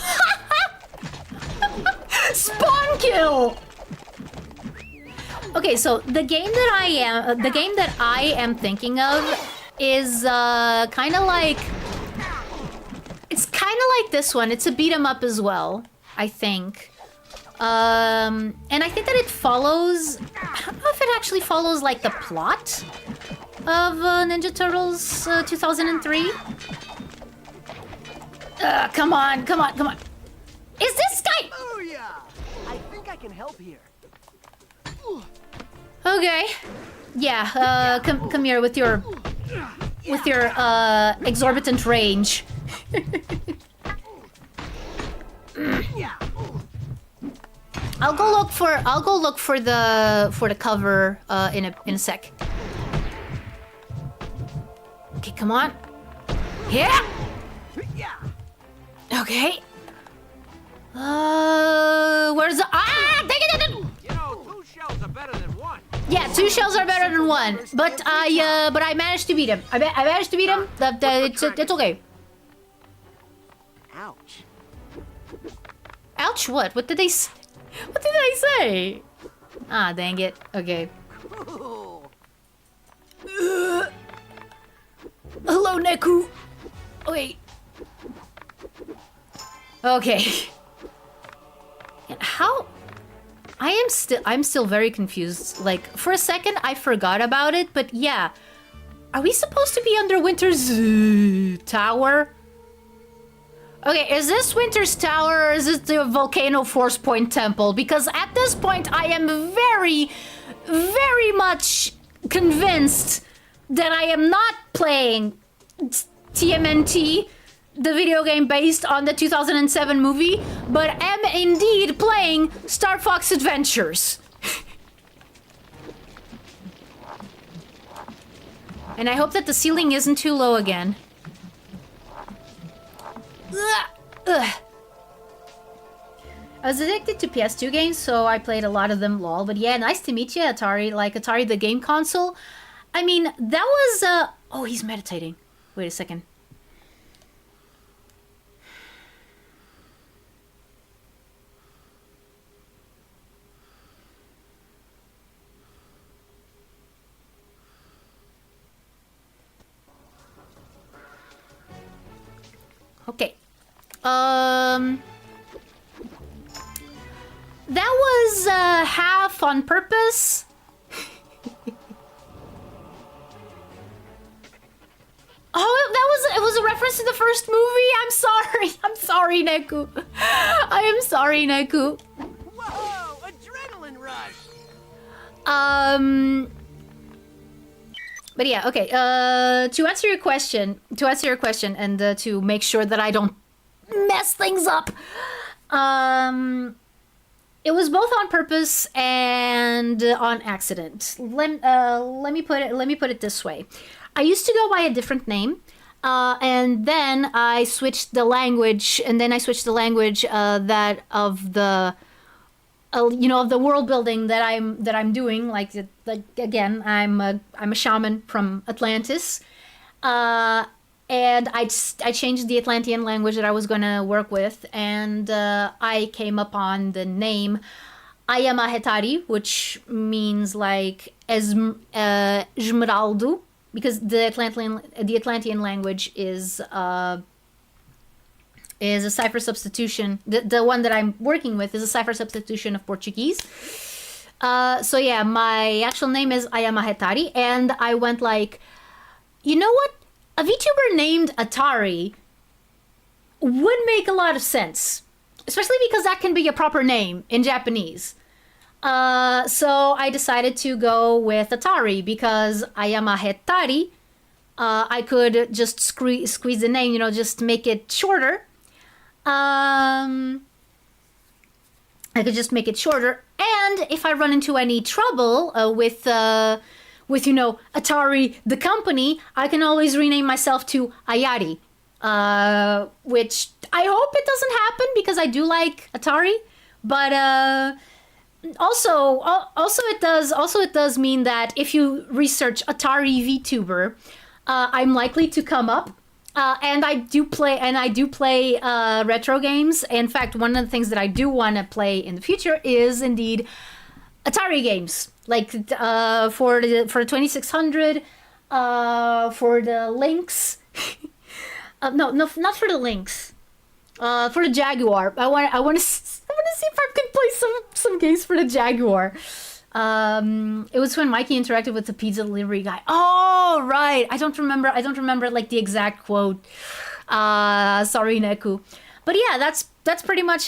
Spawn kill! Okay, so the game that I am thinking of is kind of like... It's kind of like this one. It's a beat 'em up as well, I think. And I think that it follows... I don't know if it actually follows, like, the plot of Ninja Turtles 2003. Come on. Is this guy... Booyah! I think I can help here. Okay. Yeah, come here with your exorbitant range. I'll go look for the cover in a sec. Okay, come on. Yeah. Okay. Where's the... Ah! Dang it! You know, 2 shells are better than 1. Yeah, 2 shells are better than 1. But I managed to beat him. I managed to beat him. It's okay. Ouch. Ouch! What? What did they say? What did I say? Ah, dang it. Okay. Cool. Hello, Neku. Wait. Okay. How? I'm still very confused. Like, for a second, I forgot about it, but yeah. Are we supposed to be under Winter's tower? Okay, is this Winter's tower or is it the Volcano Force Point Temple? Because at this point, I am very, very much convinced that I am not playing TMNT, the video game based on the 2007 movie, but am indeed playing Star Fox Adventures. And I hope that the ceiling isn't too low again. Ugh. I was addicted to PS2 games, so I played a lot of them, lol. But yeah, nice to meet you, Atari. Like, Atari the game console. I mean, that was, Oh, he's meditating. Wait a second. Okay. That was half on purpose. Oh, it was a reference to the first movie. I'm sorry, Neku. I am sorry, Neku. Whoa! Adrenaline rush. But yeah, okay. To answer your question, and to make sure that I don't mess things up, it was both on purpose and on accident. Let me put it this way. I used to go by a different name, and then I switched the language, that of the. You know, of the world building that I'm doing, like again, I'm a shaman from Atlantis, and I changed the Atlantean language that I was gonna work with, and I came upon the name Ayamahetari, which means like Esmeraldo, because the Atlantean language is a cipher substitution. The one that I'm working with is a cipher substitution of Portuguese. So yeah, my actual name is Ayama Hetari, and I went like, you know what? A VTuber named Atari would make a lot of sense, especially because that can be a proper name in Japanese. So I decided to go with Atari because Ayama Hetari. I could just squeeze the name, you know, just make it shorter. I could just make it shorter, and if I run into any trouble with you know, Atari the company, I can always rename myself to Ayari, which I hope it doesn't happen because I do like Atari, but also it does mean that if you research Atari VTuber, I'm likely to come up. And I do play retro games. In fact, one of the things that I do want to play in the future is indeed Atari games, like for the 2600, for the Lynx. No, not for the Lynx. For the Jaguar. I want to see if I can play some games for the Jaguar. It was when Mikey interacted with the pizza delivery guy. Oh, right. I don't remember like the exact quote. Sorry, Neku. But yeah, that's pretty much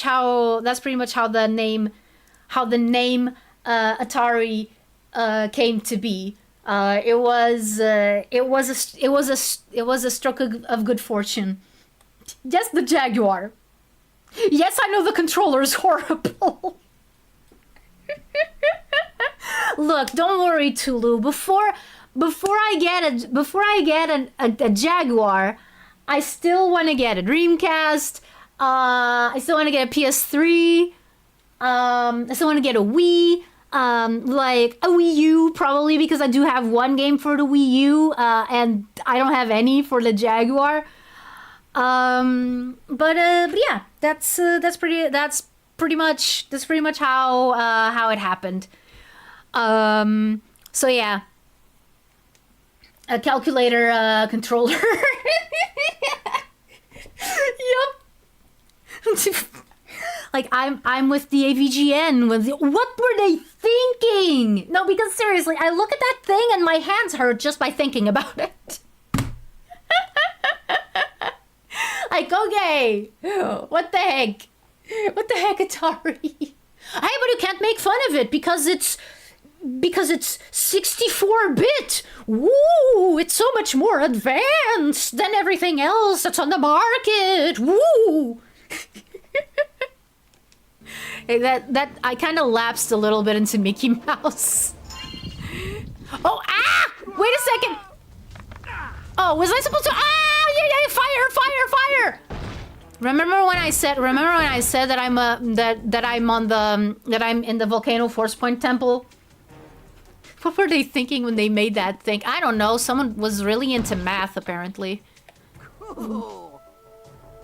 how the name Atari came to be. It was a stroke of good fortune. Yes, the Jaguar. Yes, I know the controller is horrible. Look, don't worry, Tulu. Before I get a Jaguar, I still want to get a Dreamcast. I still want to get a PS3. I still want to get a Wii. Like a Wii U, probably, because I do have one game for the Wii U, and I don't have any for the Jaguar. But yeah, that's pretty much how it happened. So yeah, a calculator controller. Yep. Like I'm with the AVGN. What were they thinking? No, because seriously, I look at that thing and my hands hurt just by thinking about it. Like, okay, what the heck? What the heck, Atari? Hey, but you can't make fun of it because it's 64-bit. Woo! It's so much more advanced than everything else that's on the market. Woo! that I kind of lapsed a little bit into Mickey Mouse. Oh, ah! Wait a second. Oh, was I supposed to? Ah! Yeah! Fire! Remember when I said that I'm in the Volcano Force Point Temple? What were they thinking when they made that thing? I don't know. Someone was really into math, apparently. Cool.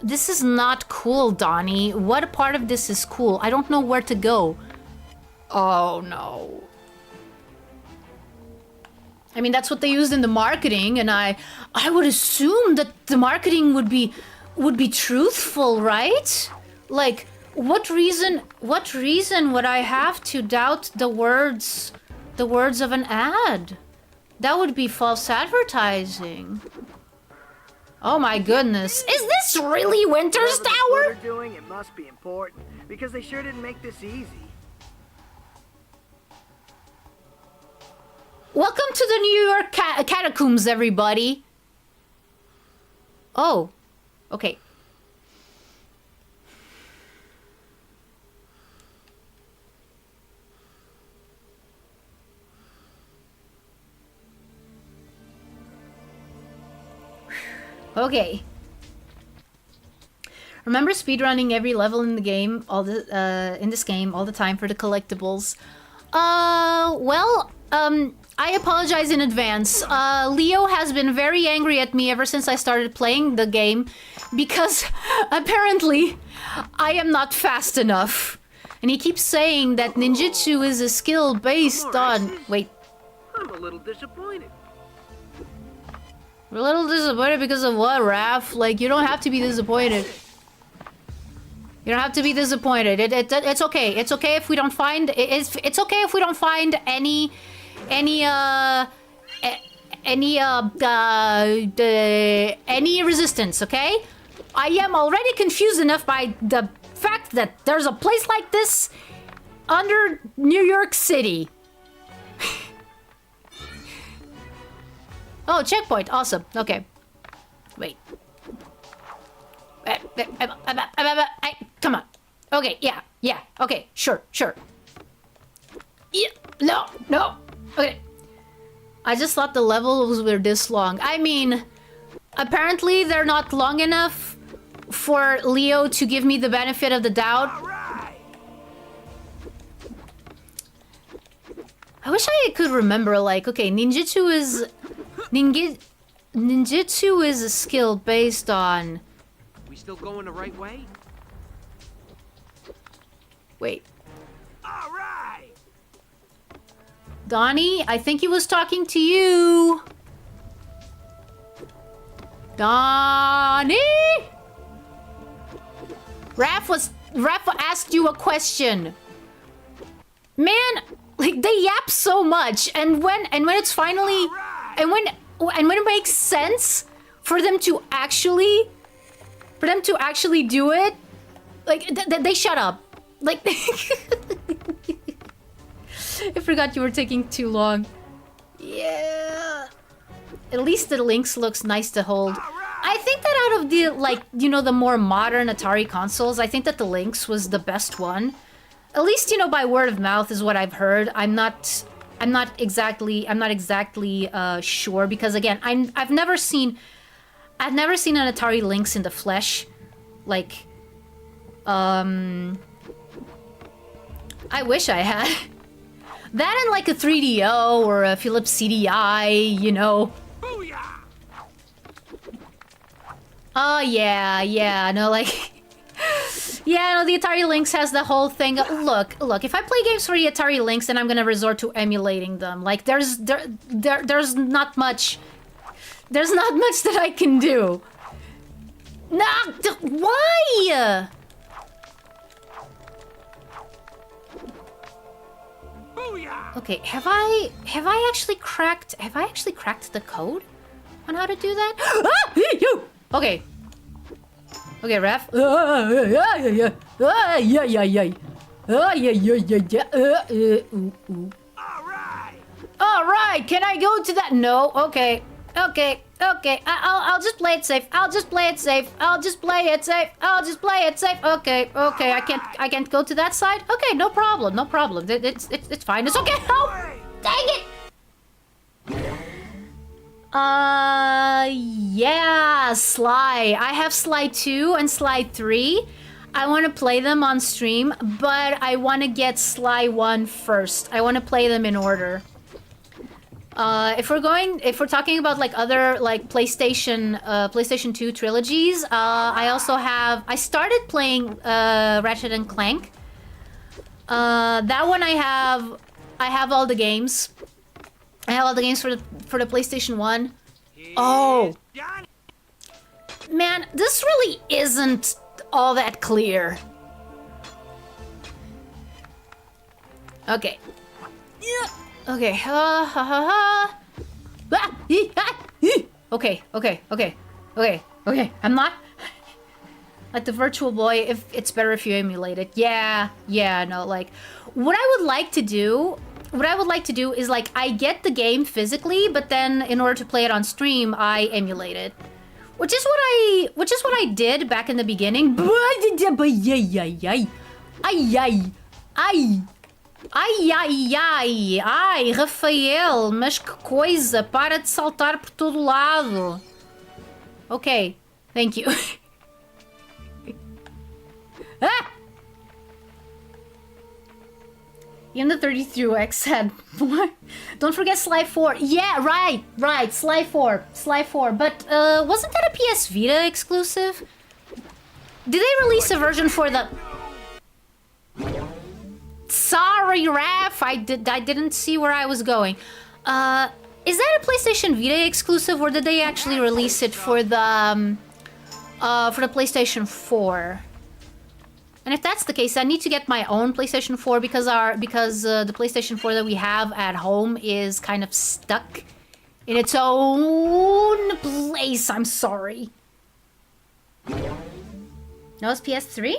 This is not cool, Donnie. What part of this is cool? I don't know where to go. Oh, no. I mean, that's what they used in the marketing, and I would assume that the marketing would be truthful, right? Like, what reason would I have to doubt the words of an ad? That would be false advertising. Oh my goodness. Is this really Winter's Tower? Whatever they're doing, it must be important, because they sure didn't make this easy. Welcome to the New York catacombs, everybody. Oh, okay. Okay. Remember speedrunning every level in the game, in this game all the time for the collectibles? Well, I apologize in advance. Leo has been very angry at me ever since I started playing the game because apparently I am not fast enough. And he keeps saying that ninjutsu is a skill based on... Wait. I'm a little disappointed. We're a little disappointed because of what, Raph? Like, you don't have to be disappointed. You don't have to be disappointed. It's okay. It's okay if we don't find. It's okay if we don't find any resistance. Okay. I am already confused enough by the fact that there's a place like this under New York City. Oh, checkpoint. Awesome. Okay. Wait. Come on. Okay, yeah. Okay, sure. Yeah, no. Okay. I just thought the levels were this long. I mean, apparently they're not long enough for Leo to give me the benefit of the doubt. I wish I could remember, like, okay, ninjutsu is a skill based on... We still going the right way? Wait. All right. Donnie, I think he was talking to you. Donnie? Raph asked you a question. Man, like they yap so much, and when it's finally and when it makes sense for them to actually do it, like they shut up. Like I forgot you were taking too long. Yeah. At least the Lynx looks nice to hold. I think that out of the, like, you know, the more modern Atari consoles, I think that the Lynx was the best one. At least, you know, by word of mouth is what I've heard. I'm not exactly sure, because again, I've never seen an Atari Lynx in the flesh. Like, I wish I had. That and like a 3DO or a Philips CDI, you know. Oh yeah, no, like... Yeah, no, the Atari Lynx has the whole thing. Look, if I play games for the Atari Lynx, then I'm gonna resort to emulating them. Like, there's not much... There's not much that I can do. Nah, why? Okay, have I actually cracked the code on how to do that? Ah, you. Okay. Okay, ref. All right. Can I go to that? No. Okay. I'll just play it safe. Okay. I can't go to that side. Okay, no problem. It's fine. It's okay. Oh, dang it. Yeah, Sly. I have Sly 2 and Sly 3. I want to play them on stream, but I want to get Sly 1 first. I want to play them in order. If we're talking about like other like PlayStation 2 trilogies, I started playing Ratchet and Clank. That one I have all the games. I have all the games for the PlayStation 1. Oh! Man, this really isn't all that clear. Okay. Yeah. Okay. Okay. I'm not like the Virtual Boy. If it's better if you emulate it. Yeah. No, like what I would like to do is like I get the game physically, but then in order to play it on stream, I emulate it. Which is what I did back in the beginning. Ai, Rafael, mas que coisa, para de saltar por todo lado. Okay, thank you. Ah! Even the 32X had more. Don't forget Sly 4. Yeah, right. Sly 4. But wasn't that a PS Vita exclusive? Did they release a version for the... Sorry, Raph. I didn't see where I was going. Is that a PlayStation Vita exclusive, or did they actually release it for the PlayStation 4? And if that's the case, I need to get my own PlayStation 4 because the PlayStation 4 that we have at home is kind of stuck in its own place. I'm sorry. No, it's PS3?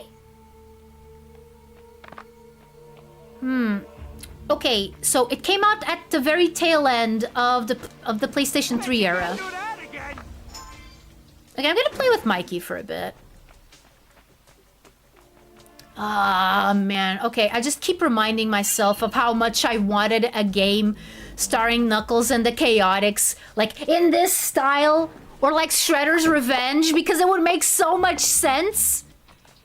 Okay, so it came out at the very tail end of the PlayStation 3 era. Okay, I'm gonna play with Mikey for a bit. Ah, man. Okay, I just keep reminding myself of how much I wanted a game starring Knuckles and the Chaotix, like, in this style, or like Shredder's Revenge, because it would make so much sense.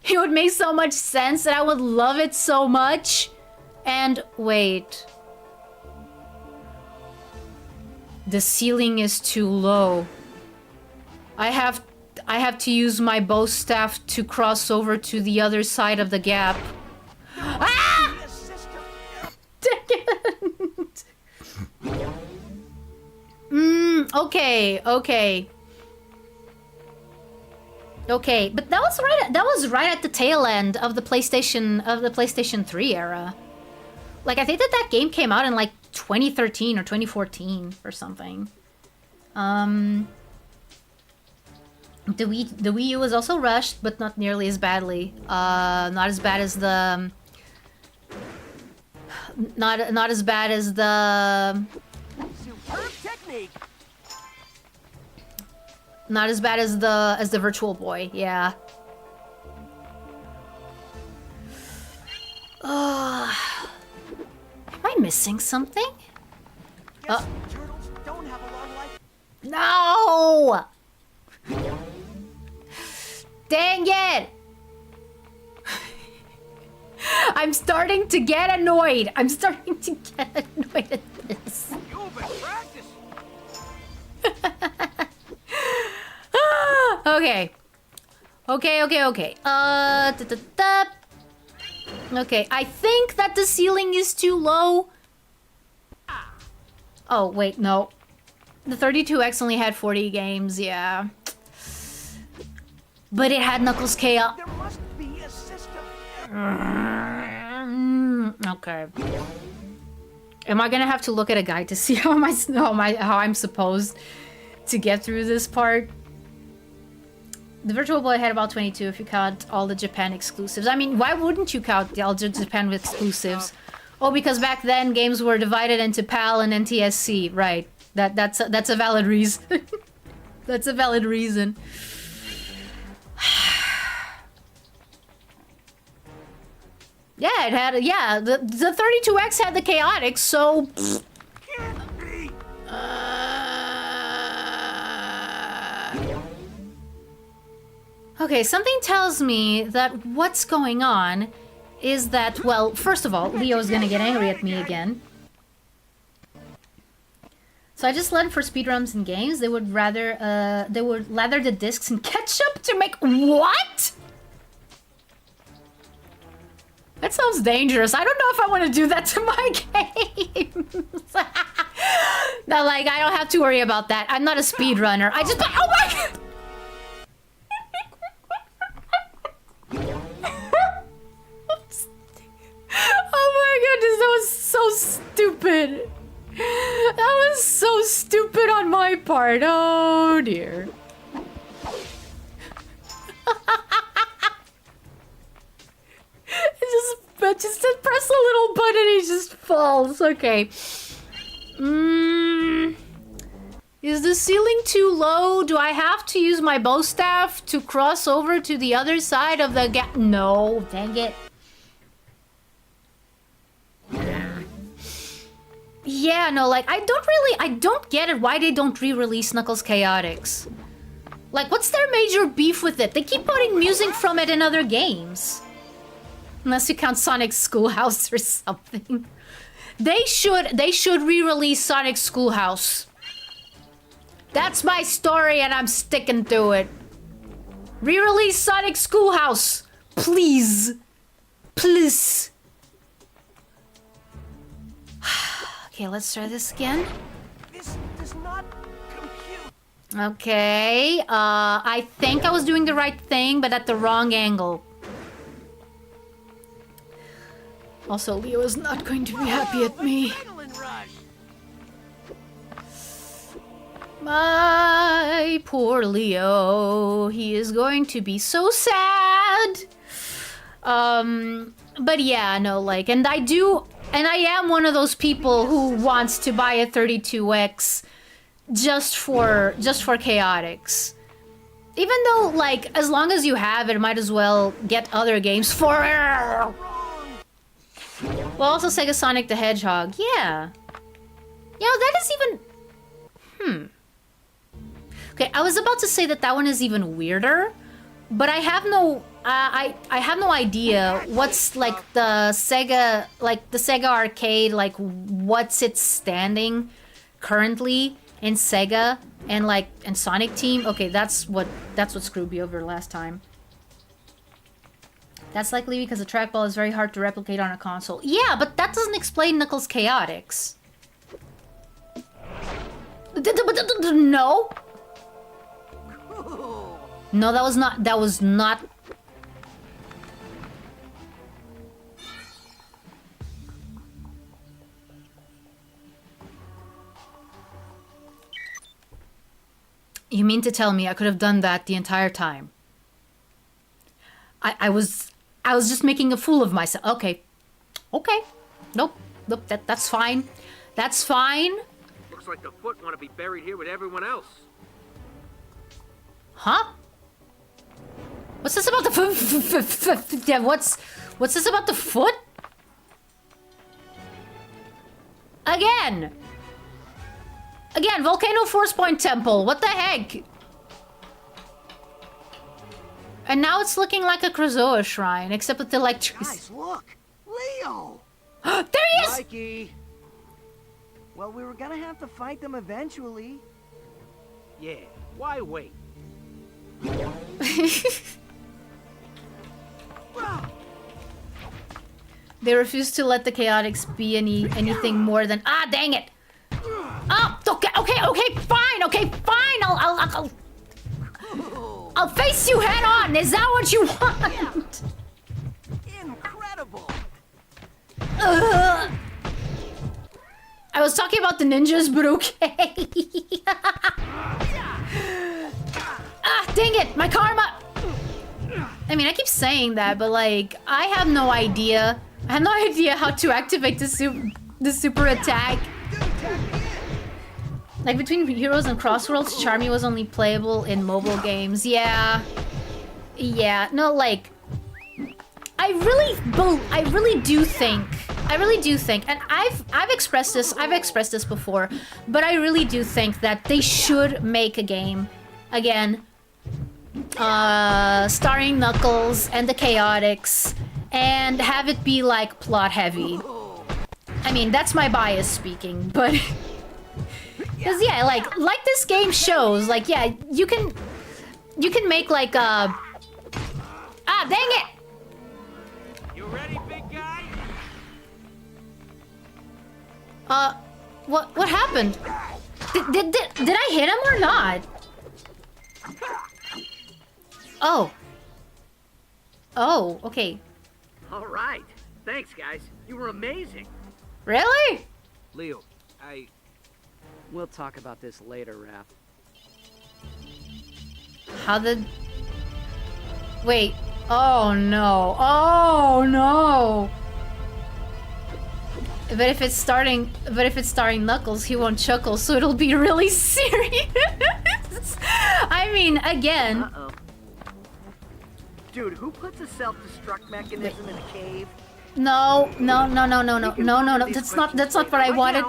It would make so much sense, and I would love it so much. And wait. The ceiling is too low. I have to use my bow staff to cross over to the other side of the gap. Ah! Dang it! Okay. Okay, but that was right at the tail end of the PlayStation 3 era. Like, I think that game came out in like 2013 or 2014 or something. The Wii U was also rushed, but not nearly as badly. Not as bad as the... Not as bad as the... Superb technique. Not as bad as the Virtual Boy, yeah. Am I missing something? Yes, turtles don't have a long life. No! Dang it! I'm starting to get annoyed. I'm starting to get annoyed at this. You've been practicing. Okay. Okay. Okay, I think that the ceiling is too low. Oh, wait, no. The 32X only had 40 games, yeah. But it had Knuckles Chaos. There must be a system. Okay. Am I gonna have to look at a guide to see how I'm supposed to get through this part? The Virtual Boy had about 22 if you count all the Japan exclusives. I mean, why wouldn't you count all the Japan exclusives? Oh, because back then games were divided into PAL and NTSC, right? That's a valid reason. That's a valid reason. Yeah, it had the 32X had the Chaotix, so okay, something tells me that what's going on is that, well, first of all, Leo's gonna get angry at me again. So I just learned for speedruns and games, they would lather the discs in ketchup to make what? That sounds dangerous. I don't know if I want to do that to my games. No, like, I don't have to worry about that. I'm not a speedrunner. I just... Oh my god! Oh my goodness, that was so stupid. That was so stupid on my part. Oh dear. Just press a little button, he just falls. Okay. Is the ceiling too low? Do I have to use my bow staff to cross over to the other side of the gap? No, dang it. Yeah, no, like, I don't get it why they don't re-release Knuckles Chaotix. Like, what's their major beef with it? They keep putting music from it in other games. Unless you count Sonic Schoolhouse or something. They should re-release Sonic Schoolhouse. That's my story and I'm sticking to it. Re-release Sonic Schoolhouse. Please. Please. Okay, let's try this again. This does not compute. Okay, I think I was doing the right thing, but at the wrong angle. Also, Leo is not going to be happy at me. Adrenaline rush. My poor Leo. He is going to be so sad. But yeah, no, like, and I am one of those people who wants to buy a 32X just for chaotics. Even though, like, as long as you have it, might as well get other games for it. Well, also Sega Sonic the Hedgehog. Yeah. You know, that is even... Okay, I was about to say that one is even weirder, but I have no... I have no idea what's, like, the Sega Arcade, like, what's its standing currently in Sega and, like, and Sonic Team. Okay, that's what screwed me over last time. That's likely because the trackball is very hard to replicate on a console. Yeah, but that doesn't explain Knuckles' chaotics. No. No, that was not. You mean to tell me I could have done that the entire time? I was just making a fool of myself. Okay. Nope, that's fine. That's fine. Looks like the Foot want to be buried here with everyone else. Huh? What's this about the foot? Yeah, what's this about the Foot? Again, Volcano Force Point Temple. What the heck? And now it's looking like a Krazoa shrine, except with the electricity. Guys, look! Leo! There he is! Mikey! Well, we were gonna have to fight them eventually. Yeah, why wait? They refuse to let the chaotics be anything more than dang it! Oh, okay, fine. I'll face you head on. Is that what you want? Incredible! I was talking about the ninjas, but okay. Dang it, my karma. I mean, I keep saying that, but like, I have no idea. I have no idea how to activate the super attack. Like, between Heroes and Crossworlds, Charmy was only playable in mobile games. Yeah, no, like, I really do think, and I've expressed this before, but I really do think that they should make a game, again, starring Knuckles and the Chaotix, and have it be, like, plot heavy. I mean, that's my bias speaking, but... Because, yeah, like this game shows, like, yeah, you can make, like, dang it! You ready, big guy? What happened? Did I hit him or not? Oh, okay. All right. Thanks, guys. You were amazing. Really? Leo, We'll talk about this later, Raph. Wait. Oh no. But if it's starring Knuckles, he won't chuckle, so it'll be really serious. I mean, again. Uh-oh. Dude, who puts a self-destruct mechanism in a cave? No. That's not what I wanted.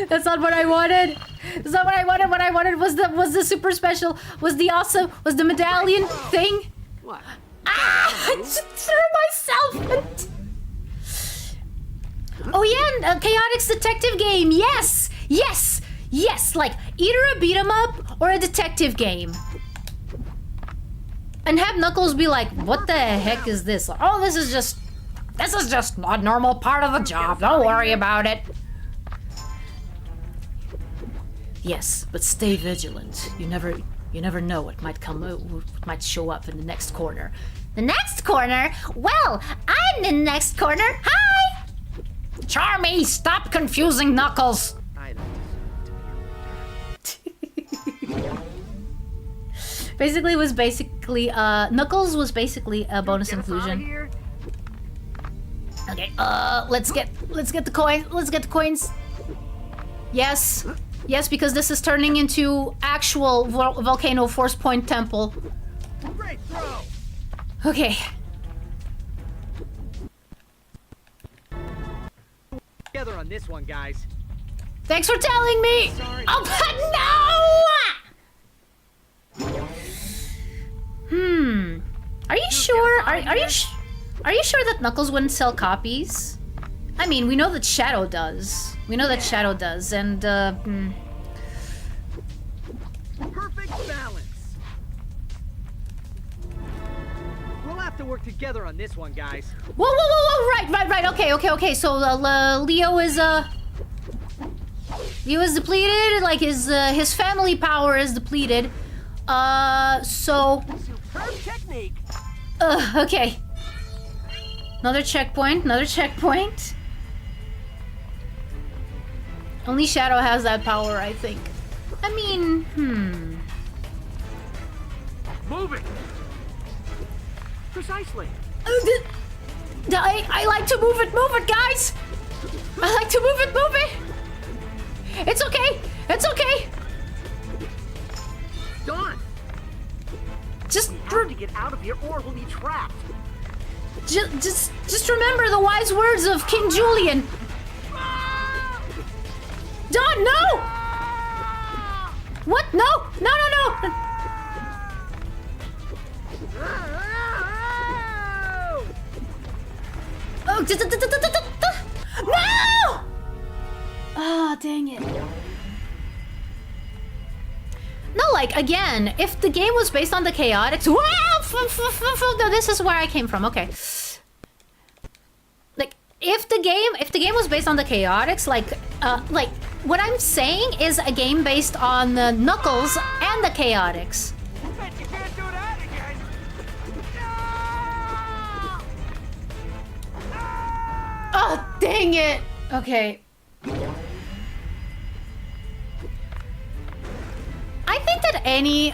That's not what I wanted. That's not what I wanted. What I wanted was the super special, was the medallion thing. What? I just threw myself. Oh yeah, and Chaotix detective game. Yes. Like either a beat 'em up or a detective game. And have Knuckles be like, "What the heck is this? Oh, this is just a normal part of the job. Don't worry about it." Yes, but stay vigilant. You You never know what might what might show up in the next corner. The next corner? Well, I'm in the next corner. Hi! Charmy, stop confusing Knuckles. Knuckles was basically a bonus inclusion. Okay, let's get the coin. Let's get the coins. Yes. Yes, because this is turning into actual volcano force point temple. Great throw. Okay. Together on this one, guys. Thanks for telling me. Sorry. Oh, no! Are you sure? Are you sure that Knuckles wouldn't sell copies? I mean, we know that Shadow does. We know that Shadow does, and Perfect balance. We'll have to work together on this one, guys. Whoa! Right. Okay. So Leo is depleted. Like his family power is depleted. So. Superb technique. Okay. Another checkpoint. Only Shadow has that power, I think. I mean, Move it! Precisely. I like to move it, guys! I like to move it! It's okay! Done. Just Have to get out of here or we'll be trapped. Just remember the wise words of King Julian. Don, no! What? No! Oh, no! Oh, dang it. No, like, again, if the game was based on the chaotics... No, this is where I came from, okay. Like, if the game was based on the chaotics, like, what I'm saying is a game based on the Knuckles and the chaotics. Bet you can't do that again! Oh, dang it! Okay. I think that any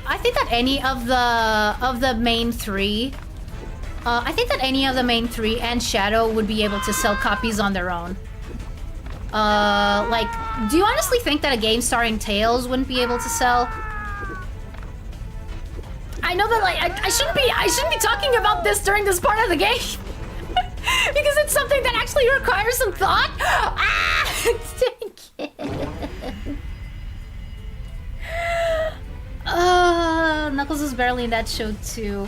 of the main three, and Shadow would be able to sell copies on their own. Like, do you honestly think that a game starring Tails wouldn't be able to sell? I know that, like, I shouldn't be talking about this during this part of the game. Because it's something that actually requires some thought. Ah! Dang it. Knuckles was barely in that show too.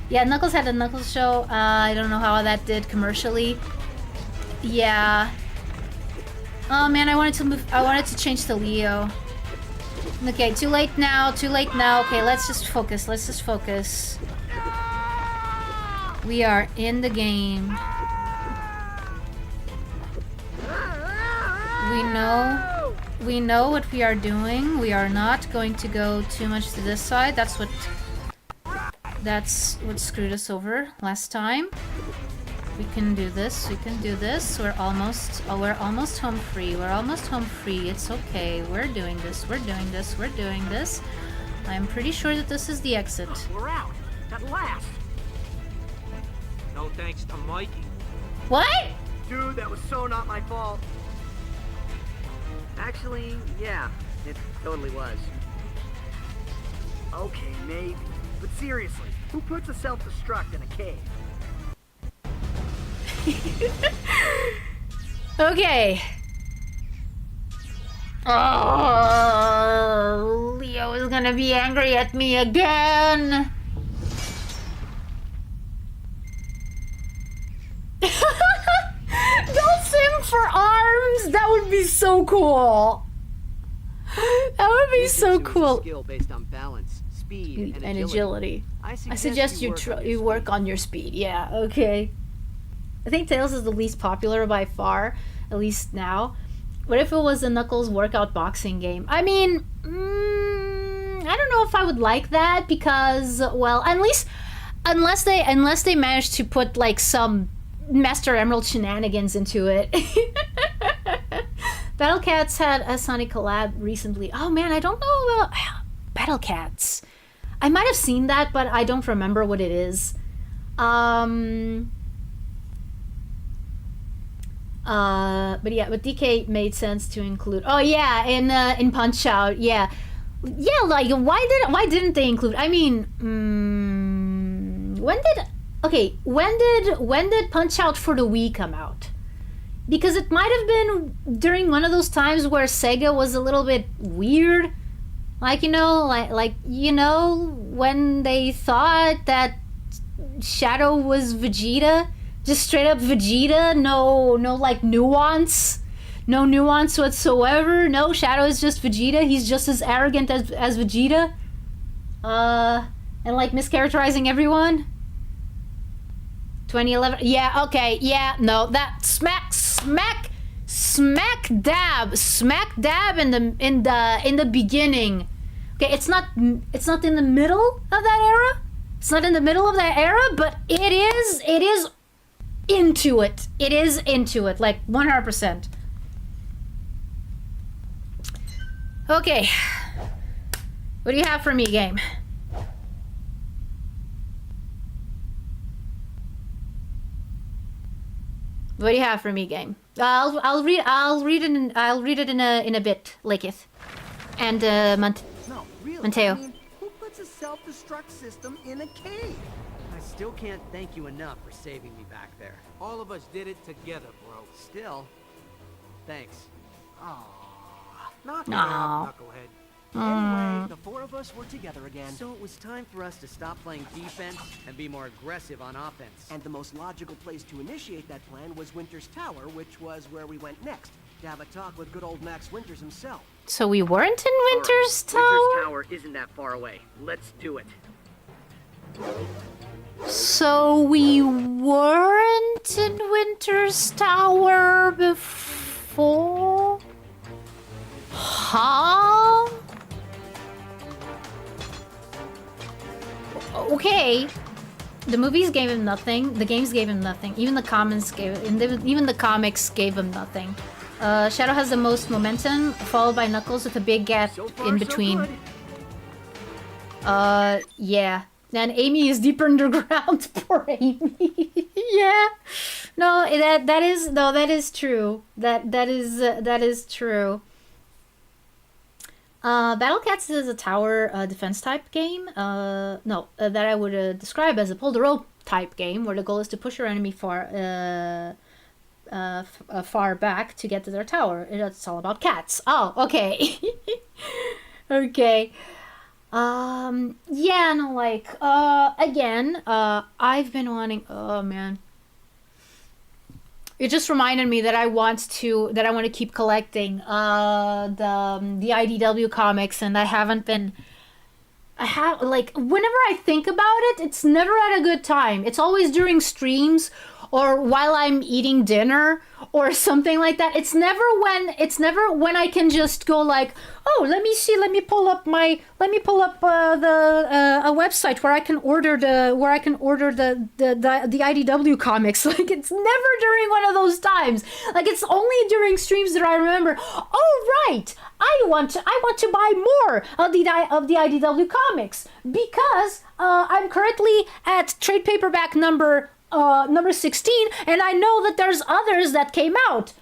Yeah, Knuckles had a Knuckles show. I don't know how that did commercially. Yeah. Oh man, I wanted to change to Leo. Okay, too late now. Okay, let's just focus. We are in the game. We know what we are doing. We are not going to go too much to this side. That's what screwed us over last time. We can do this. We're almost home free. It's okay. We're doing this. I'm pretty sure that this is the exit. We're out. At last. No thanks to Mikey. What? Dude, that was so not my fault. Actually, yeah, it totally was. Okay, maybe. But seriously, who puts a self-destruct in a cave? Okay. Oh, Leo is gonna be angry at me again. Don't sim for arms. That would be so cool. That would be so cool. Skill based on balance, speed, And agility. I suggest you work on your speed. Yeah. Okay. I think Tails is the least popular by far, at least now. What if it was a Knuckles workout boxing game? I mean, I don't know know if I would like that because, well, at least unless they manage to put like some Master Emerald shenanigans into it. Battle Cats had a Sonic collab recently. Oh man, I don't know about Battle Cats. I might have seen that, but I don't remember what it is. But DK made sense to include. Oh yeah, in Punch Out, yeah, like why didn't they include? I mean, when did Punch Out for the Wii come out? Because it might have been during one of those times where Sega was a little bit weird, like when they thought that Shadow was Vegeta, just straight up Vegeta, no like nuance, no nuance whatsoever. No, Shadow is just Vegeta. He's just as arrogant as Vegeta, and like mischaracterizing everyone. 2011. Yeah, okay, yeah, no, that smack dab in the beginning. Okay, it's not in the middle of that era. It's not in the middle of that era, but it is into it. It is into it, like 100%. Okay. What do you have for me, game? What do you have for me, game? I'll read it in a bit, Laketh. And No, really. Mateo. I mean, who puts a self-destruct system in a cave? I still can't thank you enough for saving me back there. All of us did it together, bro. Still, thanks. Knock it Aw. off, knucklehead. Anyway, the four of us were together again. So it was time for us to stop playing defense and be more aggressive on offense. And the most logical place to initiate that plan was Winter's Tower, which was where we went next, to have a talk with good old Max Winters himself. So we weren't in Winter's Tower? Winter's Tower isn't that far away. Let's do it. So we weren't in Winter's Tower before? Huh? Okay. The movies gave him nothing. The games gave him nothing. Even the comics gave him nothing. Shadow has the most momentum, followed by Knuckles with a big gap So far, in so between. good. Yeah. And Amy is deeper underground. Poor Amy. Yeah. No, that is true. That is true. Battle Cats is a tower defense type game. That I would describe as a pull the rope type game, where the goal is to push your enemy far back to get to their tower. It's all about cats. Oh, okay. Okay. Yeah, no, like, again, I've been wanting, oh man. It just reminded me that I want to keep collecting, the IDW comics, and like, whenever I think about it, it's never at a good time. It's always during streams, or while I'm eating dinner, or something like that. It's never when I can just go like, oh, let me pull up a website where I can order the IDW comics. Like, it's never during one of those times. Like, it's only during streams that I remember, oh right, I want to buy more of the IDW comics, because I'm currently at trade paperback number 16, and I know that there's others that came out.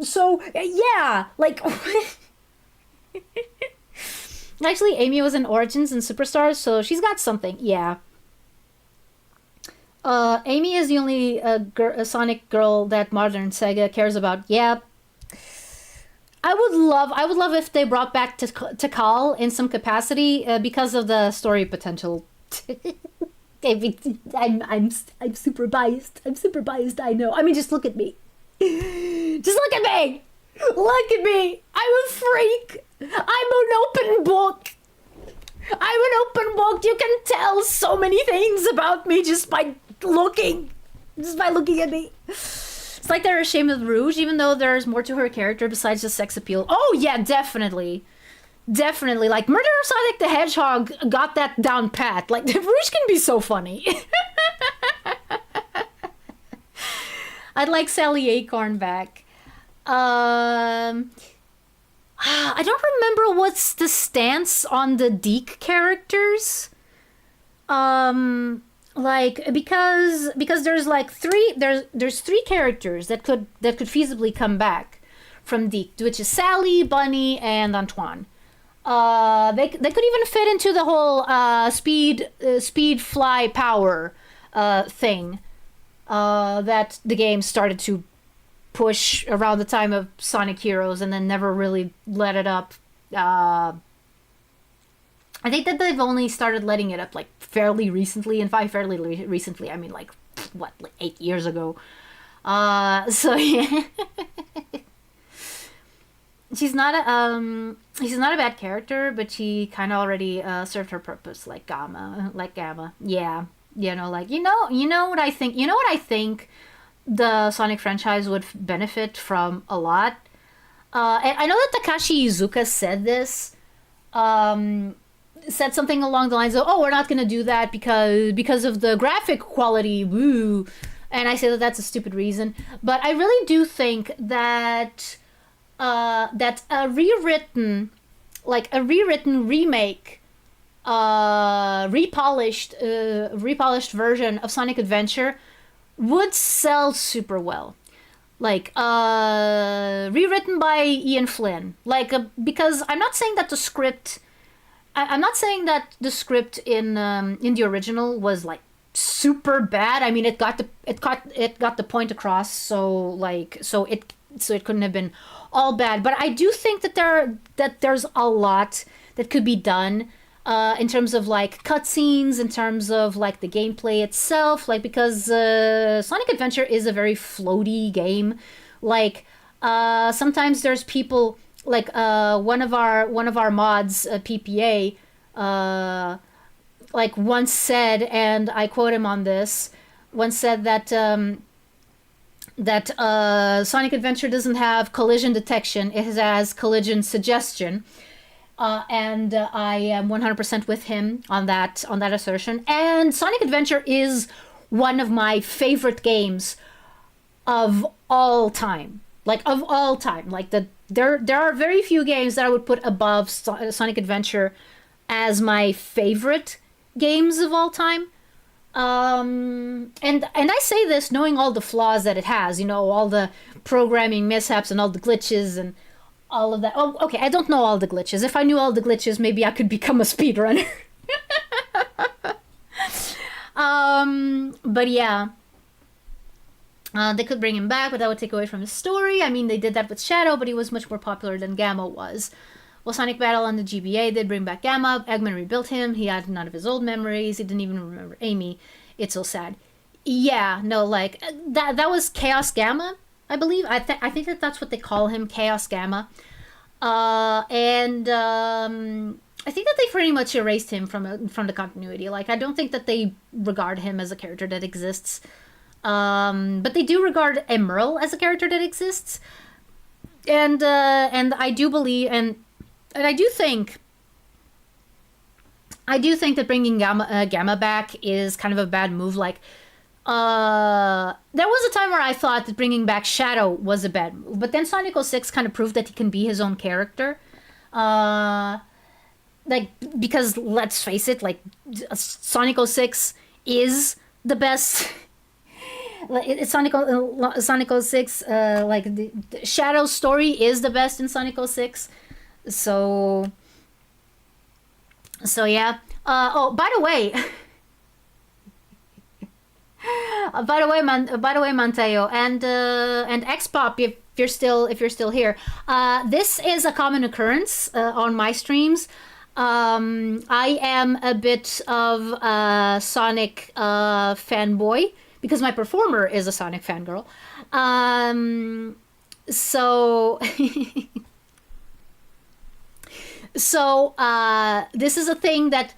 So yeah, like actually Amy was in Origins and Superstars, so she's got something. Yeah. Amy is the only a Sonic girl that modern Sega cares about. Yeah. I would love if they brought back Tikal in some capacity, because of the story potential. I'm super biased. I know. I mean, just look at me. Just look at me. Look at me. I'm a freak. I'm an open book. You can tell so many things about me just by looking at me. It's like they're ashamed of Rouge, even though there's more to her character besides just sex appeal. Oh yeah, definitely. Definitely, like Murderer Sonic the Hedgehog got that down pat. Like Rouge can be so funny. I'd like Sally Acorn back. I don't remember what's the stance on the Deke characters. Like because there's like there's three characters that could feasibly come back from Deke, which is Sally, Bunny, and Antoine. They could even fit into the whole speed fly power thing that the game started to push around the time of Sonic Heroes and then never really let it up. I think that they've only started letting it up like fairly recently, and by fairly recently I mean like 8 years ago. So yeah. She's not a bad character, but she kind of already served her purpose, like Gamma. Yeah, like you know what I think. You know what I think the Sonic franchise would benefit from a lot. And I know that Takashi Iizuka said this. Said something along the lines of, "Oh, we're not gonna do that because of the graphic quality." Woo, and I say that that's a stupid reason, but I really do think that. That a rewritten remake, repolished version of Sonic Adventure would sell super well. Like, rewritten by Ian Flynn. Like, because I'm not saying that the script, I'm not saying that the script in the original was like super bad. I mean, it got the point across. So it couldn't have been all bad, but I do think that there's a lot that could be done in terms of like cutscenes, in terms of like the gameplay itself, like because Sonic Adventure is a very floaty game. Like sometimes there's people like one of our mods, PPA, like once said, and I quote him on this, once said that Sonic Adventure doesn't have collision detection, it has collision suggestion. And I am 100% with him on that assertion. And Sonic Adventure is one of my favorite games of all time. Like, of all time. Like, there are very few games that I would put above Sonic Adventure as my favorite games of all time. And I say this knowing all the flaws that it has, all the programming mishaps and all the glitches and all of that. Oh, okay, I don't know all the glitches. If I knew all the glitches, maybe I could become a speedrunner. But yeah. They could bring him back, but that would take away from his story. I mean, they did that with Shadow, but he was much more popular than Gamma was. Well, Sonic Battle on the GBA did bring back Gamma. Eggman rebuilt him. He had none of his old memories. He didn't even remember Amy. It's so sad. Yeah, no, like, that was Chaos Gamma, I believe. I think that's what they call him, Chaos Gamma. And I think that they pretty much erased him from the continuity. Like, I don't think that they regard him as a character that exists. But they do regard Emerald as a character that exists. And I do believe... And I do think that bringing Gamma back is kind of a bad move. Like, there was a time where I thought that bringing back Shadow was a bad move, but then Sonic 06 kind of proved that he can be his own character. Like, because let's face it, like, Sonic 06 is the best. Sonic 06, like the Shadow's story is the best in Sonic 06. So yeah. Oh, by the way, Manteo and Xpop, if you're still here, this is a common occurrence on my streams. I am a bit of a Sonic fanboy because my performer is a Sonic fangirl. So. So this is a thing that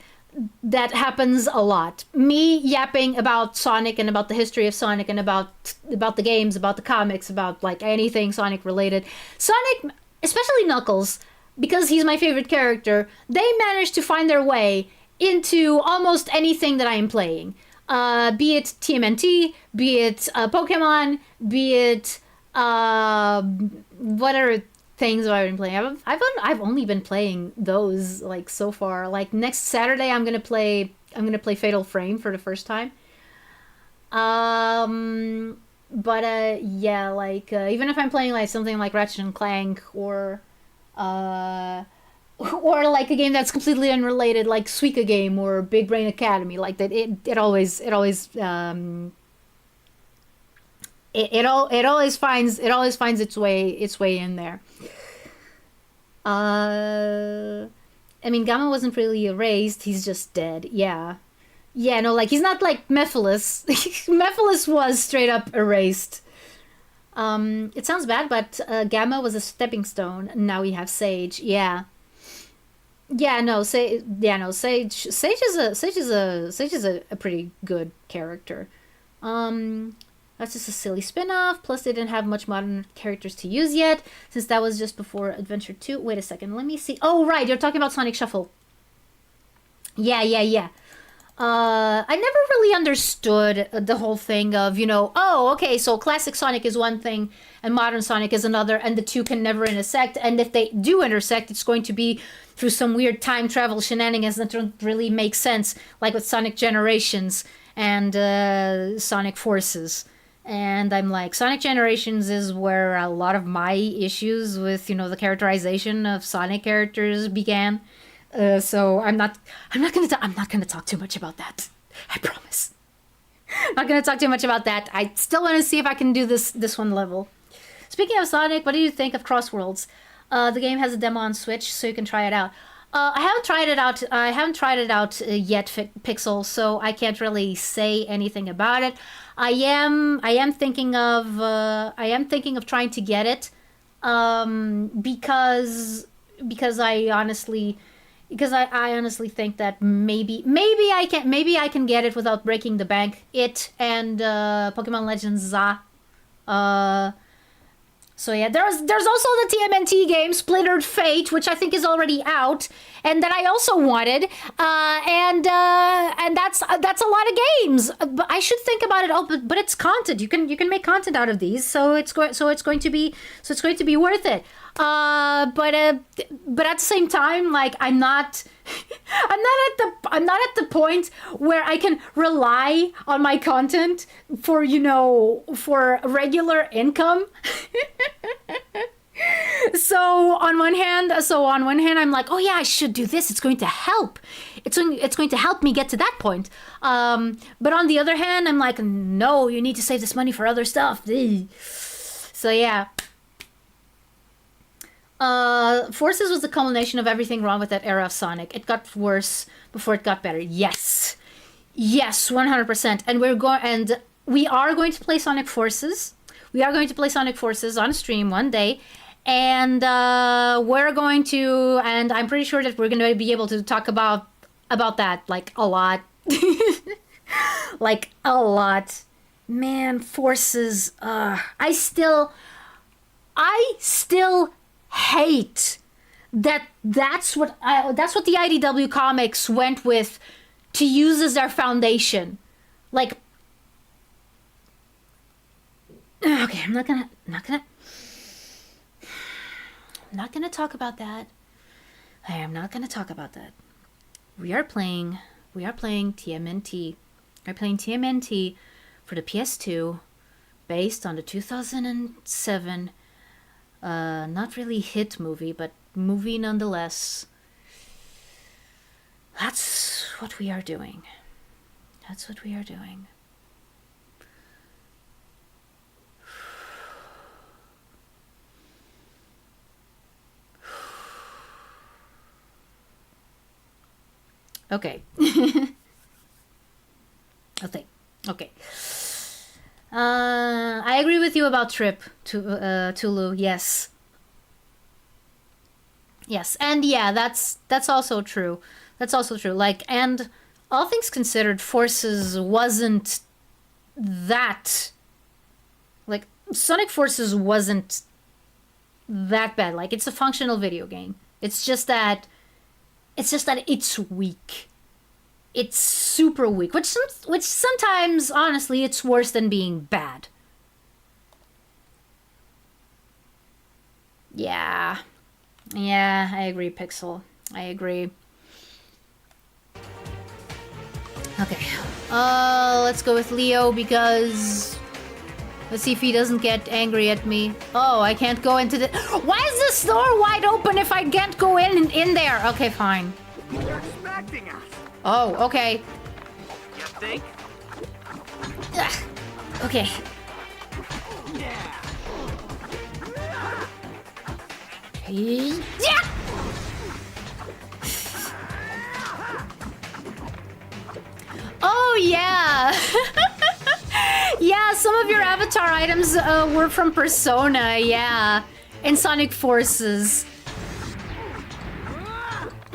happens a lot. Me yapping about Sonic and about the history of Sonic and about the games, about the comics, about like anything Sonic related. Sonic, especially Knuckles, because he's my favorite character, they managed to find their way into almost anything that I am playing. Be it TMNT, be it Pokemon, be it what other things have I been playing? I've only been playing those like so far. Like next Saturday, I'm gonna play Fatal Frame for the first time. Yeah, like even if I'm playing like something like Ratchet and Clank or like a game that's completely unrelated, like Suika Game or Big Brain Academy, like that. It always finds its way in there. I mean, Gamma wasn't really erased. He's just dead. Yeah. Yeah, no, like he's not like Mephiles. Mephiles was straight up erased. It sounds bad, but Gamma was a stepping stone. Now we have Sage. Yeah. Yeah, no, Sage is a pretty good character. That's just a silly spin-off. Plus, they didn't have much modern characters to use yet, since that was just before Adventure 2. Wait a second, let me see. Oh, right, you're talking about Sonic Shuffle. Yeah. I never really understood the whole thing of, oh, okay, so classic Sonic is one thing and modern Sonic is another, and the two can never intersect. And if they do intersect, it's going to be through some weird time travel shenanigans that don't really make sense, like with Sonic Generations and Sonic Forces. And I'm like, Sonic Generations is where a lot of my issues with, the characterization of Sonic characters began. So I'm not gonna talk too much about that. I promise. I'm not gonna talk too much about that. I still want to see if I can do this one level. Speaking of Sonic, what do you think of Crossworlds? The game has a demo on Switch, so you can try it out. I haven't tried it out yet, Pixel, so I can't really say anything about it. I am thinking of trying to get it, because I honestly think that maybe I can get it without breaking the bank. It and Pokemon Legends ZA. So yeah, there's also the TMNT game Splintered Fate, which I think is already out, and that I also wanted, and that's a lot of games. But I should think about it. Oh, but it's content. You can make content out of these, so it's going to be worth it. But at the same time, like I'm not at the point where I can rely on my content for regular income. So on one hand, I'm like, oh yeah, I should do this. It's going to help. It's going to help me get to that point. But on the other hand, I'm like, no, you need to save this money for other stuff. So yeah. Forces was the culmination of everything wrong with that era of Sonic. It got worse before it got better. Yes, 100%. And we are going to play Sonic Forces. We are going to play Sonic Forces on stream one day, and and I'm pretty sure that we're going to be able to talk about that like a lot, like a lot. Man, Forces. I still hate that's what the IDW comics went with to use as their foundation. Like, okay, I'm not gonna talk about that. I am not gonna talk about that. We are playing TMNT. We're playing TMNT for the PS2, based on the 2007 not really hit movie, but movie nonetheless. That's what we are doing. Okay. Okay. I agree with you about Trip to Tulu. Yes, and yeah, that's also true. Like, and all things considered, Forces wasn't that, like, Sonic Forces wasn't that bad. Like, it's a functional video game. It's just that it's weak. It's super weak, which sometimes, honestly, it's worse than being bad. Yeah. Yeah, I agree, Pixel. I agree. Okay. Let's go with Leo because... Let's see if he doesn't get angry at me. Oh, I can't go into the... Why is this door wide open if I can't go in there? Okay, fine. They're expecting us. Oh, okay. You think? Ugh. Okay. Yeah. Yeah! Oh, yeah! Yeah, some of your avatar items were from Persona, yeah. And Sonic Forces.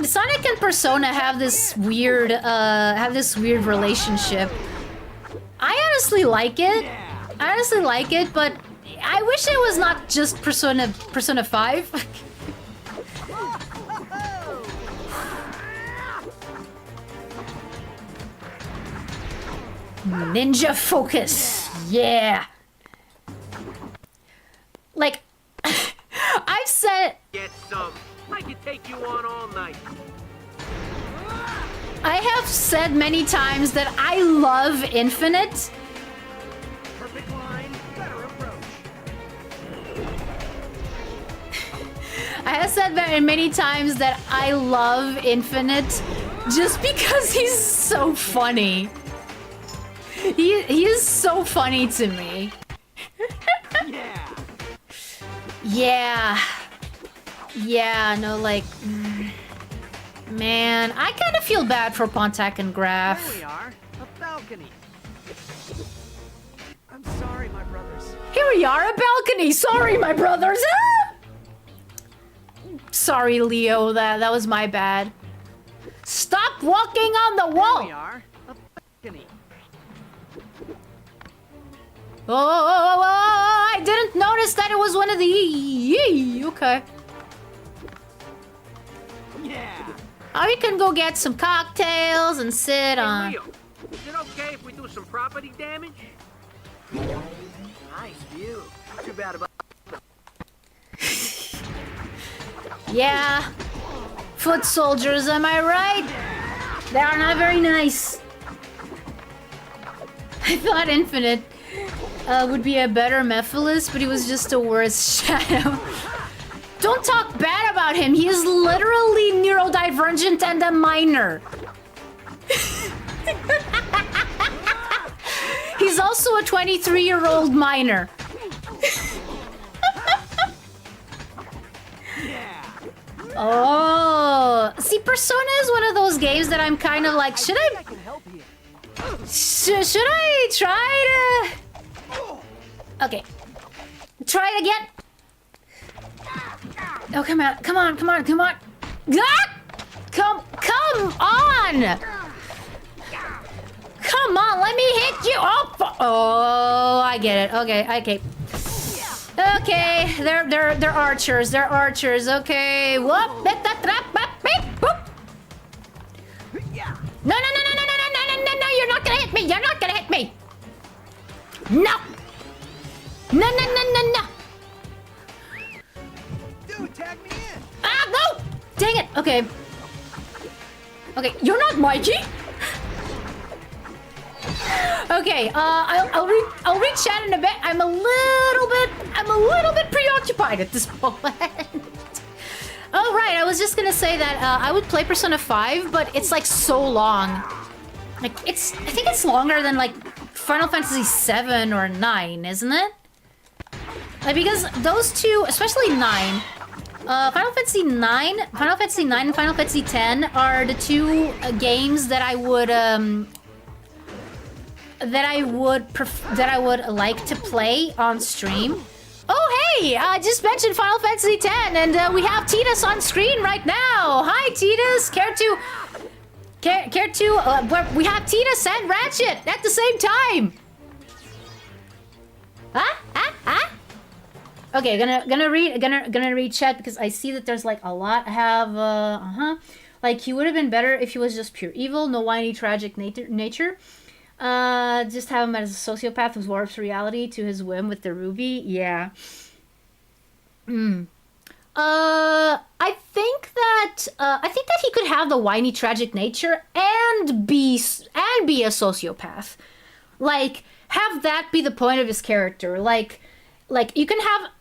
Sonic and Persona have this weird relationship. I honestly like it. But I wish it was not just Persona 5. Ninja focus. Yeah. Like I've said Get some. I could take you on all night. I have said many times that I love Infinite. Perfect line, better approach. I have said many times that I love Infinite just because he's so funny. He is so funny to me. Yeah. Yeah. Yeah, no, like... Man, I kind of feel bad for Pontac and Graf. Here we are, a balcony. I'm sorry, my brothers. Here we are, a balcony! Sorry, my brothers! Ah! Sorry, Leo, that was my bad. Stop walking on the Here wall! we are, a balcony. Oh, I didn't notice that it was one of the... Okay. Yeah. Oh, we can go get some cocktails and sit Hey, on... Leo, is it okay if we do some property damage? Nice view. Too bad about. Yeah. Foot soldiers, am I right? They are not very nice. I thought Infinite would be a better Mephiles, but he was just a worse Shadow. Don't talk bad about him. He is literally neurodivergent and a minor. He's also a 23-year-old minor. Oh, see, Persona is one of those games that I'm kind of like, should I can help you. should I try to... Okay. Try it again. Oh, come on, come on, come on, come on. Ah! Come on! Come on, let me hit you. Oh, I get it. Okay. Okay, they're archers. They're archers. Okay. Whoop. No, you're not gonna hit me. You're not gonna hit me. No. No. Dude, tag me in. Ah, no! Dang it. Okay. Okay, you're not Mikey. Okay, I'll read chat in a bit. I'm a little bit preoccupied at this moment. Oh right, I was just gonna say that I would play Persona 5, but it's like so long. Like I think it's longer than like Final Fantasy 7 or 9, isn't it? Like because those two, especially 9. Final Fantasy 9 and Final Fantasy 10 are the two games that I would like to play on stream. Oh hey, I just mentioned Final Fantasy 10 and we have Titus on screen right now. Hi Titus, care to we have Titus and Ratchet at the same time. Okay, gonna read chat because I see that there's like a lot. I have like he would have been better if he was just pure evil, no whiny tragic nature. Just have him as a sociopath who warps reality to his whim with the ruby. Yeah. I think that he could have the whiny tragic nature and be a sociopath. Like have that be the point of his character. Like you can have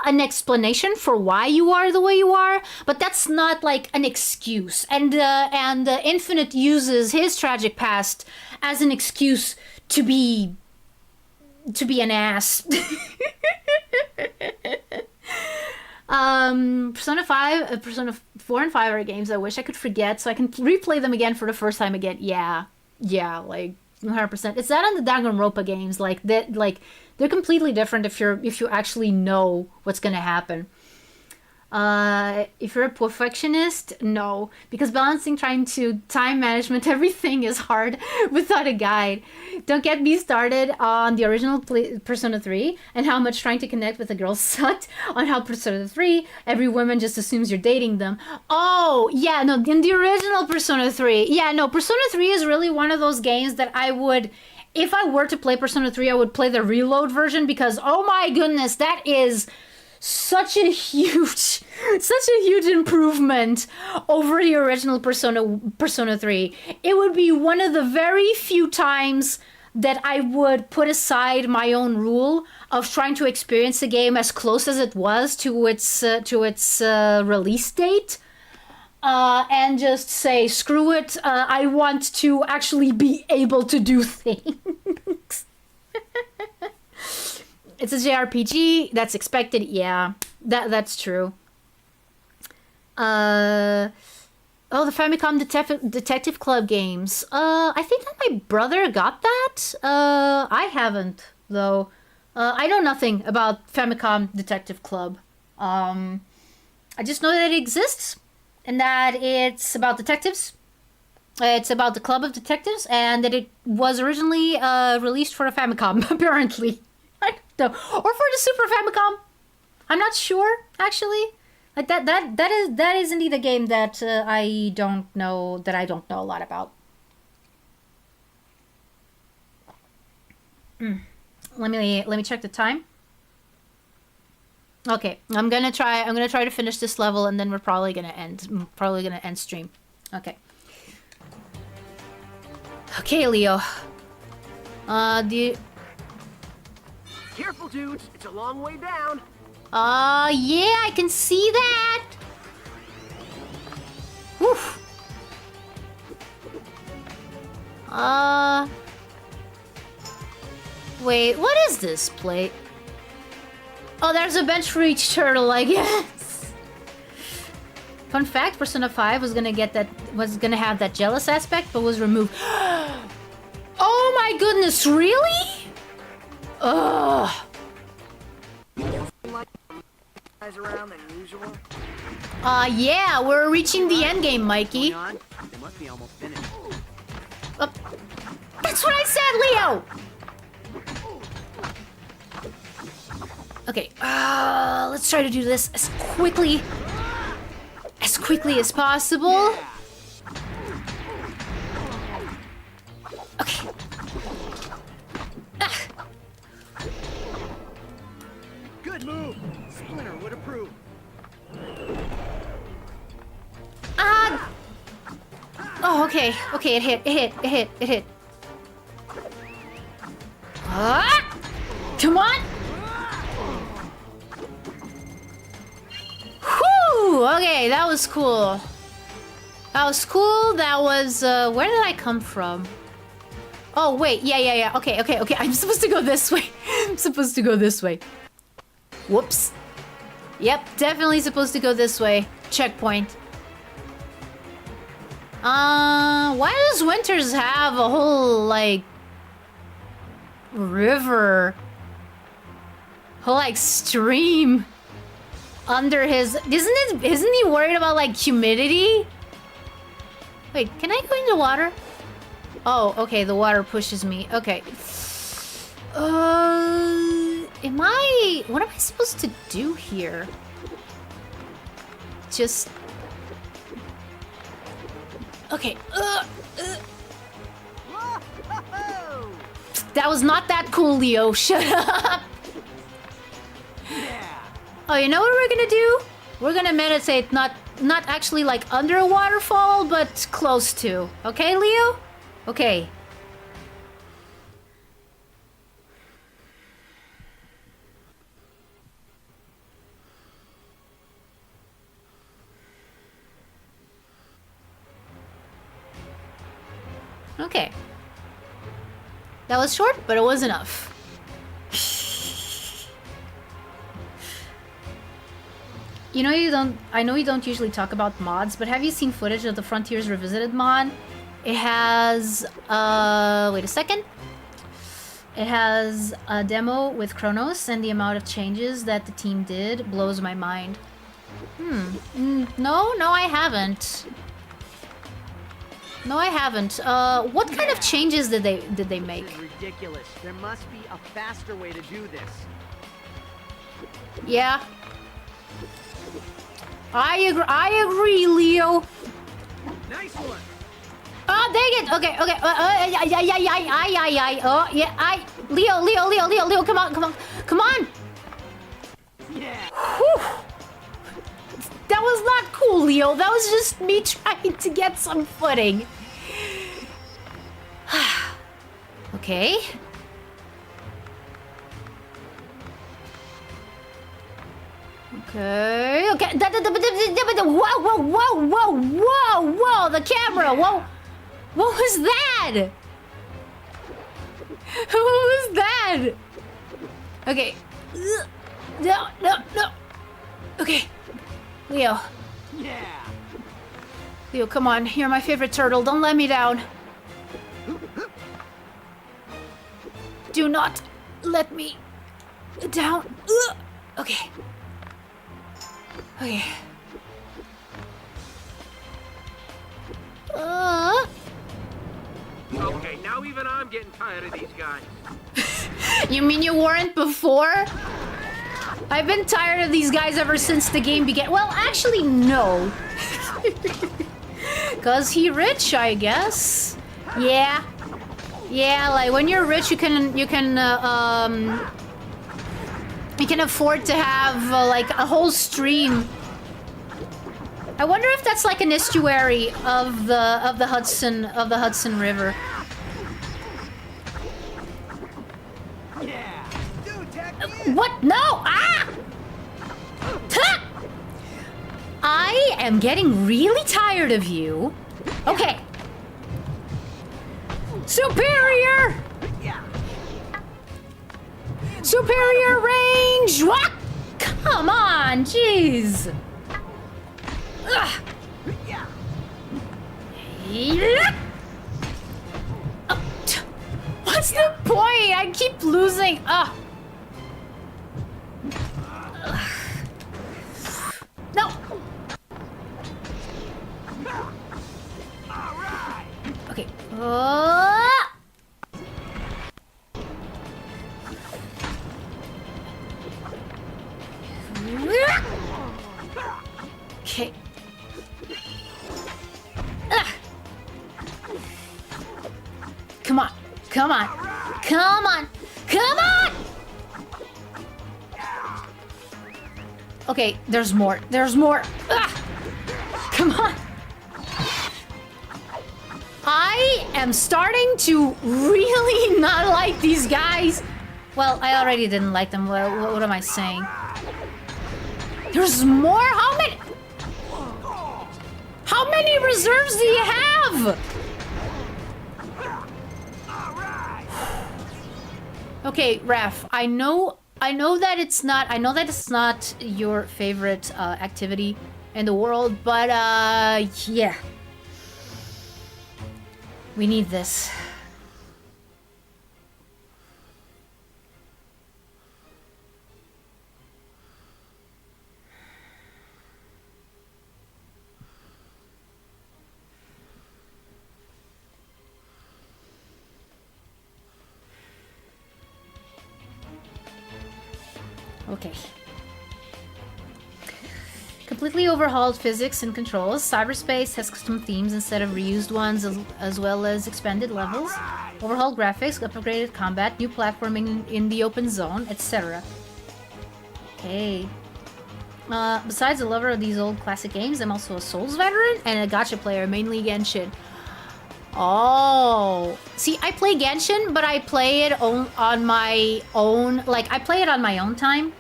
an explanation for why you are the way you are, but that's not like an excuse. And Infinite uses his tragic past as an excuse to be an ass. Persona 5, Persona 4 and 5 are games I wish I could forget so I can replay them again for the first time again. Yeah, like 100%. It's that and the Danganronpa games, like that, like they're completely different if you actually know what's gonna happen. If you're a perfectionist, no, because balancing trying to time management everything is hard without a guide. Don't get me started on the original Persona 3 and how much trying to connect with a girl sucked. On how Persona 3 every woman just assumes you're dating them. Oh yeah, no, in the original Persona 3, yeah, no, Persona 3 is really one of those games that I would, if I were to play Persona 3, I would play the reload version because oh my goodness, that is such a huge improvement over the original Persona 3. It would be one of the very few times that I would put aside my own rule of trying to experience a game as close as it was to its release date, and just say screw it. I want to actually be able to do things. It's a JRPG. That's expected. Yeah, that's true. Oh, the Famicom Detective Club games. I think that my brother got that. I haven't though. I know nothing about Famicom Detective Club. I just know that it exists and that it's about detectives. It's about the club of detectives, and that it was originally released for a Famicom, apparently. I don't know. Or for the Super Famicom. I'm not sure, actually. Like that is indeed a game that I don't know a lot about. Let me check the time. Okay, I'm gonna try to finish this level, and then we're probably gonna end stream. Okay. Okay, Leo. Careful, dudes. It's a long way down. Yeah, I can see that. Woof. Wait, what is this plate? Oh, there's a bench for each turtle, I guess. Fun fact, Persona 5 was gonna have that jealous aspect, but was removed. Oh my goodness, really? Ugh. Around than usual. Yeah, we're reaching the end game, Mikey. They must be almost finished. That's what I said, Leo. Okay, let's try to do this as quickly as possible. Okay. Good move. Splinter would approve. Oh, okay. Okay, it hit. Come on. Whew, okay, that was cool. That was, where did I come from? Oh, wait, yeah. Okay. I'm supposed to go this way. Whoops. Yep, definitely supposed to go this way. Checkpoint. Why does Winters have a whole, like, river? Whole, like, stream under his... Isn't he worried about, like, humidity? Wait, can I go in the water? Oh, okay, the water pushes me. Okay. What am I supposed to do here? Just... Okay, That was not that cool, Leo. Shut up! Oh, you know what we're gonna do? We're gonna meditate, not actually like under a waterfall, but close to. Okay, Leo? Okay. Okay. That was short, but it was enough. You know I know you don't usually talk about mods, but have you seen footage of the Frontiers Revisited mod? It has, wait a second. It has a demo with Kronos, and the amount of changes that the team did blows my mind. No, I haven't. No, I haven't. What kind of changes did they make? This is ridiculous. There must be a faster way to do this. Yeah. I agree, Leo. Nice one. Oh, dang it. Okay. Oh, yeah, Leo, come on. Yeah. Whew. That was not cool, Leo. That was just me trying to get some footing. Okay. Okay. Whoa, the camera. Whoa. What was that? What was that? Okay. No. Okay. Leo. Yeah. Leo, come on. You're my favorite turtle. Don't let me down. Do not let me down. Okay. Okay. Okay, now even I'm getting tired of these guys. You mean you weren't before? I've been tired of these guys ever since the game began. Well, actually, no. Cause he rich, I guess. Yeah. Yeah, like when you're rich, you can afford to have like a whole stream. I wonder if that's like an estuary of the Hudson River. Yeah. Dude, tag me in. What? No! Ah! Ha! I am getting really tired of you. Okay. Superior! Yeah. Superior range! What? Come on, jeez. Ugh. Yeah. What's the point? I keep losing. No. All right. Okay. Okay. Come on. Okay, there's more. Come on. I am starting to really not like these guys. Well, I already didn't like them. What am I saying? There's more? How many reserves do you have? Okay, Raph, I know that it's not your favorite activity in the world, but yeah. We need this. Okay. Completely overhauled physics and controls. Cyberspace has custom themes instead of reused ones, as well as expanded levels. Overhauled graphics, upgraded combat, new platforming in the open zone, etc. Okay. Besides a lover of these old classic games, I'm also a Souls veteran and a gacha player, mainly Genshin. Oh. See, I play Genshin, but I play it on my own. Like, I play it on my own time.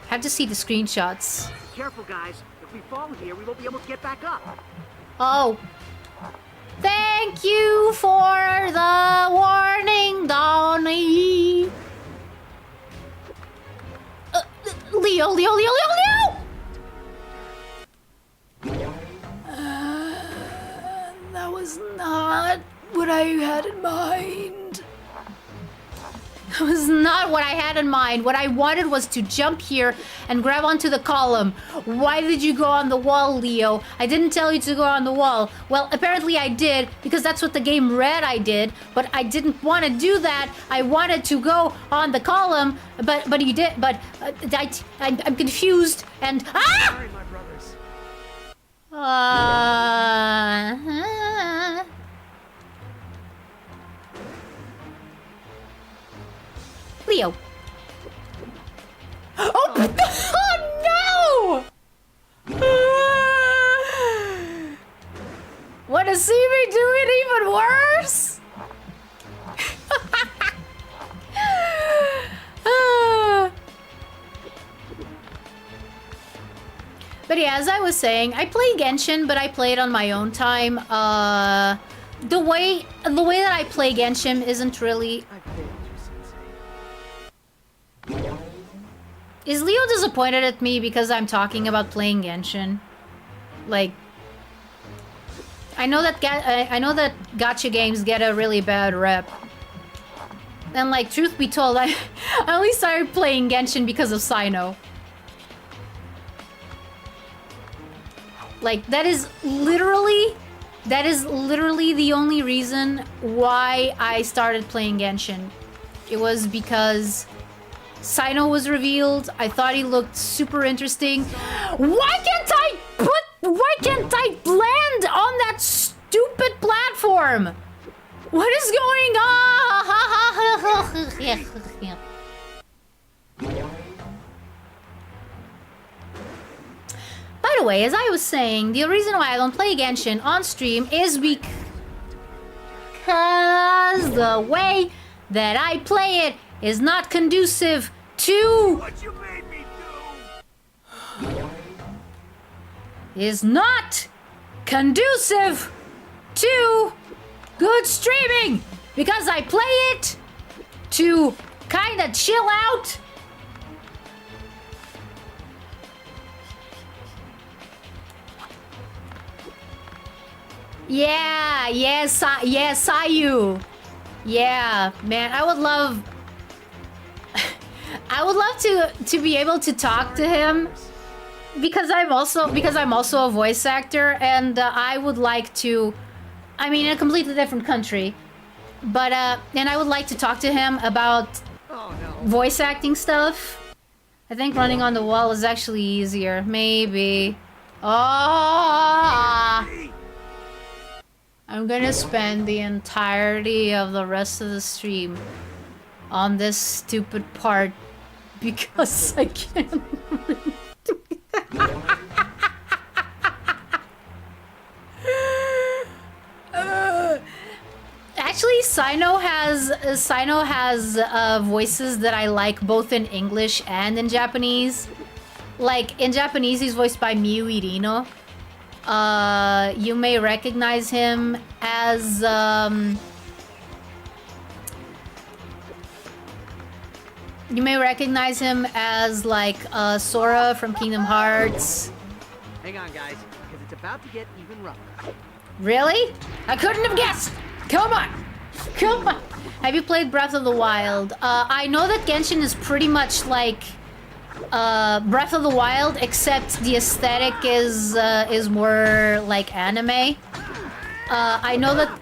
Have to see the screenshots. Careful, guys. If we fall here, we won't be able to get back up. Oh. Thank you for the warning, Donnie. Leo! That was not what I had in mind. That was not what I had in mind. What I wanted was to jump here and grab onto the column. Why did you go on the wall, Leo? I didn't tell you to go on the wall. Well, apparently I did, because that's what the game read I did, but I didn't want to do that. I wanted to go on the column, but you did, but I'm confused, and... Ah! Sorry, my brothers. Leo. Oh, oh no! Wanna see me do it even worse? But yeah, as I was saying, I play Genshin, but I play it on my own time. The way that I play Genshin isn't really... I failed you, Sensei. Is Leo disappointed at me because I'm talking about playing Genshin? Like, I know that gacha games get a really bad rep. And like, truth be told, I only started playing Genshin because of Sino. Like, that is literally the only reason why I started playing Genshin. It was because Sino was revealed. I thought he looked super interesting. Why can't I land on that stupid platform? What is going on? By the way, as I was saying, the reason why I don't play Genshin on stream is because the way that I play it is not conducive to... What you made me do? Is not conducive to good streaming, because I play it to kind of chill out. Yes, Sayu. Yeah, man, I would love to be able to talk to him, because I'm also a voice actor, and I would like to, I mean, in a completely different country, but and I would like to talk to him about voice acting stuff. I think running on the wall is actually easier, maybe. Oh, I'm gonna spend the entirety of the rest of the stream on this stupid part because I can't. Actually, Sino has voices that I like both in English and in Japanese. Like, in Japanese, he's voiced by Miyu Irino. You may recognize him as like Sora from Kingdom Hearts. Hang on, guys, because it's about to get even rougher. Really? I couldn't have guessed. Come on. Have you played Breath of the Wild? I know that Genshin is pretty much like Breath of the Wild, except the aesthetic is more like anime. I know that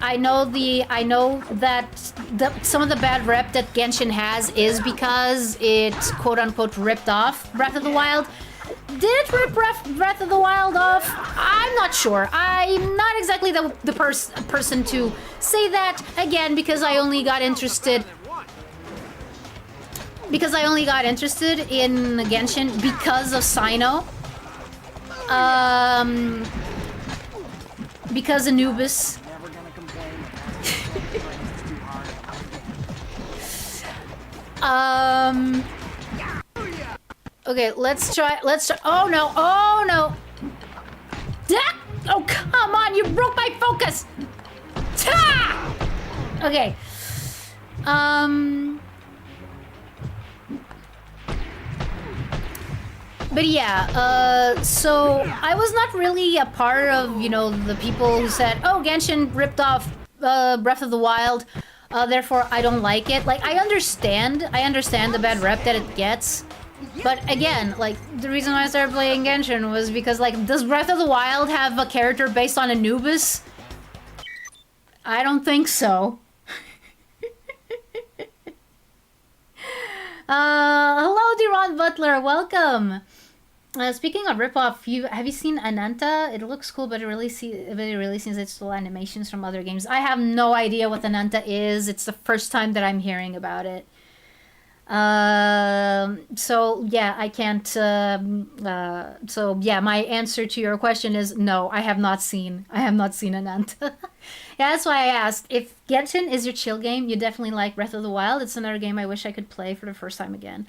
some of the bad rep that Genshin has is because it quote unquote ripped off Breath of the Wild. Did it rip Breath of the Wild off? I'm not sure. I'm not exactly the person to say that, again, because I only got interested in Genshin because of Sino. Because Anubis. Never gonna complain. Okay, let's try. Oh no! Oh no! Oh come on! You broke my focus. Ta! Okay. But yeah, so I was not really a part of, you know, the people who said, oh, Genshin ripped off Breath of the Wild, therefore I don't like it. Like, I understand the bad rep that it gets, but again, like, the reason why I started playing Genshin was because, like, does Breath of the Wild have a character based on Anubis? I don't think so. Hello, Deron Butler, welcome! Speaking of ripoff, have you seen Ananta? It looks cool, but it really seems it's still animations from other games. I have no idea what Ananta is. It's the first time that I'm hearing about it. So yeah, I can't. So yeah, my answer to your question is no. I have not seen Ananta. Yeah, that's why I asked. If Genshin is your chill game, you definitely like Breath of the Wild. It's another game I wish I could play for the first time again.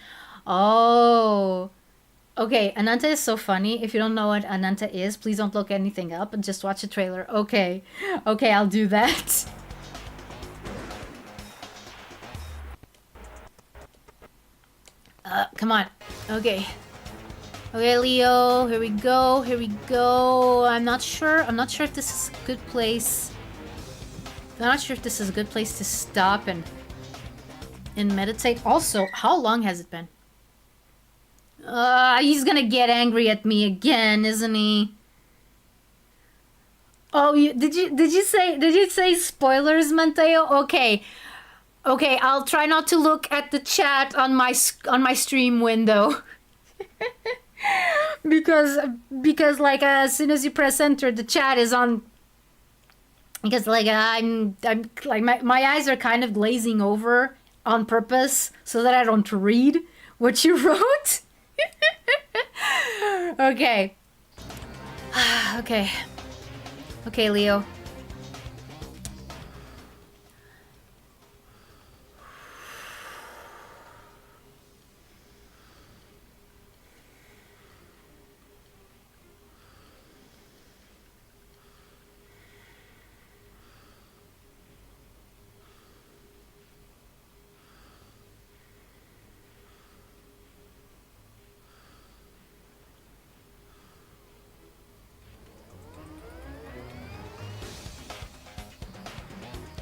Oh. Okay, Ananta is so funny. If you don't know what Ananta is, please don't look anything up and just watch the trailer. Okay. Okay, I'll do that. Come on. Okay. Okay, Leo. Here we go. Here we go. I'm not sure if this is a good place. I'm not sure if this is a good place to stop and meditate. Also, how long has it been? He's gonna get angry at me again, isn't he? Oh, did you say spoilers, Mateo? Okay, I'll try not to look at the chat on my stream window. because like as soon as you press enter, the chat is on. Because like I'm like my eyes are kind of glazing over on purpose so that I don't read what you wrote. Okay. Okay, Leo.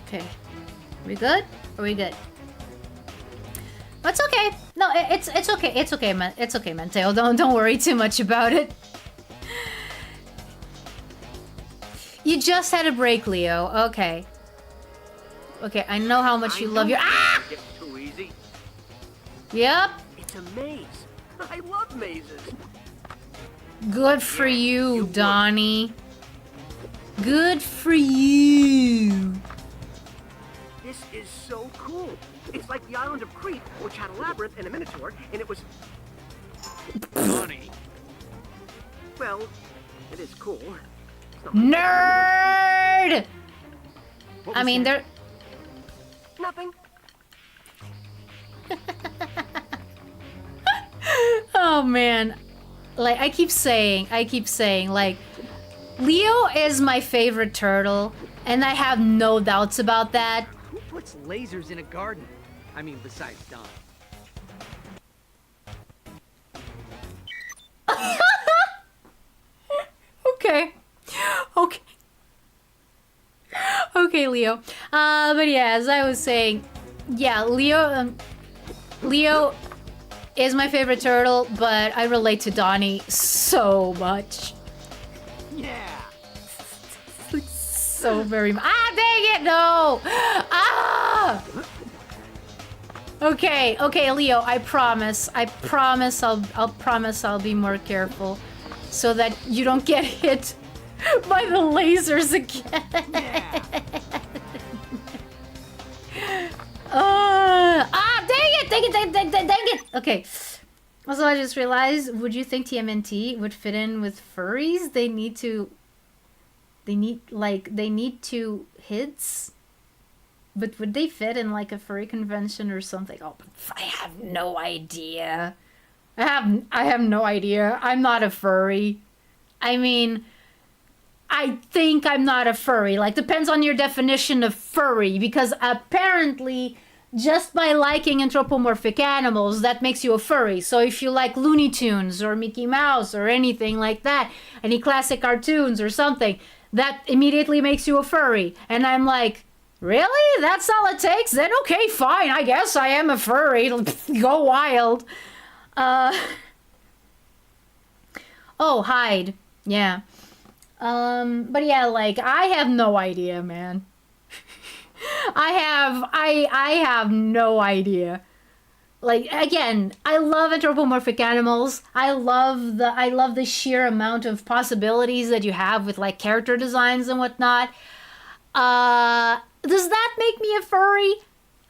Okay. We good? Are we good? It's okay. No, it's okay. It's okay, man. It's okay, Mateo. Don't worry too much about it. You just had a break, Leo. Okay. Okay, I know how much you love your Too easy. Yep. It's a maze. I love mazes. Good for you, Donnie. Good for you. This is so cool. It's like the island of Crete, which had a labyrinth and a minotaur, and it was... Funny. Well, it is cool. Nerd! I mean, they're... Nothing. Oh, man. Like, I keep saying, like, Leo is my favorite turtle, and I have no doubts about that. Who puts lasers in a garden? I mean, besides Don. Okay. Okay, Leo. But yeah, as I was saying, yeah, Leo is my favorite turtle, but I relate to Donnie so much. Yeah. so very much. Ah, dang it, no! Ah! Okay, Leo, I promise I'll be more careful so that you don't get hit by the lasers again. Dang it! Okay. Also, I just realized, would you think TMNT would fit in with furries? They need two hits? But would they fit in like a furry convention or something? Oh, I have no idea. I have no idea. I'm not a furry. I mean, I think I'm not a furry. Like, depends on your definition of furry, because apparently just by liking anthropomorphic animals, that makes you a furry. So if you like Looney Tunes or Mickey Mouse or anything like that, any classic cartoons or something, that immediately makes you a furry. And I'm like, really? That's all it takes? Then okay, fine. I guess I am a furry. Go wild. Oh, hide. Yeah. But yeah, like, I have no idea, man. I have no idea. Like, again, I love anthropomorphic animals. I love the sheer amount of possibilities that you have with like character designs and whatnot. Does that make me a furry?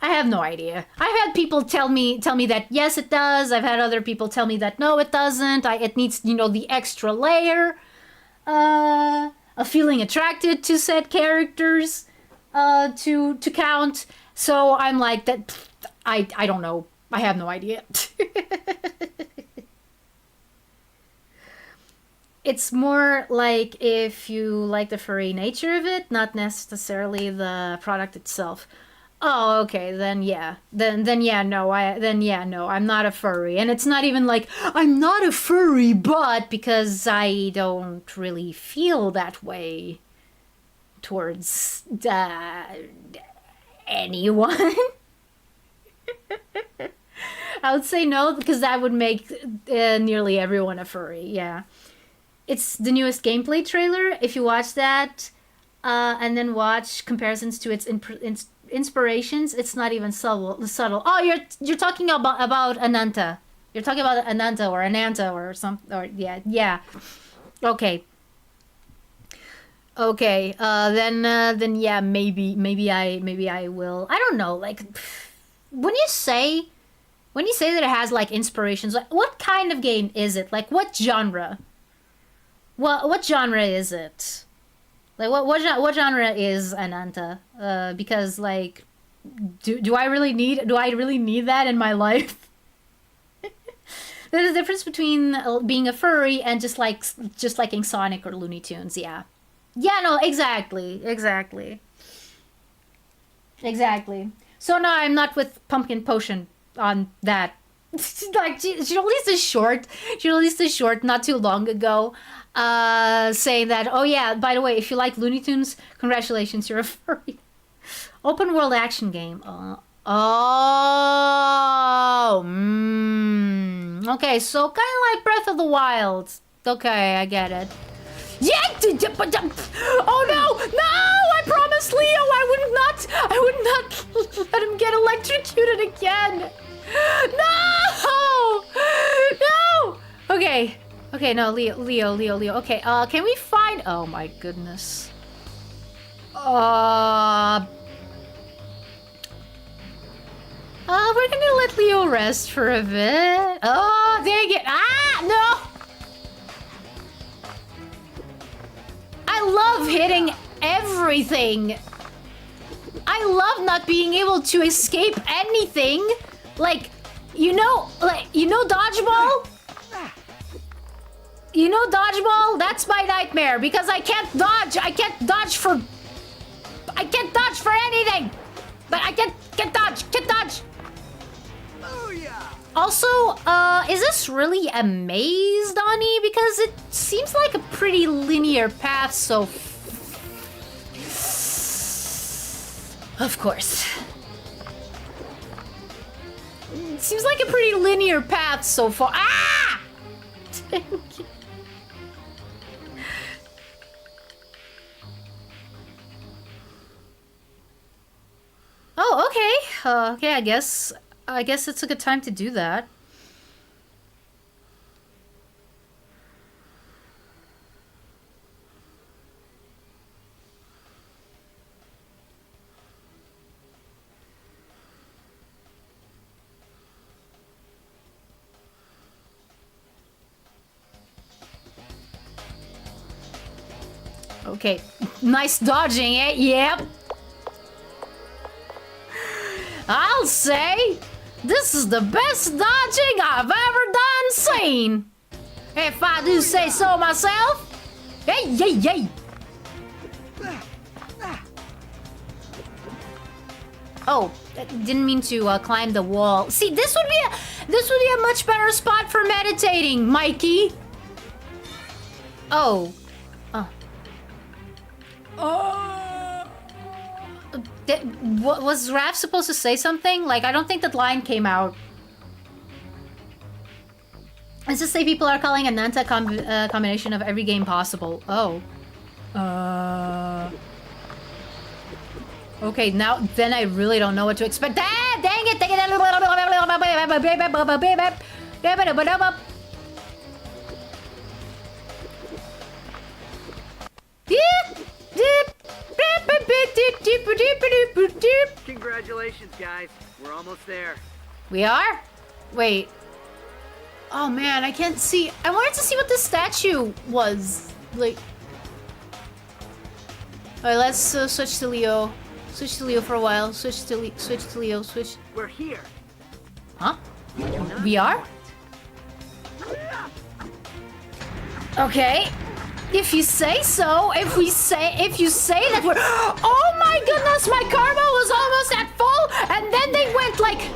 I have no idea. I've had people tell me that yes, it does. I've had other people tell me that no, it doesn't. It needs, the extra layer of feeling attracted to said characters to count. So I'm like that. I don't know. I have no idea. It's more like if you like the furry nature of it, not necessarily the product itself. Oh, okay, then yeah. Then yeah, no, I'm not a furry. And it's not even like, I'm not a furry, but because I don't really feel that way towards anyone. I would say no, because that would make nearly everyone a furry, yeah. It's the newest gameplay trailer. If you watch that, and then watch comparisons to its inspirations, it's not even subtle. Oh, you're talking about Ananta. You're talking about Ananta or Ananta or something. Or yeah. Okay. Then yeah, maybe I will. I don't know. Like, when you say that it has like inspirations, like, what kind of game is it? Like, what genre? What genre is it? Like, what genre is Ananta? Because like, do I really need that in my life? There's a difference between being a furry and just liking Sonic or Looney Tunes. Yeah, no, exactly. So no, I'm not with Pumpkin Potion on that. Like, she released a short not too long ago, saying that, oh yeah, by the way, if you like Looney Tunes, congratulations, you're a furry. Open world action game. Okay, so kind of like Breath of the Wild. Okay, I get it. Yeah! Oh no! I promised Leo I would not let him get electrocuted again. No! Okay, no, Leo. Okay, can we find... Oh my goodness. We're gonna let Leo rest for a bit. Oh, dang it. No! I love hitting everything. I love not being able to escape anything. Like, dodgeball? That's my nightmare because I can't dodge. I can't dodge for anything. But I can't dodge. Oh yeah. Also, is this really a maze, Donnie? Because it seems like a pretty linear path, so... Of course. It seems like a pretty linear path so far. Ah! Okay, I guess it's a good time to do that. Okay, nice dodging it, yep. I'll say, this is the best dodging I've ever done seen. If I do say so myself. Hey, yay, yay. Oh, didn't mean to climb the wall. See, this would be a much better spot for meditating, Mikey. Oh. Was Raph supposed to say something? Like, I don't think that line came out. Let's just say people are calling Ananta a combination of every game possible. Oh. Okay, now then I really don't know what to expect. Ah, dang it! Congratulations, guys. We're almost there. We are? Wait. Oh man, I can't see. I wanted to see what this statue was. Like. Alright, let's switch to Leo. Switch to Leo for a while. Switch to Leo. Switch. We're here. Huh? We are? Okay. If you say so, if you say that we're, oh my goodness, my karma was almost at full, and then they went like,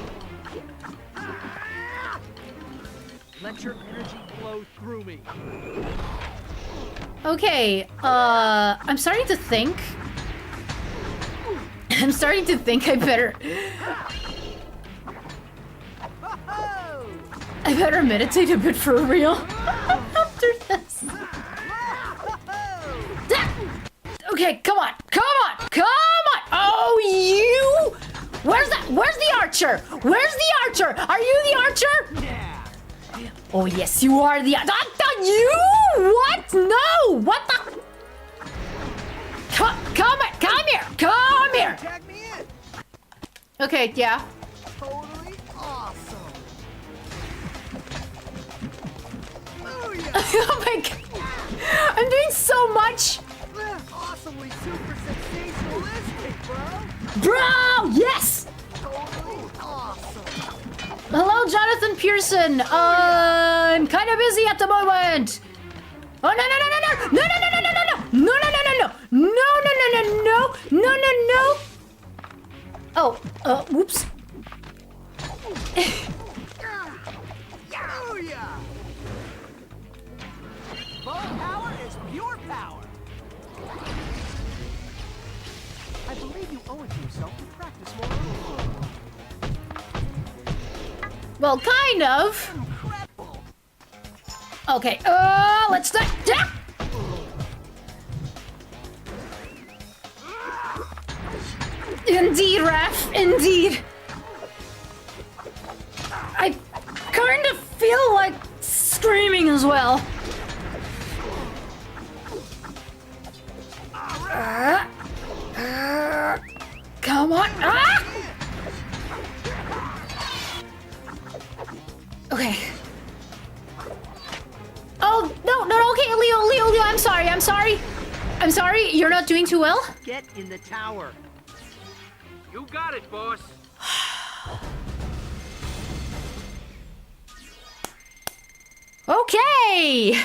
Let your energy flow through me. okay, I'm starting to think I better meditate a bit for real after this. Okay, come on. Oh, you! Where's the archer? Where's the archer? Are you the archer? Yeah. Oh, yes, you are the archer. You? What? No! What the? Come here. Tag me in. Okay, yeah. Totally awesome. Oh yeah. Oh my god. I'm doing so much. Awesomely super sensationalistic, bro. Bro, yes! Totally awesome. Hello, Jonathan Pearson. I'm kind of busy at the moment. Oh, no. Oh, whoops. Oh yeah. Bow power is pure power. I believe you owe it to yourself to practice more. Well, kind of. Incredible. Okay, let's start. Indeed, Raph, indeed. I kind of feel like screaming as well. Come on. Okay. Oh, no, okay, Leo, I'm sorry, you're not doing too well? Get in the tower. You got it, boss. Okay!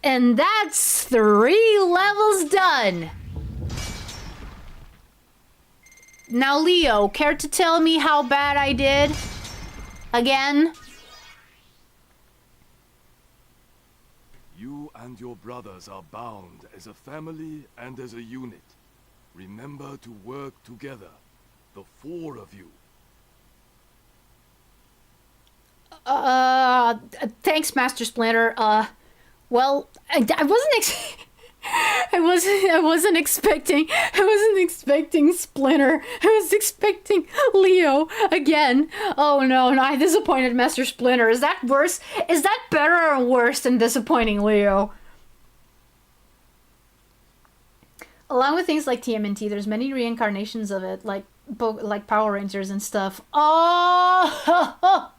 And that's 3 levels done. Now, Leo, care to tell me how bad I did? Again? You and your brothers are bound as a family and as a unit. Remember to work together, the 4 of you. Thanks, Master Splinter. Well, I wasn't I wasn't expecting Splinter. I was expecting Leo again. Oh no, I disappointed Master Splinter. Is that worse? Is that better or worse than disappointing Leo? Along with things like TMNT, there's many reincarnations of it, like Power Rangers and stuff. Oh,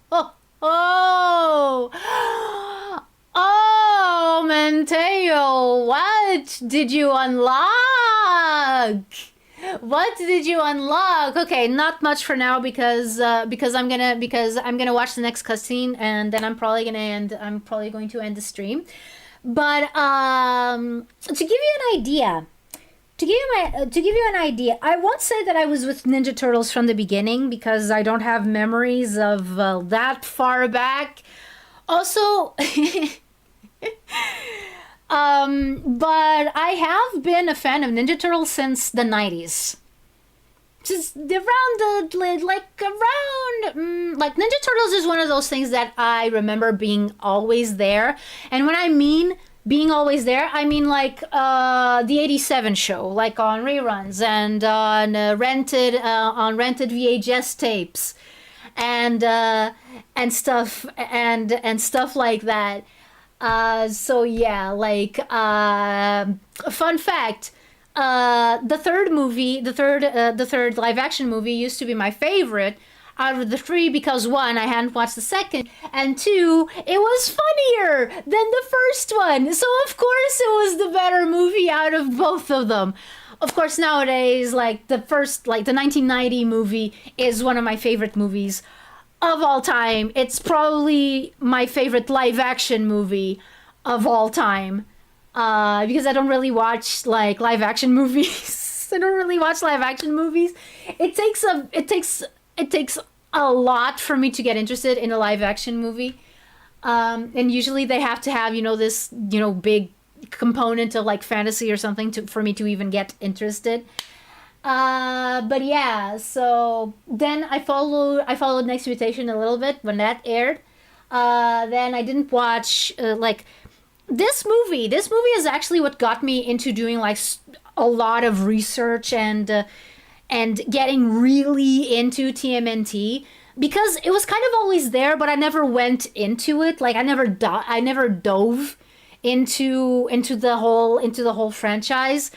oh, Mateo, what did you unlock? What did you unlock? Okay, not much for now because I'm gonna watch the next cutscene and then I'm probably going to end the stream. But to give you an idea. To give you an idea, I won't say that I was with Ninja Turtles from the beginning because I don't have memories of that far back. Also, but I have been a fan of Ninja Turtles since the 90s. Just around Ninja Turtles is one of those things that I remember being always there. And when I mean being always there, I mean like the 87 show, like on reruns and on rented VHS tapes and stuff and stuff like that. So yeah, like fun fact, the third live action movie used to be my favorite out of the three because one, I hadn't watched the second, and two, it was funnier than the first one. So of course it was the better movie out of both of them. Of course nowadays, like the 1990 movie is one of my favorite movies of all time. It's probably my favorite live action movie of all time. Because I don't really watch like live action movies. I don't really watch live action movies. It takes a lot for me to get interested in a live action movie. And usually they have to have, this, big component of like fantasy or something for me to even get interested. But yeah, so then I followed Next Mutation a little bit when that aired. Then I didn't watch this movie. This movie is actually what got me into doing like a lot of research and getting really into TMNT because it was kind of always there, but I never went into it. Like I never dove into the whole franchise.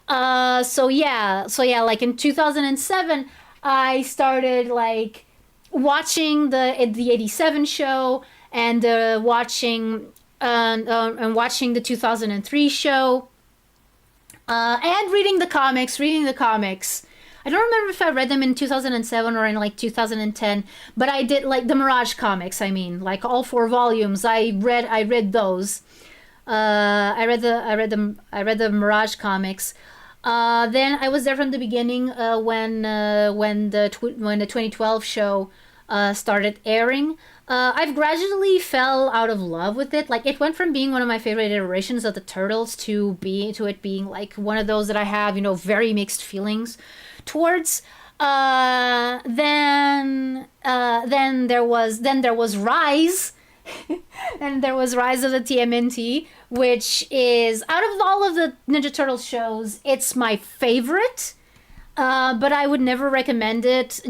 So yeah, like in 2007, I started like watching the 87 show and watching the 2003 show, and reading the comics. I don't remember if I read them in 2007 or in like 2010, but I did like the Mirage comics. I mean, like all 4 volumes. I read those. I read the Mirage comics. Then I was there from the beginning when the 2012 show started airing. I've gradually fell out of love with it. Like it went from being one of my favorite iterations of the Turtles to it being like one of those that I have, very mixed feelings towards. Then there was Rise. And there was Rise of the TMNT, which is, out of all of the Ninja Turtles shows, it's my favorite. But I would never recommend it,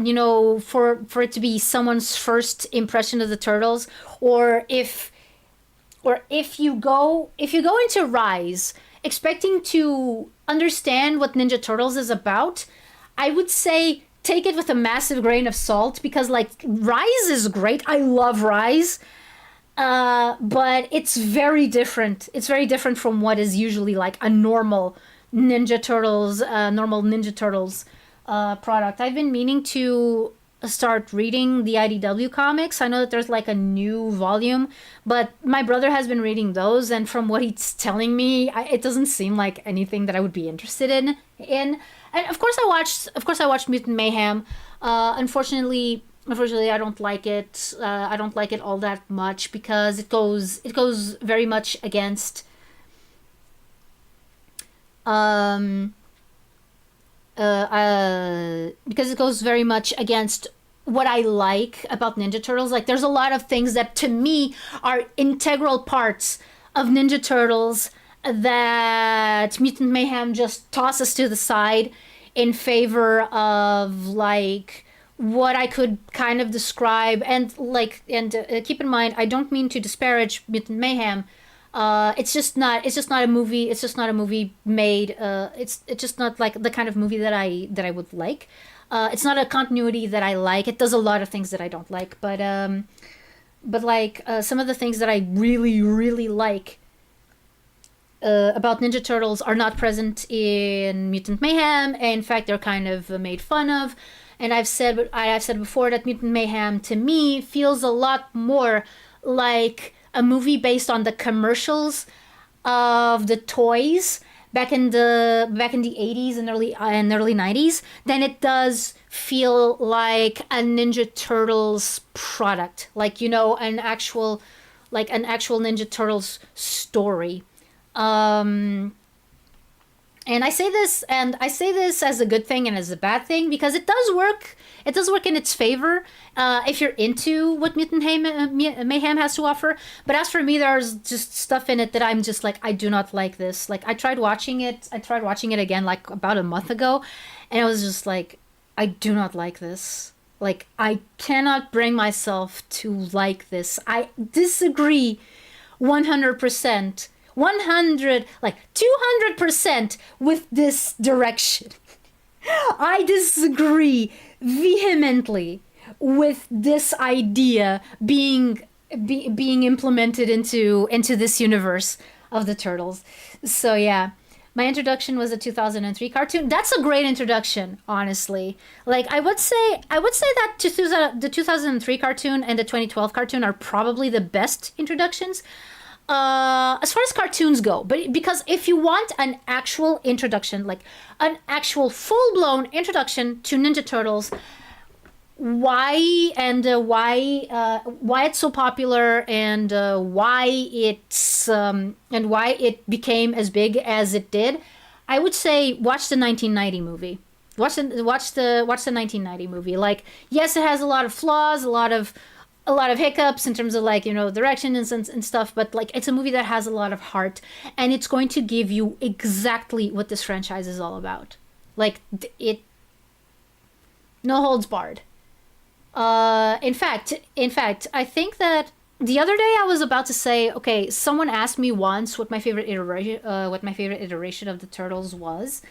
for it to be someone's first impression of the Turtles, or if you go into Rise expecting to understand what Ninja Turtles is about, I would say take it with a massive grain of salt, because like Rise is great. I love Rise. But it's very different. It's very different from what is usually like a normal Ninja Turtles product. I've been meaning to start reading the IDW comics. I know that there's like a new volume, but my brother has been reading those, and from what he's telling me, it doesn't seem like anything that I would be interested in. And of course I watched Mutant Mayhem. Unfortunately, I don't like it. I don't like it all that much because it goes very much against because it goes very much against what I like about Ninja Turtles. Like there's a lot of things that to me are integral parts of Ninja Turtles that Mutant Mayhem just tosses to the side in favor of like what I could kind of describe, and keep in mind, I don't mean to disparage Mutant Mayhem. It's just not a movie. It's just not a movie made. It's just not like the kind of movie that I would like. It's not a continuity that I like. It does a lot of things that I don't like, but some of the things that I really really like about Ninja Turtles are not present in Mutant Mayhem. In fact, they're kind of made fun of. And I've said before that Mutant Mayhem to me feels a lot more like a movie based on the commercials of the toys back in the 80s and early 90s than it does feel like a Ninja Turtles product, like, you know, an actual Ninja Turtles story. And I say this as a good thing and as a bad thing because it does work. It does work in its favor if you're into what Mutant Mayhem has to offer. But as for me, there's just stuff in it that I'm just like, I do not like this. Like, I tried watching it again like about a month ago, and I was just like, I do not like this. Like, I cannot bring myself to like this. I disagree 100%. 200% with this direction. I disagree vehemently with this idea being implemented into this universe of the Turtles. So yeah, my introduction was a 2003 cartoon. That's a great introduction, honestly. Like, I would say that the 2003 cartoon and the 2012 cartoon are probably the best introductions. As far as cartoons go, but because if you want an actual introduction, like an actual full-blown introduction to Ninja Turtles, why it's so popular and why it became as big as it did, I would say watch the 1990 movie. Watch the 1990 movie. Like, yes, it has a lot of flaws, a lot of hiccups in terms of, like, you know, direction and stuff, but like, it's a movie that has a lot of heart, and it's going to give you exactly what this franchise is all about. Like, it, no holds barred. In fact, I think that the other day I was about to say, okay, someone asked me once what my favorite iteration of the Turtles was,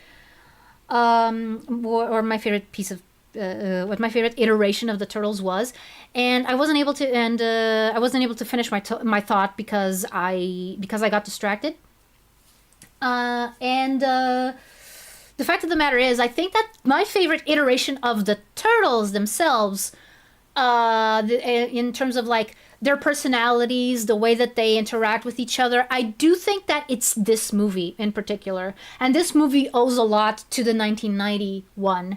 or my favorite piece of what my favorite iteration of the Turtles was, and I wasn't able to finish my thought because I got distracted. The fact of the matter is, I think that my favorite iteration of the Turtles themselves, in terms of like their personalities, the way that they interact with each other, I do think that it's this movie in particular, and this movie owes a lot to the 1990 one.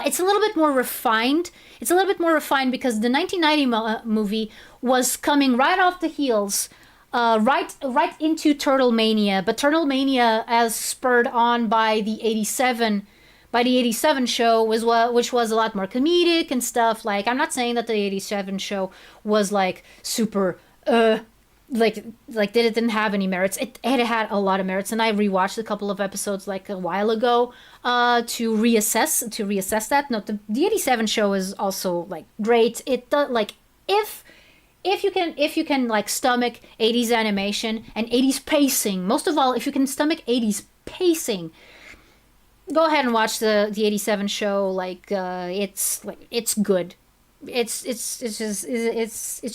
It's a little bit more refined. It's a little bit more refined because the 1990 movie was coming right off the heels, right into Turtle Mania. But Turtle Mania, as spurred on by the '87 show, which was a lot more comedic and stuff. Like, I'm not saying that the '87 show was like super like that it didn't have any merits. It had a lot of merits, and I rewatched a couple of episodes like a while ago to reassess that. No, the '87 show is also like great. It does, like, if you can like stomach '80s animation and '80s pacing, most of all, if you can stomach '80s pacing, go ahead and watch the '87 show. Like, it's good. It's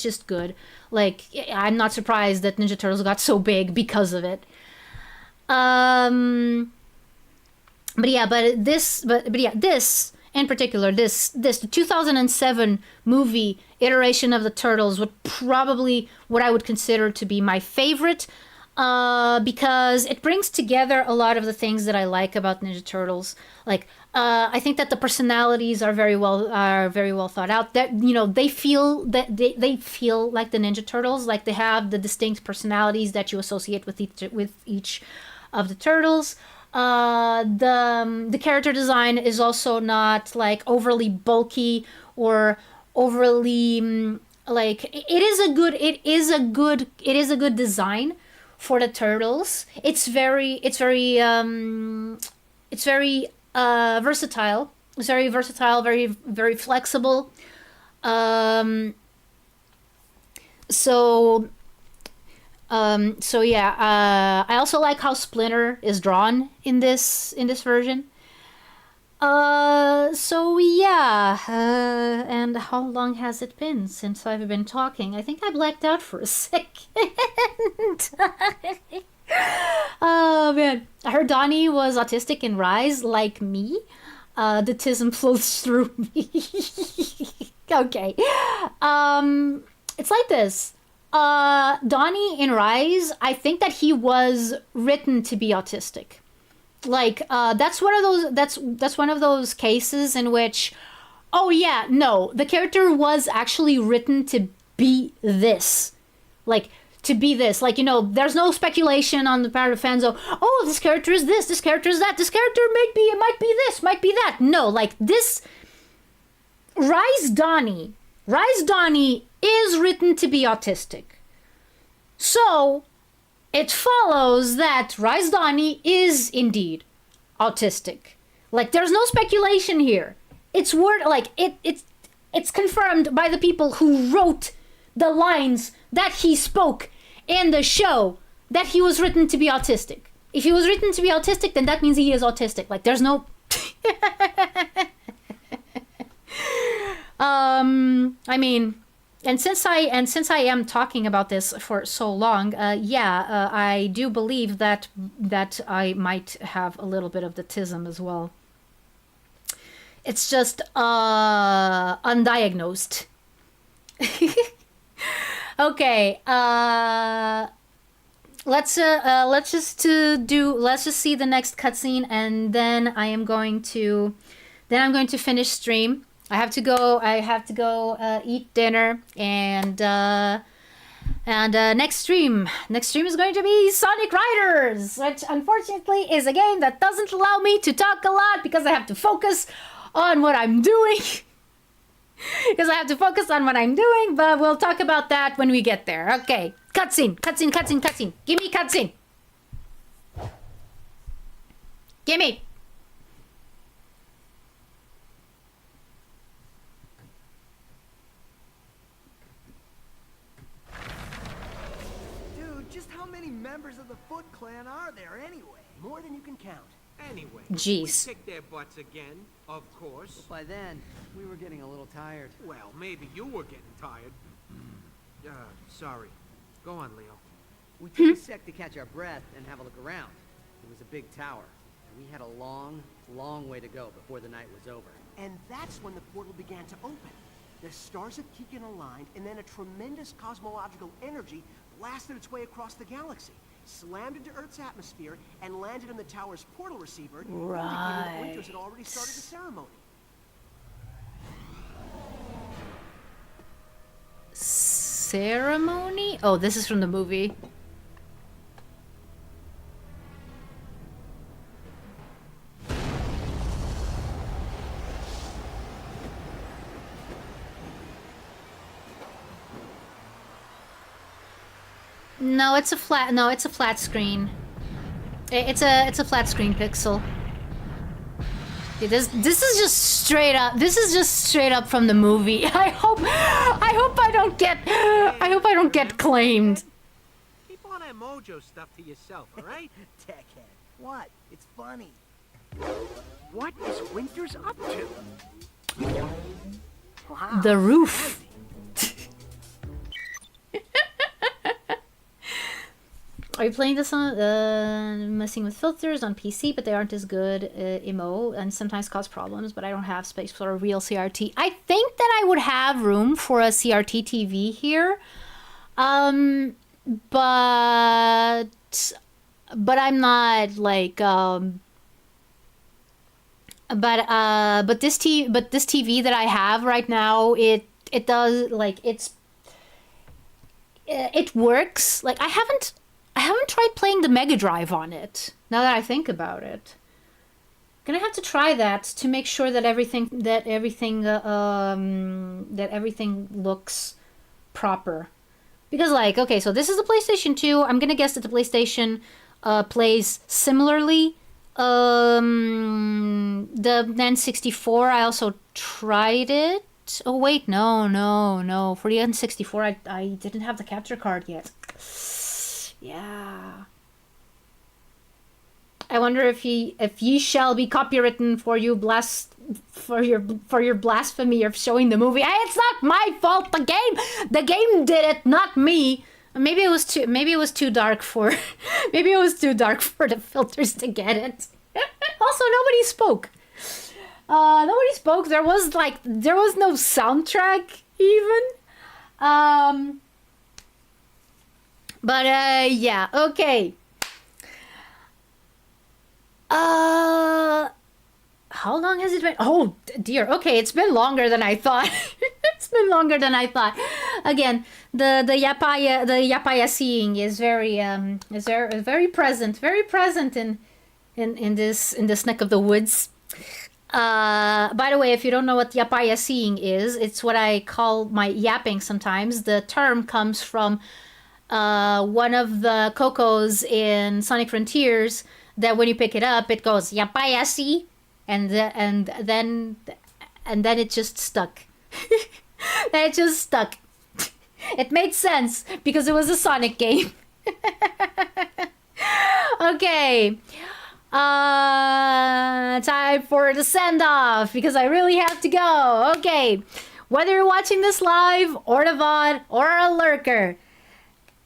just good. Like, I'm not surprised that Ninja Turtles got so big because of it. But this in particular, this the 2007 movie iteration of the Turtles would probably what I would consider to be my favorite, because it brings together a lot of the things that I like about Ninja Turtles. Like, I think that the personalities are very well thought out. That, you know, they feel like the Ninja Turtles. Like, they have the distinct personalities that you associate with each of the Turtles. The character design is also not like overly bulky or overly like, it is a good design for the turtles. It's very versatile. It's very versatile, very flexible. So yeah, I also like how Splinter is drawn in this version. So yeah, and how long has it been since I've been talking? I think I blacked out for a second. Oh man, I heard Donnie was autistic in Rise, like me. The tism flows through me. Okay, it's like this. Donnie in Rise, I think that he was written to be autistic. Like, that's one of those, that's one of those cases in which, oh yeah, no, the character was actually written to be this. Like, to be this. Like, you know, there's no speculation on the part of fans of, oh, this character is this character is that, this character might be this, might be that. No, like, this, Rise Donnie is written to be autistic. So, it follows that Rise Donnie is indeed autistic. Like, there's no speculation here. It's it's confirmed by the people who wrote the lines that he spoke in the show that he was written to be autistic. If he was written to be autistic, then that means he is autistic. Like, there's no... I mean... And since I am talking about this for so long, I do believe that I might have a little bit of the tism as well. It's just undiagnosed. Okay, let's just see the next cutscene, and then I'm going to finish stream. I have to go eat dinner, and next stream is going to be Sonic Riders, which unfortunately is a game that doesn't allow me to talk a lot because I have to focus on what I'm doing. But we'll talk about that when we get there. Okay, cutscene. Give me cutscene. Gimme. Members of the Foot Clan are there anyway? More than you can count. Anyway, Jeez. we kicked their butts again, of course. But by then, we were getting a little tired. Well, maybe you were getting tired. Sorry. Go on, Leo. We took a sec to catch our breath and have a look around. It was a big tower, and we had a long, long way to go before the night was over. And that's when the portal began to open. The stars of Keegan aligned, and then a tremendous cosmological energy blasted its way across the galaxy, slammed into Earth's atmosphere, and landed in the tower's portal receiver. Right. The Winters had already started the ceremony. Ceremony? Oh, this is from the movie. No, it's a flat. No, it's a flat screen. It's a flat screen pixel. This is just straight up. This is just straight up from the movie. I hope I don't get claimed. Keep all that mojo stuff to yourself, all right? Techhead. What? It's funny. What is Winters up to? Wow. The roof. Are you playing this on messing with filters on PC, but they aren't as good emote and sometimes cause problems, but I don't have space for a real CRT. I think that I would have room for a CRT TV here. But I'm not like but this TV that I have right now, it does, like, it works. Like, I haven't tried playing the Mega Drive on it, now that I think about it. Gonna have to try that to make sure that everything looks proper. Because, like, okay, so this is the PlayStation 2. I'm gonna guess that the PlayStation plays similarly. The N64, I also tried it. Oh, wait, no. For the N64, I didn't have the capture card yet. Yeah. I wonder if ye shall be copywritten for your blasphemy of showing the movie. Hey, it's not my fault. The game did it, not me. Maybe it was too dark for the filters to get it. Also, nobody spoke. There was no soundtrack even. But yeah, okay. How long has it been? Oh dear. Okay, it's been longer than I thought. It's been longer than I thought. Again, the yapaya seeing is very present in this neck of the woods. By the way, if you don't know what yapaya seeing is, it's what I call my yapping sometimes. The term comes from one of the Cocos in Sonic Frontiers, that when you pick it up, it goes yapaya see, and then it just stuck. It just stuck. It made sense because it was a Sonic game. Okay. Time for the send-off because I really have to go. Okay. Whether you're watching this live or the VOD or a lurker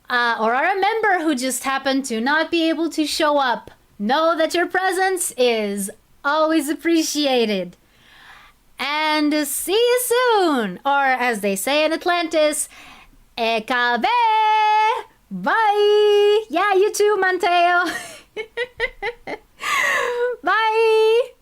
or are a member who just happened to not be able to show up, know that your presence is always appreciated. And see you soon. Or as they say in Atlantis, Ekabe! Bye! Yeah, you too, Manteo! Bye!